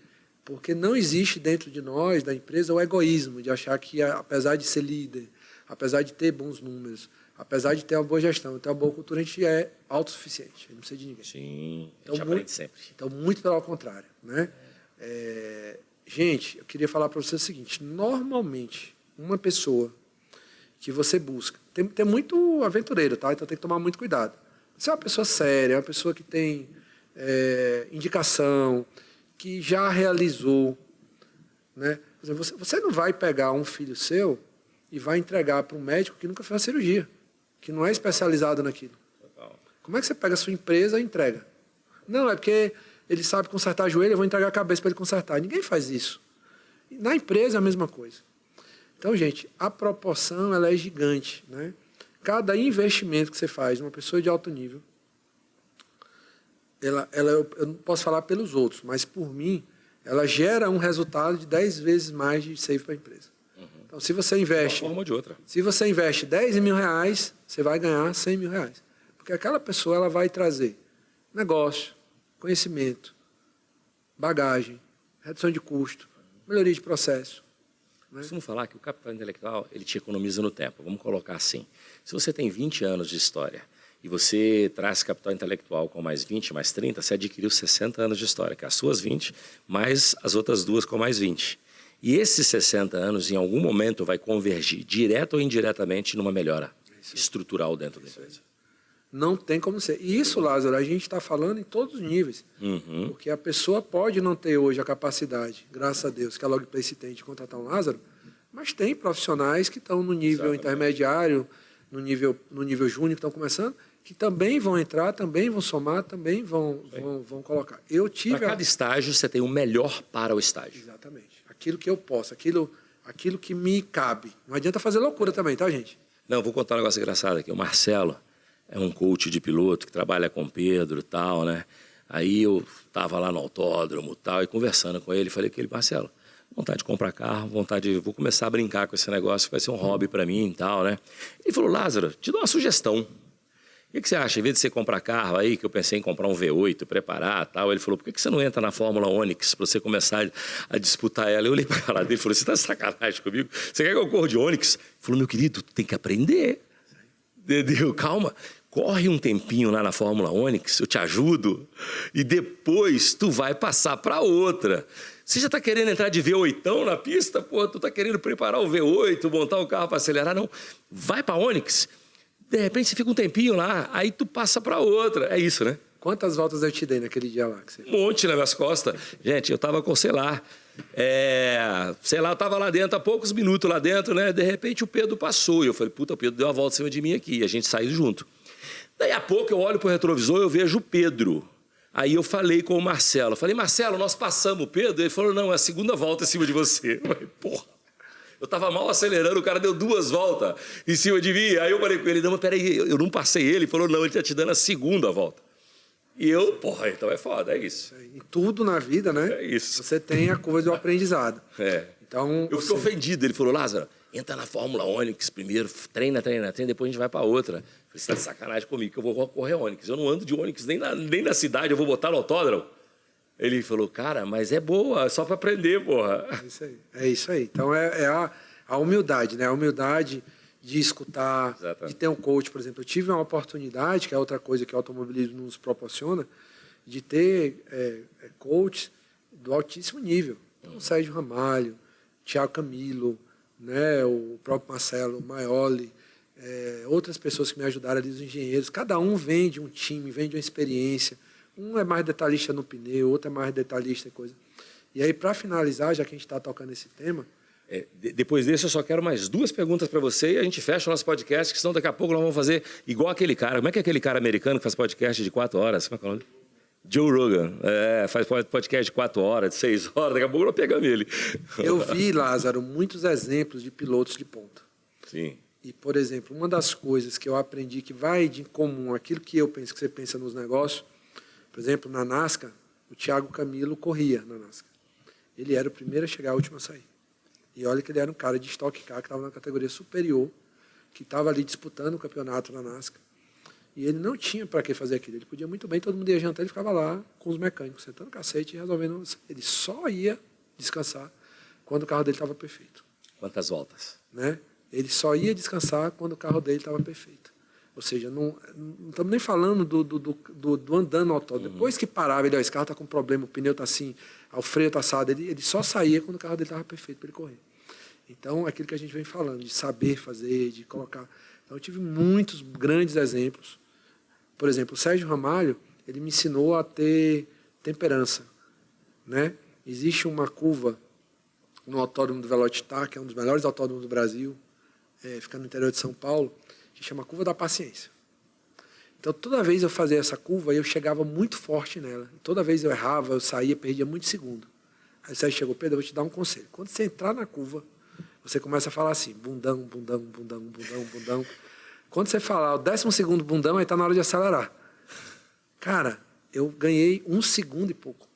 não existe dentro de nós, da empresa, o egoísmo de achar que, apesar de ser líder, apesar de ter bons números, apesar de ter uma boa gestão, ter uma boa cultura, a gente é autossuficiente, a gente não precisa de ninguém. Sim, a gente aprende sempre. Então, muito pelo contrário, né? Gente, eu queria falar para você o seguinte, normalmente, uma pessoa que você busca, tem muito aventureiro, tá? Então tem que tomar muito cuidado. Você é uma pessoa séria, é uma pessoa que tem indicação, que já realizou, né? Você não vai pegar um filho seu e vai entregar para um médico que nunca fez uma cirurgia, que não é especializado naquilo. Como é que você pega a sua empresa e entrega? Não, é porque ele sabe consertar joelho, eu vou entregar a cabeça para ele consertar. Ninguém faz isso. Na empresa é a mesma coisa. Então, gente, a proporção ela é gigante, né? Cada investimento que você faz numa pessoa de alto nível, eu não posso falar pelos outros, mas por mim, ela gera um resultado de 10 vezes mais de save para a empresa. Então, se você investe... De uma forma ou de outra. Se você investe 10 mil reais, você vai ganhar 100 mil reais. Porque aquela pessoa ela vai trazer negócio, conhecimento, bagagem, redução de custo, melhoria de processo. Né? Costumo falar que o capital intelectual ele te economiza no tempo. Vamos colocar assim. Se você tem 20 anos de história e você traz capital intelectual com mais 20, mais 30, você adquiriu 60 anos de história, que é as suas 20, mais as outras duas com mais 20. E esses 60 anos, em algum momento, vai convergir, direto ou indiretamente, numa melhora estrutural dentro da empresa. Não tem como ser. E isso, Lázaro, a gente está falando em todos os níveis. Porque a pessoa pode não ter hoje a capacidade, graças a Deus, que a Logplace tem de contratar um Lázaro, mas tem profissionais que estão no nível intermediário, no nível júnior, que estão começando, que também vão entrar, também vão somar, também vão colocar. Para cada estágio, você tem o melhor para o estágio. Exatamente. Aquilo que eu posso, aquilo que me cabe. Não adianta fazer loucura também, tá, gente? Não, vou contar um negócio engraçado aqui. O Marcelo é um coach de piloto que trabalha com o Pedro e tal, né? Aí eu estava lá no autódromo e tal, e conversando com ele, falei com ele, Marcelo, vontade de comprar carro, vou começar a brincar com esse negócio, vai ser um hobby para mim e tal, né? Ele falou, Lázaro, te dou uma sugestão. O que você acha? Em vez de você comprar carro aí, que eu pensei em comprar um V8, preparar e tal, ele falou, por que você não entra na Fórmula Onix para você começar a disputar ela? Eu olhei para a cara dele e falei, você está de sacanagem comigo? Você quer que eu corra de Onix? Ele falou, meu querido, tu tem que aprender. Entendeu? Calma, corre um tempinho lá na Fórmula Onix, eu te ajudo, e depois tu vai passar para outra. Você já está querendo entrar de V8 na pista? Pô, tu está querendo preparar o V8, montar o carro para acelerar? Não, vai para a Onix. De repente você fica um tempinho lá, aí tu passa para outra. É isso, né? Quantas voltas eu te dei naquele dia lá? Um monte nas minhas costas. Gente, eu estava com, sei lá, eu estava lá dentro, há poucos minutos lá dentro, né? De repente o Pedro passou. E eu falei, puta, o Pedro deu uma volta em cima de mim aqui. E a gente saiu junto. Daí a pouco eu olho pro retrovisor e eu vejo o Pedro. Aí eu falei com o Marcelo. Falei, Marcelo, nós passamos o Pedro? Ele falou, não, é a segunda volta em cima de você. Eu falei, porra. Eu estava mal acelerando, o cara deu 2 voltas em cima de mim. Aí eu falei com ele, não, mas peraí, eu não passei ele. Ele falou, não, ele está te dando a segunda volta. E eu, porra, então é foda, é isso. Em tudo na vida, né? É isso. Você tem a coisa do aprendizado. Então, eu fiquei ofendido. Ele falou, Lázaro, entra na Fórmula Onix primeiro, treina, depois a gente vai para outra. Eu falei, você está de sacanagem comigo, que eu vou correr Onix. Eu não ando de Onix nem na cidade, eu vou botar no autódromo. Ele falou, cara, mas é boa, é só para aprender, porra. É isso aí. É isso aí. Então, é a humildade, né? A humildade de escutar, de ter um coach, por exemplo. Eu tive uma oportunidade, que é outra coisa que o automobilismo nos proporciona, de ter coaches do altíssimo nível. Então, Sérgio Ramalho, Thiago Camilo, né? O próprio Marcelo Maioli, outras pessoas que me ajudaram ali, os engenheiros. Cada um vem de um time, vem de uma experiência. Um é mais detalhista no pneu, outro é mais detalhista em coisa. E aí, para finalizar, já que a gente está tocando esse tema... depois desse, eu só quero mais 2 perguntas para você e a gente fecha o nosso podcast, que senão daqui a pouco nós vamos fazer igual aquele cara. Como é que é aquele cara americano que faz podcast de 4 horas? Como é que é o nome? Joe Rogan. Faz podcast de 4 horas, de 6 horas. Daqui a pouco nós pegamos ele. Eu vi, Lázaro, muitos exemplos de pilotos de ponta. Sim. E, por exemplo, uma das coisas que eu aprendi que vai de comum, aquilo que eu penso que você pensa nos negócios, por exemplo, na NASCAR, o Thiago Camilo corria na NASCAR. Ele era o primeiro a chegar, a última a sair. E olha que ele era um cara de Stock Car, que estava na categoria superior, que estava ali disputando o campeonato na NASCAR. E ele não tinha para que fazer aquilo. Ele podia muito bem, todo mundo ia jantar, ele ficava lá com os mecânicos, sentando o cacete e resolvendo. Ele só ia descansar quando o carro dele estava perfeito. Quantas voltas? Né? Ele só ia descansar quando o carro dele estava perfeito. Ou seja, não estamos nem falando do andando no autódromo. Depois que parava, esse carro está com problema, o pneu está assim, o freio está assado, ele só saía quando o carro dele estava perfeito para ele correr. Então, aquilo que a gente vem falando, de saber fazer, de colocar... Então, eu tive muitos grandes exemplos. Por exemplo, o Sérgio Ramalho, ele me ensinou a ter temperança. Né? Existe uma curva no autódromo do Velocitar, que é um dos melhores autódromos do Brasil, fica no interior de São Paulo, que chama Curva da Paciência. Então, toda vez eu fazia essa curva, eu chegava muito forte nela. Toda vez eu errava, eu saía, perdia muito segundo. Aí o Sérgio chegou, Pedro, eu vou te dar um conselho. Quando você entrar na curva, você começa a falar assim, bundão, bundão, bundão, bundão, bundão. Quando você falar o 12º bundão, aí está na hora de acelerar. Cara, eu ganhei 1 segundo e pouco,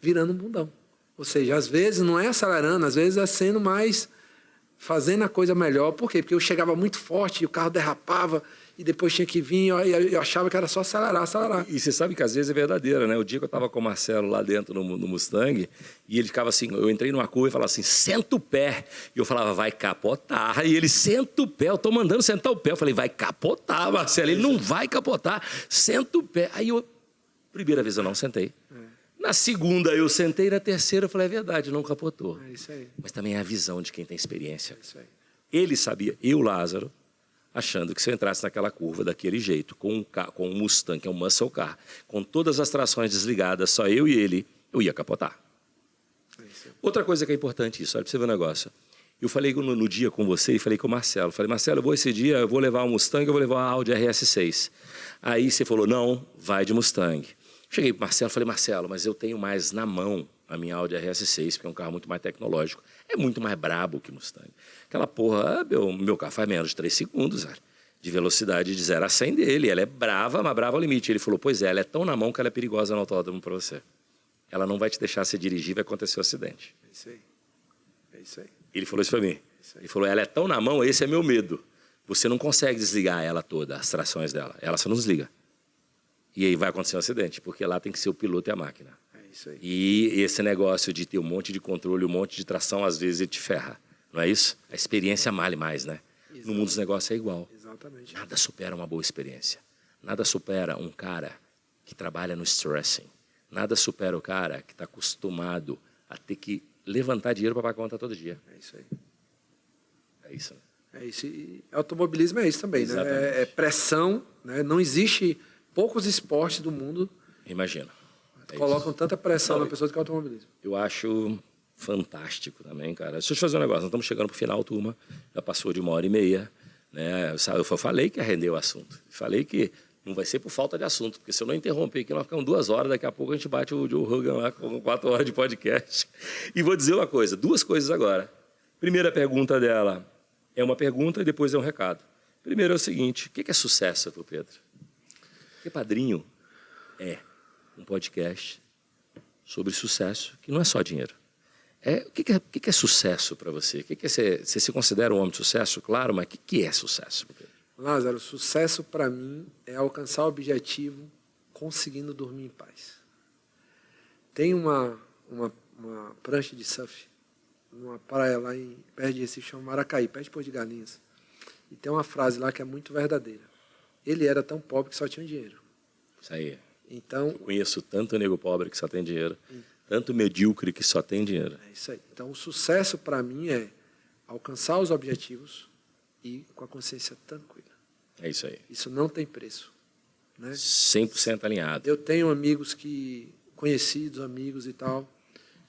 virando um bundão. Ou seja, às vezes não é acelerando, às vezes é sendo mais, fazendo a coisa melhor. Por quê? Porque eu chegava muito forte e o carro derrapava e depois tinha que vir, eu achava que era só acelerar. E você sabe que às vezes é verdadeira, né? O dia que eu estava com o Marcelo lá dentro no Mustang, e ele ficava assim, eu entrei numa curva e falava assim, senta o pé. E eu falava, vai capotar. E ele, senta o pé, eu tô mandando sentar o pé. Eu falei, vai capotar, Marcelo. Ele, não vai capotar, senta o pé. Aí eu, primeira vez eu não sentei. Na segunda eu sentei, na terceira eu falei, é verdade, não capotou. É isso aí. Mas também é a visão de quem tem experiência. É isso aí. Ele sabia, eu, Lázaro, achando que se eu entrasse naquela curva daquele jeito, com um Mustang, que é um muscle car, com todas as trações desligadas, só eu e ele, eu ia capotar. Outra coisa que é importante isso, olha para você ver um negócio. Eu falei no dia com você e falei com o Marcelo. Falei, Marcelo, esse dia eu vou levar um Mustang, eu vou levar uma Audi RS6. Aí você falou, não, vai de Mustang. Cheguei para o Marcelo e falei, Marcelo, mas eu tenho mais na mão a minha Audi RS6, porque é um carro muito mais tecnológico. É muito mais brabo que Mustang. Aquela porra, meu carro faz menos de 3 segundos, velho, de velocidade de 0 a 100 dele. Ela é brava, mas brava ao limite. Ele falou, pois é, ela é tão na mão que ela é perigosa no autódromo para você. Ela não vai te deixar se dirigir, vai acontecer um acidente. É isso aí. É isso aí. Ele falou isso para mim. Ele falou, ela é tão na mão, esse é meu medo. Você não consegue desligar ela toda, as trações dela. Ela só não desliga. E aí vai acontecer um acidente, porque lá tem que ser o piloto e a máquina. É isso aí. E esse negócio de ter um monte de controle, um monte de tração, às vezes ele te ferra. Não é isso? A experiência vale mais, né? Exatamente. No mundo dos negócios é igual. Exatamente. Nada supera uma boa experiência. Nada supera um cara que trabalha no stressing. Nada supera o cara que está acostumado a ter que levantar dinheiro para pagar a conta todo dia. É isso aí. É isso, né? É isso. E automobilismo é isso também, exatamente, né? É pressão, né? Não existe poucos esportes do mundo imagina. Colocam tanta pressão na pessoa do que é o automobilismo. Eu acho fantástico também, cara. Deixa eu te fazer um negócio. Nós estamos chegando para o final, turma. Já passou de 1h30. Né? Eu falei que ia render o assunto. Falei que não vai ser por falta de assunto, porque se eu não interromper aqui, nós ficamos 2 horas, daqui a pouco a gente bate o Joe Rogan lá com 4 horas de podcast. E vou dizer uma coisa, 2 coisas agora. Primeira pergunta dela é uma pergunta e depois é um recado. Primeiro é o seguinte, o que é sucesso para o Pedro? Porque Padrinho é um podcast sobre sucesso, que não é só dinheiro. O que é sucesso para você? Você se considera um homem de sucesso? Claro, mas o que é sucesso? Lázaro, sucesso para mim é alcançar o objetivo conseguindo dormir em paz. Tem uma prancha de surf numa praia lá perto de Recife, chama Maracaí, perto de Porto de Galinhas. E tem uma frase lá que é muito verdadeira. Ele era tão pobre que só tinha dinheiro. Isso aí. Então, eu conheço tanto nego pobre que só tem dinheiro, tanto medíocre que só tem dinheiro. É isso aí. Então, o sucesso para mim é alcançar os objetivos e com a consciência tranquila. É isso aí. Isso não tem preço. Né? 100% alinhado. Eu tenho amigos conhecidos, amigos e tal,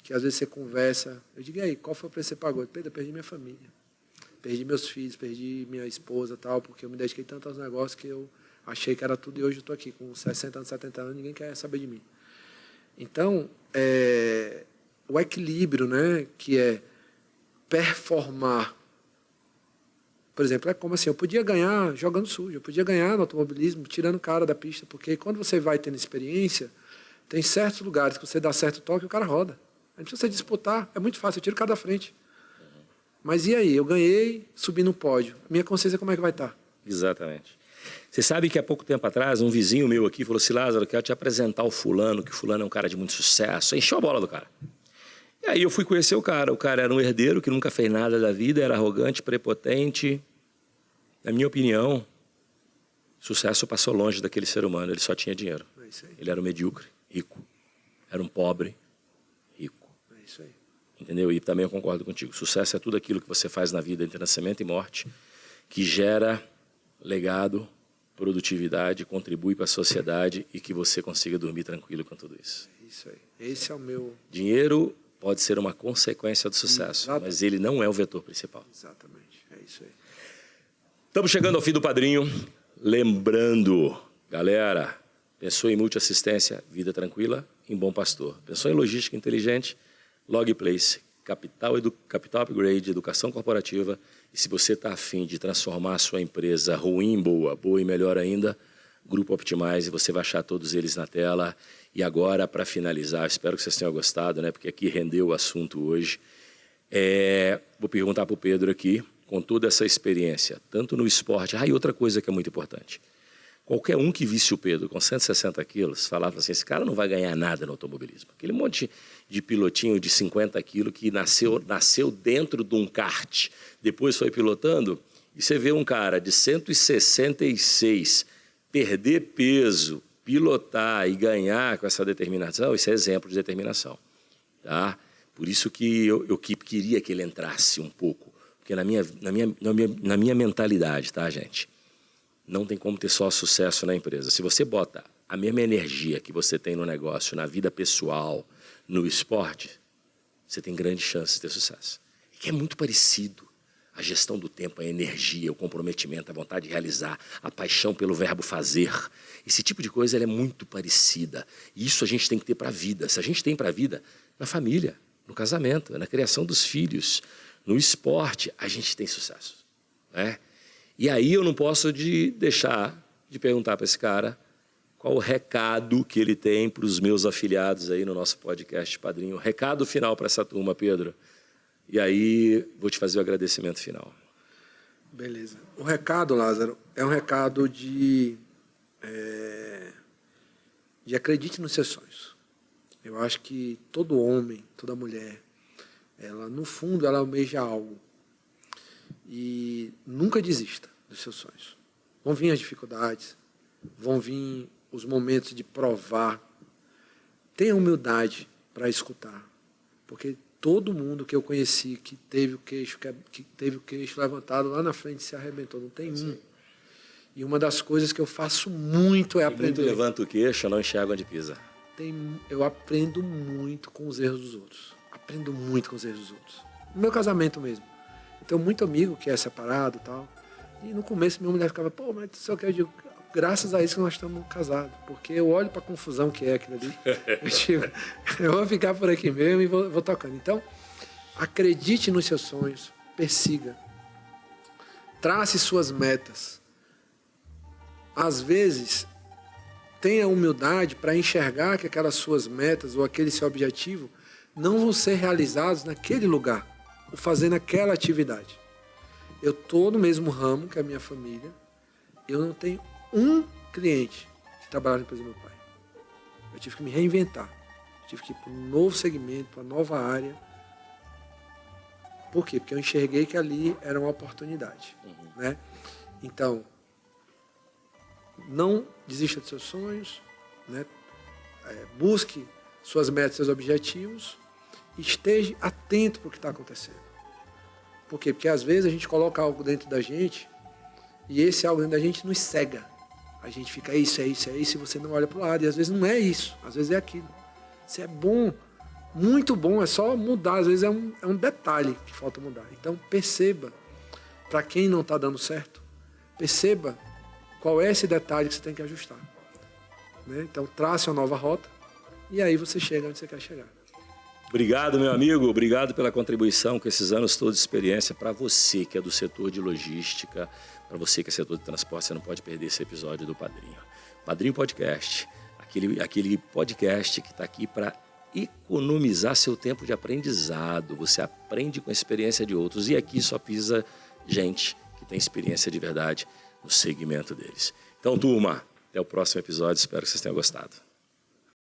que às vezes você conversa, eu digo, e aí, qual foi o preço que você pagou? Pedro, eu perdi minha família, perdi meus filhos, perdi minha esposa e tal, porque eu me dediquei tanto aos negócios que eu achei que era tudo e hoje eu estou aqui com 60 anos, 70 anos, ninguém quer saber de mim. Então, o equilíbrio, né, que é performar. Por exemplo, é como assim, eu podia ganhar jogando sujo, eu podia ganhar no automobilismo, tirando o cara da pista, porque quando você vai tendo experiência, tem certos lugares que você dá certo toque e o cara roda. Não precisa você disputar, é muito fácil, eu tiro o cara da frente. Mas e aí, eu ganhei, subi no pódio, minha consciência como é que vai estar? Exatamente. Você sabe que há pouco tempo atrás, um vizinho meu aqui falou assim, Lázaro, eu quero te apresentar o fulano, que o fulano é um cara de muito sucesso. Encheu a bola do cara. E aí eu fui conhecer o cara era um herdeiro que nunca fez nada da vida, era arrogante, prepotente. Na minha opinião, sucesso passou longe daquele ser humano, ele só tinha dinheiro. É isso aí. Ele era um medíocre, rico. Era um pobre, rico. É isso aí. Entendeu? E também eu concordo contigo. Sucesso é tudo aquilo que você faz na vida entre nascimento e morte, que gera legado, produtividade, contribui para a sociedade e que você consiga dormir tranquilo com tudo isso. É isso aí. Esse é o meu... Dinheiro pode ser uma consequência do sucesso, exatamente, mas ele não é o vetor principal. Exatamente, é isso aí. Estamos chegando ao fim do Padrinho. Lembrando, galera, pensou em multiassistência, vida tranquila, em Bom Pastor. Pensou em logística inteligente, Logplace, Capital Upgrade, educação corporativa. E se você está afim de transformar a sua empresa ruim em boa, boa e melhor ainda, Grupo Optimize, você vai achar todos eles na tela. E agora, para finalizar, espero que vocês tenham gostado, né? Porque aqui rendeu o assunto hoje. Vou perguntar para o Pedro aqui, com toda essa experiência, tanto no esporte... e outra coisa que é muito importante. Qualquer um que visse o Pedro com 160 quilos, falava assim, esse cara não vai ganhar nada no automobilismo. Aquele monte de pilotinho de 50 quilos que nasceu dentro de um kart, depois foi pilotando, e você vê um cara de 166 perder peso, pilotar e ganhar com essa determinação, isso é exemplo de determinação. Tá? Por isso que eu queria que ele entrasse um pouco, porque na minha mentalidade, tá, gente? Não tem como ter só sucesso na empresa. Se você bota a mesma energia que você tem no negócio, na vida pessoal, no esporte, você tem grande chance de ter sucesso. E que é muito parecido. A gestão do tempo, a energia, o comprometimento, a vontade de realizar, a paixão pelo verbo fazer. Esse tipo de coisa ela é muito parecida. E isso a gente tem que ter para a vida. Se a gente tem para a vida, na família, no casamento, na criação dos filhos, no esporte, a gente tem sucesso. Né? E aí eu não posso deixar de perguntar para esse cara qual o recado que ele tem para os meus afiliados aí no nosso podcast Padrinho. Recado final para essa turma, Pedro. E aí vou te fazer o agradecimento final. Beleza. O recado, Lázaro, é um recado de acredite nos seus sonhos. Eu acho que todo homem, toda mulher, ela no fundo ela almeja algo. E nunca desista dos seus sonhos. Vão vir as dificuldades, vão vir os momentos de provar. Tenha humildade para escutar. Porque todo mundo que eu conheci que teve o queixo levantado lá na frente se arrebentou. Não tem um. E uma das coisas que eu faço muito é aprender. Muito levanta o queixo, não enxerga onde pisa. Eu aprendo muito com os erros dos outros. Aprendo muito com os erros dos outros. No meu casamento mesmo. Eu tenho muito amigo que é separado e tal. E no começo minha mulher ficava, pô, mas só que eu digo, graças a isso que nós estamos casados. Porque eu olho para a confusão que é aquilo ali. Eu digo, eu vou ficar por aqui mesmo e vou tocando. Então, acredite nos seus sonhos, persiga. Trace suas metas. Às vezes, tenha humildade para enxergar que aquelas suas metas ou aquele seu objetivo não vão ser realizados naquele lugar, ou fazendo aquela atividade. Eu estou no mesmo ramo que a minha família, eu não tenho um cliente que trabalha na empresa do meu pai. Eu tive que me reinventar, eu tive que ir para um novo segmento, para uma nova área. Por quê? Porque eu enxerguei que ali era uma oportunidade. Né? Então, não desista dos seus sonhos, né? Busque suas metas, seus objetivos, e esteja atento para o que está acontecendo. Por quê? Porque às vezes a gente coloca algo dentro da gente e esse algo dentro da gente nos cega. A gente fica, isso, e você não olha para o lado. E às vezes não é isso, às vezes é aquilo. Se é bom, muito bom, é só mudar. Às vezes é um detalhe que falta mudar. Então perceba, para quem não está dando certo, perceba qual é esse detalhe que você tem que ajustar. Né? Então trace uma nova rota e aí você chega onde você quer chegar. Obrigado, meu amigo. Obrigado pela contribuição com esses anos todos de experiência. Para você que é do setor de logística, para você que é setor de transporte, você não pode perder esse episódio do Padrinho. Padrinho Podcast, aquele podcast que está aqui para economizar seu tempo de aprendizado. Você aprende com a experiência de outros. E aqui só pisa gente que tem experiência de verdade no segmento deles. Então, turma, até o próximo episódio. Espero que vocês tenham gostado.